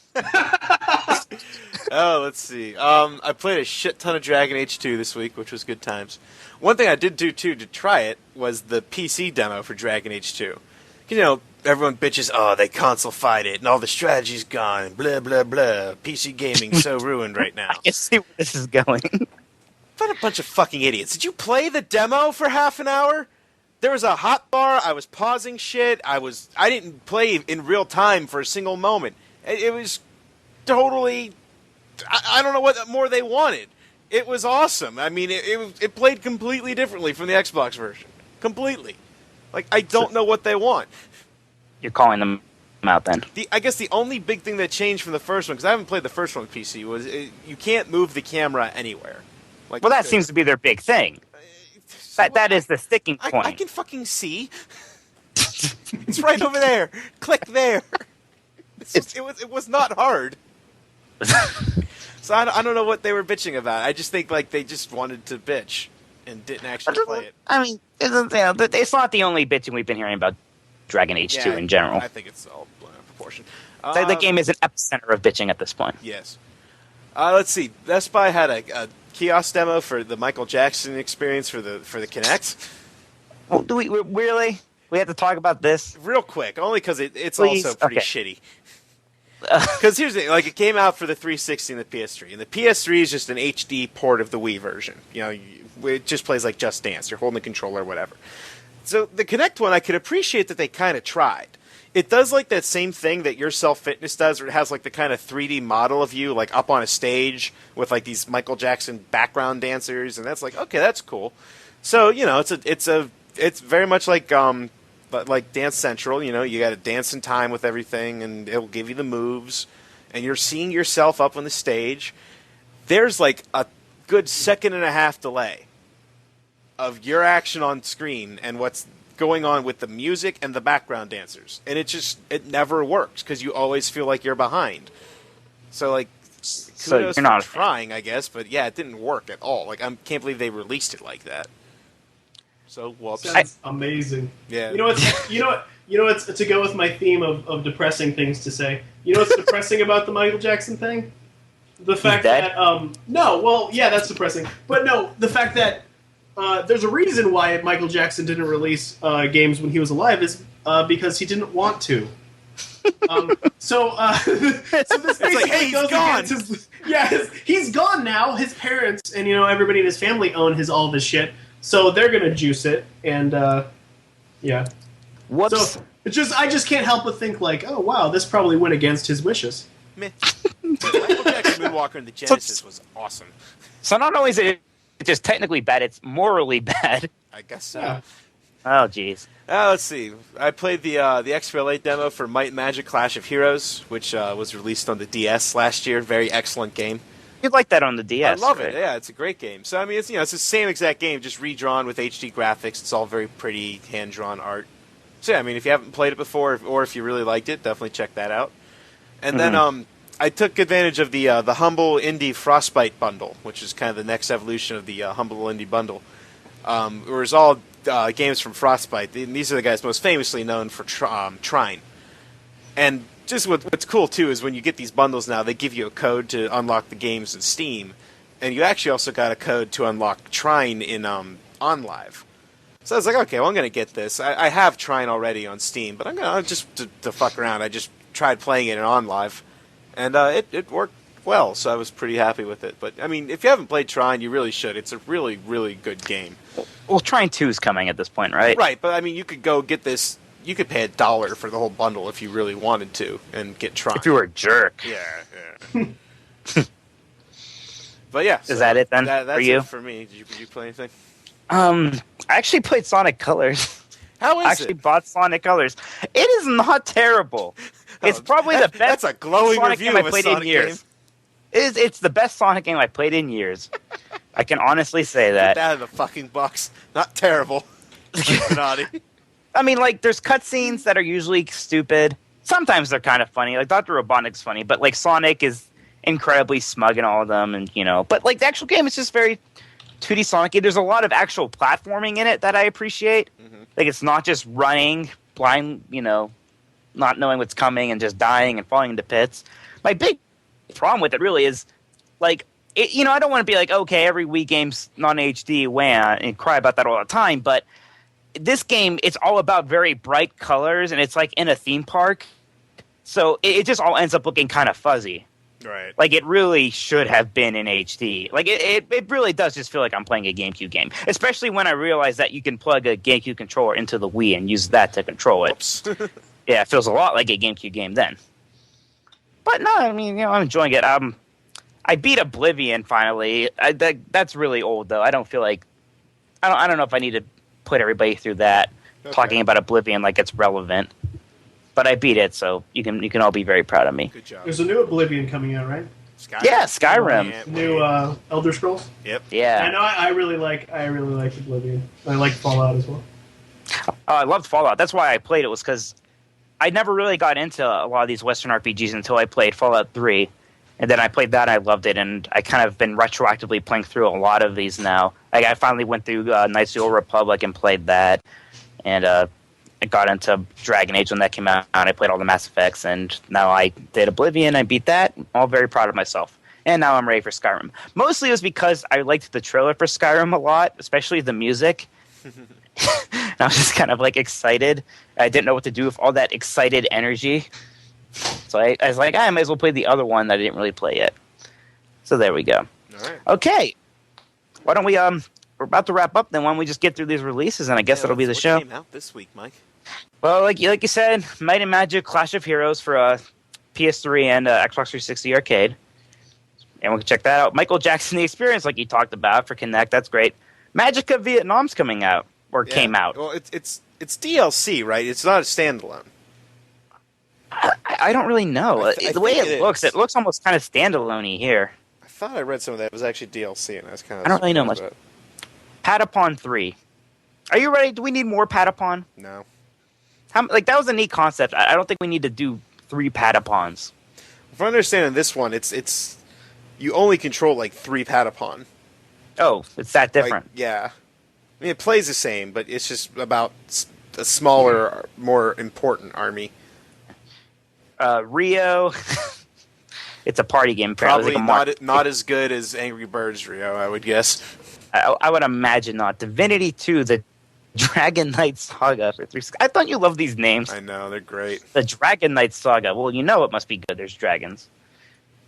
[SPEAKER 3] Oh, let's see. I played a shit ton of Dragon Age 2 this week, which was good times. One thing I did do, too, to try it was the PC demo for Dragon Age 2. Everyone bitches, they console-fied it, and all the strategy's gone, blah, blah, blah. PC gaming's so ruined right now.
[SPEAKER 1] I can see where this is going.
[SPEAKER 3] What a bunch of fucking idiots. Did you play the demo for half an hour? There was a hotbar, I was pausing shit, I didn't play in real time for a single moment. It was totally... I don't know what more they wanted. It was awesome. I mean, it played completely differently from the Xbox version. Completely. Like, I don't know what they want.
[SPEAKER 1] You're calling them out then.
[SPEAKER 3] I guess the only big thing that changed from the first one, because I haven't played the first one on PC, was you can't move the camera anywhere. Like,
[SPEAKER 1] well, that seems to be their big thing. That is the sticking point.
[SPEAKER 3] I can fucking see. It's right over there. Click there. It was not hard. So I don't know what they were bitching about. I just think like they just wanted to bitch and didn't actually play it.
[SPEAKER 1] I mean, it's not the only bitching we've been hearing about Dragon Age 2 in general.
[SPEAKER 3] I think it's all blown out of proportion.
[SPEAKER 1] The game is an epicenter of bitching at this point.
[SPEAKER 3] Yes. Let's see. Best Buy had a kiosk demo for the Michael Jackson experience for the Kinect.
[SPEAKER 1] Well, do we really? We have to talk about this
[SPEAKER 3] real quick, only because it's
[SPEAKER 1] Please?
[SPEAKER 3] Also pretty shitty. Because here's the thing, like it came out for the 360 and the PS3, and the PS3 is just an HD port of the Wii version. You know, it just plays like Just Dance. You're holding the controller, or whatever. So the Kinect one, I could appreciate that they kind of tried. It does like that same thing that your Self Fitness does, where it has like the kind of 3D model of you, like up on a stage with like these Michael Jackson background dancers, and that's like, okay, that's cool. So you know, it's very much like Dance Central. You know, you got to dance in time with everything, and it'll give you the moves, and you're seeing yourself up on the stage. There's like a good 1.5 seconds delay of your action on screen and what's going on with the music and the background dancers, and it never works because you always feel like you're behind. So like, kudos
[SPEAKER 1] you're not
[SPEAKER 3] for trying, I guess, but yeah, it didn't work at all. Like, I can't believe they released it like that. So whoops.
[SPEAKER 4] Sounds amazing.
[SPEAKER 3] Yeah.
[SPEAKER 4] You know what's to go with my theme of depressing things to say. You know what's depressing about the Michael Jackson thing? The fact that that's depressing. But no, the fact that there's a reason why Michael Jackson didn't release games when he was alive is because he didn't want to. So this basically
[SPEAKER 3] hey,
[SPEAKER 4] goes against his. Yeah, he's gone now. His parents and everybody in his family own all of his shit, so they're gonna juice it and yeah.
[SPEAKER 1] Whoops.
[SPEAKER 4] So I just can't help but think like, oh wow, this probably went against his wishes.
[SPEAKER 3] Meh. Michael Jackson Moonwalker in the Genesis was awesome.
[SPEAKER 1] So not only is it just technically bad, it's morally bad.
[SPEAKER 3] I guess so.
[SPEAKER 4] Yeah.
[SPEAKER 1] Oh, jeez.
[SPEAKER 3] Let's see. I played the XBLA demo for Might and Magic Clash of Heroes, which was released on the DS last year. Very excellent game.
[SPEAKER 1] You'd like that on the DS.
[SPEAKER 3] I love
[SPEAKER 1] right?
[SPEAKER 3] it. Yeah, it's a great game. So I mean, it's the same exact game, just redrawn with HD graphics. It's all very pretty, hand-drawn art. So yeah, I mean, if you haven't played it before, or if you really liked it, definitely check that out. And then I took advantage of the Humble Indie Frostbite bundle, which is kind of the next evolution of the Humble Indie bundle. It was all games from Frostbite. These are the guys most famously known for Trine. And just what's cool, too, is when you get these bundles now, they give you a code to unlock the games in Steam. And you actually also got a code to unlock Trine in OnLive. So I was like, okay, well, I'm going to get this. I have Trine already on Steam, but I'm going to just to fuck around. I just tried playing it in OnLive. And it worked well, so I was pretty happy with it. But, I mean, if you haven't played Trine, you really should. It's a really, really good game.
[SPEAKER 1] Well, Trine 2 is coming at this point, right?
[SPEAKER 3] Right, but, I mean, you could go get this. You could pay $1 for the whole bundle if you really wanted to and get Trine.
[SPEAKER 1] If you were a jerk.
[SPEAKER 3] Yeah. But, yeah.
[SPEAKER 1] Is that it, then,
[SPEAKER 3] that's
[SPEAKER 1] for you?
[SPEAKER 3] It for me. Did you play anything?
[SPEAKER 1] I actually played Sonic Colors.
[SPEAKER 3] How is
[SPEAKER 1] I actually
[SPEAKER 3] it?
[SPEAKER 1] bought Sonic Colors. It is not terrible. It's probably the best.
[SPEAKER 3] That's a glowing
[SPEAKER 1] Sonic
[SPEAKER 3] review
[SPEAKER 1] game
[SPEAKER 3] of
[SPEAKER 1] I
[SPEAKER 3] a
[SPEAKER 1] played
[SPEAKER 3] Sonic
[SPEAKER 1] in years. It's the best Sonic game I played in years. I can honestly say
[SPEAKER 3] Get
[SPEAKER 1] that.
[SPEAKER 3] that in the fucking box. Not terrible. Minotti.
[SPEAKER 1] I mean, like, there's cutscenes that are usually stupid. Sometimes they're kind of funny. Like, Dr. Robotnik's funny, but, like, Sonic is incredibly smug in all of them, and, But, like, the actual game is just very 2D Sonic. There's a lot of actual platforming in it that I appreciate. Mm-hmm. Like, it's not just running blind, not knowing what's coming and just dying and falling into pits. My big problem with it really is, like, I don't want to be like, okay, every Wii game's non-HD, wham, and cry about that all the time, but this game, it's all about very bright colors, and it's like in a theme park, so it just all ends up looking kind of fuzzy.
[SPEAKER 3] Right.
[SPEAKER 1] Like, it really should have been in HD. Like, it really does just feel like I'm playing a GameCube game. Especially when I realize that you can plug a GameCube controller into the Wii and use that to control it.
[SPEAKER 3] Oops.
[SPEAKER 1] Yeah, it feels a lot like a GameCube game then. But no, I mean, I'm enjoying it. I beat Oblivion finally. That's really old, though. I don't feel like... I don't know if I need to put everybody through that, talking about Oblivion like it's relevant. but I beat it, so you can all be very proud of me.
[SPEAKER 3] Good job.
[SPEAKER 4] There's a new Oblivion coming out, right?
[SPEAKER 3] Skyrim.
[SPEAKER 1] Yeah, Skyrim.
[SPEAKER 4] New Elder Scrolls.
[SPEAKER 3] Yep.
[SPEAKER 1] Yeah.
[SPEAKER 4] I know. I really like Oblivion. I like Fallout as well.
[SPEAKER 1] Oh, I loved Fallout. That's why I played it, was because I never really got into a lot of these Western RPGs until I played Fallout 3. And then I played that, and I loved it, and I kind of been retroactively playing through a lot of these now. Like, I finally went through Knights of the Old Republic and played that, and I got into Dragon Age when that came out, and I played all the Mass Effects, and now I did Oblivion, I beat that, I'm all very proud of myself. And now I'm ready for Skyrim. Mostly it was because I liked the trailer for Skyrim a lot, especially the music. And I was just kind of, like, excited. I didn't know what to do with all that excited energy. So I was like, I might as well play the other one that I didn't really play yet. So there we go.
[SPEAKER 3] All right.
[SPEAKER 1] Okay. Why don't we, we're about to wrap up, then why don't we just get through these releases, and I guess that'll be the show.
[SPEAKER 3] What came out this week, Mike?
[SPEAKER 1] Well, like you said, Might and Magic Clash of Heroes for PS3 and Xbox 360 Arcade. And we can check that out. Michael Jackson The Experience, like you talked about, for Kinect. That's great. Magica Vietnam's coming out, or came out.
[SPEAKER 3] Well, it's DLC, right? It's not a standalone.
[SPEAKER 1] I don't really know. The way it looks almost kind of standalone-y here.
[SPEAKER 3] I thought I read some of that. It was actually DLC, and I was kind of...
[SPEAKER 1] I don't really know much. Patapon 3. Are you ready? Do we need more Patapon?
[SPEAKER 3] No.
[SPEAKER 1] That was a neat concept. I don't think we need to do 3 Patapons.
[SPEAKER 3] If I understand this one, it's you only control, like, 3 Patapon.
[SPEAKER 1] Oh, it's that different.
[SPEAKER 3] Like, yeah. I mean, it plays the same, but it's just about a smaller, more important army.
[SPEAKER 1] Rio. It's a party game. Apparently.
[SPEAKER 3] Probably not as good as Angry Birds Rio, I would guess.
[SPEAKER 1] I would imagine not. Divinity 2, the Dragon Knight Saga for 3. I thought you loved these names.
[SPEAKER 3] I know, they're great.
[SPEAKER 1] The Dragon Knight Saga. Well, you know it must be good. There's dragons.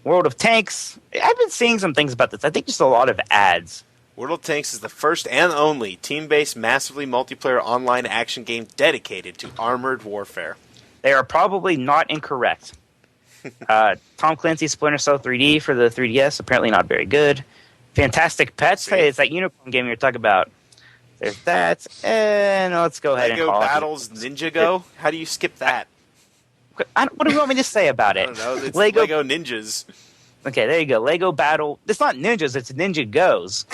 [SPEAKER 1] World of Tanks. I've been seeing some things about this. I think just a lot of ads.
[SPEAKER 3] World of Tanks is the first and only team-based, massively multiplayer online action game dedicated to armored warfare.
[SPEAKER 1] They are probably not incorrect. Tom Clancy's Splinter Cell 3D for the 3DS, apparently not very good. Fantastic Pets. Hey, it's that unicorn game you're talking about. There's that. And let's go ahead and call
[SPEAKER 3] Battles Ninja Go? How do you skip that?
[SPEAKER 1] What do you want me to say about it?
[SPEAKER 3] I don't know. It's Lego Ninjas.
[SPEAKER 1] Okay, there you go. Lego Battle. It's not ninjas, it's Ninja Goes.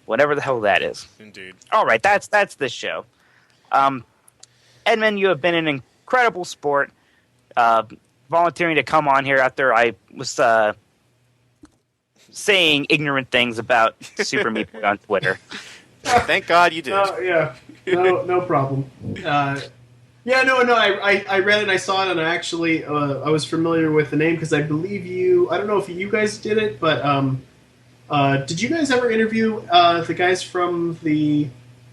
[SPEAKER 1] Whatever the hell that is.
[SPEAKER 3] Indeed.
[SPEAKER 1] All right, that's this show. Edmund, you have been an incredible sport, volunteering to come on here after I was saying ignorant things about Super Meat Boy on Twitter.
[SPEAKER 3] Thank God you did.
[SPEAKER 4] Yeah, no problem. I read it and I saw it, and I actually I was familiar with the name because I believe I don't know if you guys did it, but did you guys ever interview the guys from the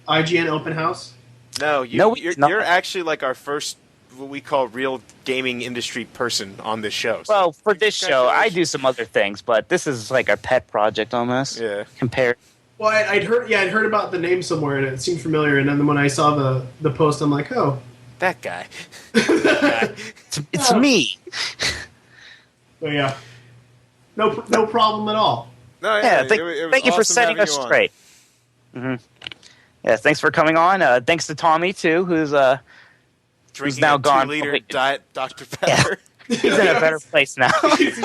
[SPEAKER 4] IGN Open House?
[SPEAKER 3] No, you're actually like our first, what we call real gaming industry person on this show. So
[SPEAKER 1] well, for this show, I do some other things, but this is like a pet project almost.
[SPEAKER 3] Yeah.
[SPEAKER 1] Compared.
[SPEAKER 4] Well, I'd heard about the name somewhere, and it seemed familiar. And then when I saw the post, I'm like, oh,
[SPEAKER 3] that guy.
[SPEAKER 1] It's me.
[SPEAKER 4] But yeah, no problem at all.
[SPEAKER 3] No,
[SPEAKER 1] yeah, thank you for setting us straight. Mm-hmm. Yeah, thanks for coming on. Thanks to Tommy too, who's now gone.
[SPEAKER 3] 2-liter Diet Dr. Pepper.
[SPEAKER 1] Yeah. He's in a better place now.
[SPEAKER 4] He's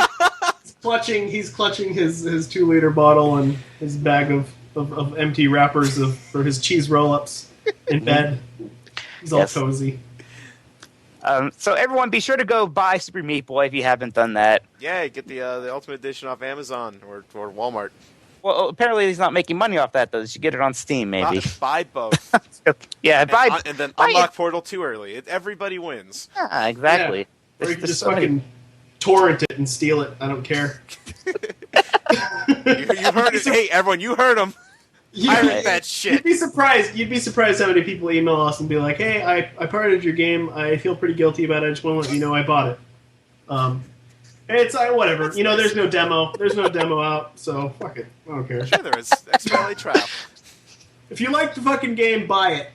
[SPEAKER 4] clutching his 2-liter bottle and his bag of empty wrappers for his cheese roll-ups in bed. He's all cozy.
[SPEAKER 1] So everyone, be sure to go buy Super Meat Boy if you haven't done that.
[SPEAKER 3] Yeah, get the Ultimate Edition off Amazon or Walmart.
[SPEAKER 1] Well, apparently he's not making money off that, though. You should get it on Steam, maybe.
[SPEAKER 3] Buy both.
[SPEAKER 1] Yeah,
[SPEAKER 3] and then unlock Portal 2 early. Everybody wins.
[SPEAKER 1] Yeah, exactly.
[SPEAKER 4] Yeah. Or you can just fucking torrent it and steal it. I don't care.
[SPEAKER 3] You heard it. Hey, everyone, you heard him. Pirate that shit.
[SPEAKER 4] You'd be surprised how many people email us and be like, "Hey, I pirated your game. I feel pretty guilty about it. I just want to let you know I bought it." It's whatever. There's no demo. There's no demo out, so fuck it. I don't care.
[SPEAKER 3] Sure, there is. XBLA trial.
[SPEAKER 4] If you like the fucking game, buy it.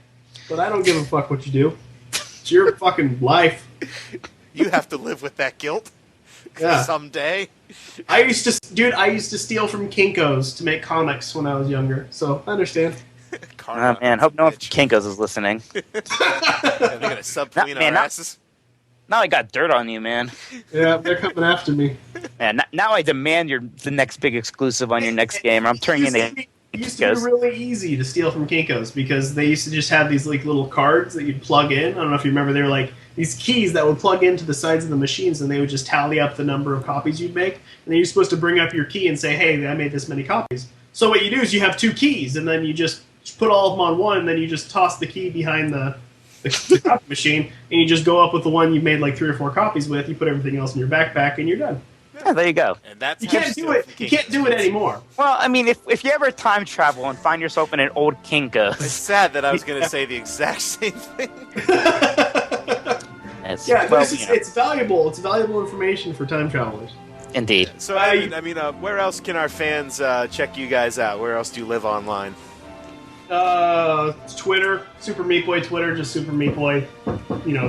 [SPEAKER 4] But I don't give a fuck what you do. It's your fucking life.
[SPEAKER 3] You have to live with that guilt.
[SPEAKER 4] Yeah.
[SPEAKER 3] Someday.
[SPEAKER 4] I used to steal from Kinko's to make comics when I was younger, so I understand.
[SPEAKER 1] Oh man, hope no one from Kinko's is listening.
[SPEAKER 3] Yeah, they're gonna subpoena our asses.
[SPEAKER 1] Now I got dirt on you, man.
[SPEAKER 4] Yeah, they're coming after me.
[SPEAKER 1] Man, now I demand the next big exclusive on your next game. I'm turning into.
[SPEAKER 4] It used to be really easy to steal from Kinko's because they used to just have these like little cards that you'd plug in. I don't know if you remember. They were like these keys that would plug into the sides of the machines, and they would just tally up the number of copies you'd make. And then you're supposed to bring up your key and say, "Hey, I made this many copies." So what you do is you have 2 keys, and then you just put all of them on one, and then you just toss the key behind the copy machine, and you just go up with the one you made like 3 or 4 copies with. You put everything else in your backpack, and you're done.
[SPEAKER 1] Yeah, there you go.
[SPEAKER 3] And that's
[SPEAKER 4] You can't do it. You can't do it anymore.
[SPEAKER 1] Well, I mean, if you ever time travel and find yourself in an old Kinko's,
[SPEAKER 3] It's sad that I was going to say the exact same thing.
[SPEAKER 4] It's valuable. It's valuable information for time travelers.
[SPEAKER 1] Indeed.
[SPEAKER 3] So, I mean, where else can our fans check you guys out? Where else do you live online?
[SPEAKER 4] Twitter, Super Meat Boy. Twitter, just Super Meat Boy.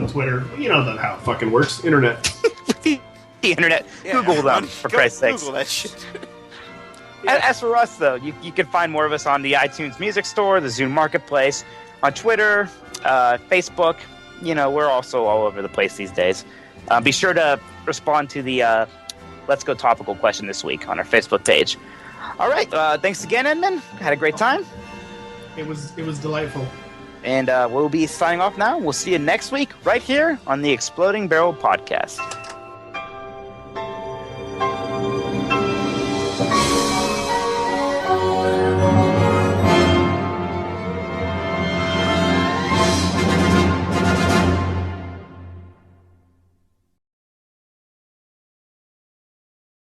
[SPEAKER 4] Twitter. You know how it fucking works. Internet.
[SPEAKER 1] The internet. Yeah, Google them, for Christ's sakes.
[SPEAKER 3] Google that shit.
[SPEAKER 1] As for us, though, you can find more of us on the iTunes Music Store, the Zune Marketplace, on Twitter, Facebook. We're also all over the place these days. Be sure to respond to the Let's Go Topical question this week on our Facebook page. All right. Thanks again, Edmund. Had a great time.
[SPEAKER 4] It was delightful.
[SPEAKER 1] And we'll be signing off now. We'll see you next week right here on the Exploding Barrel Podcast.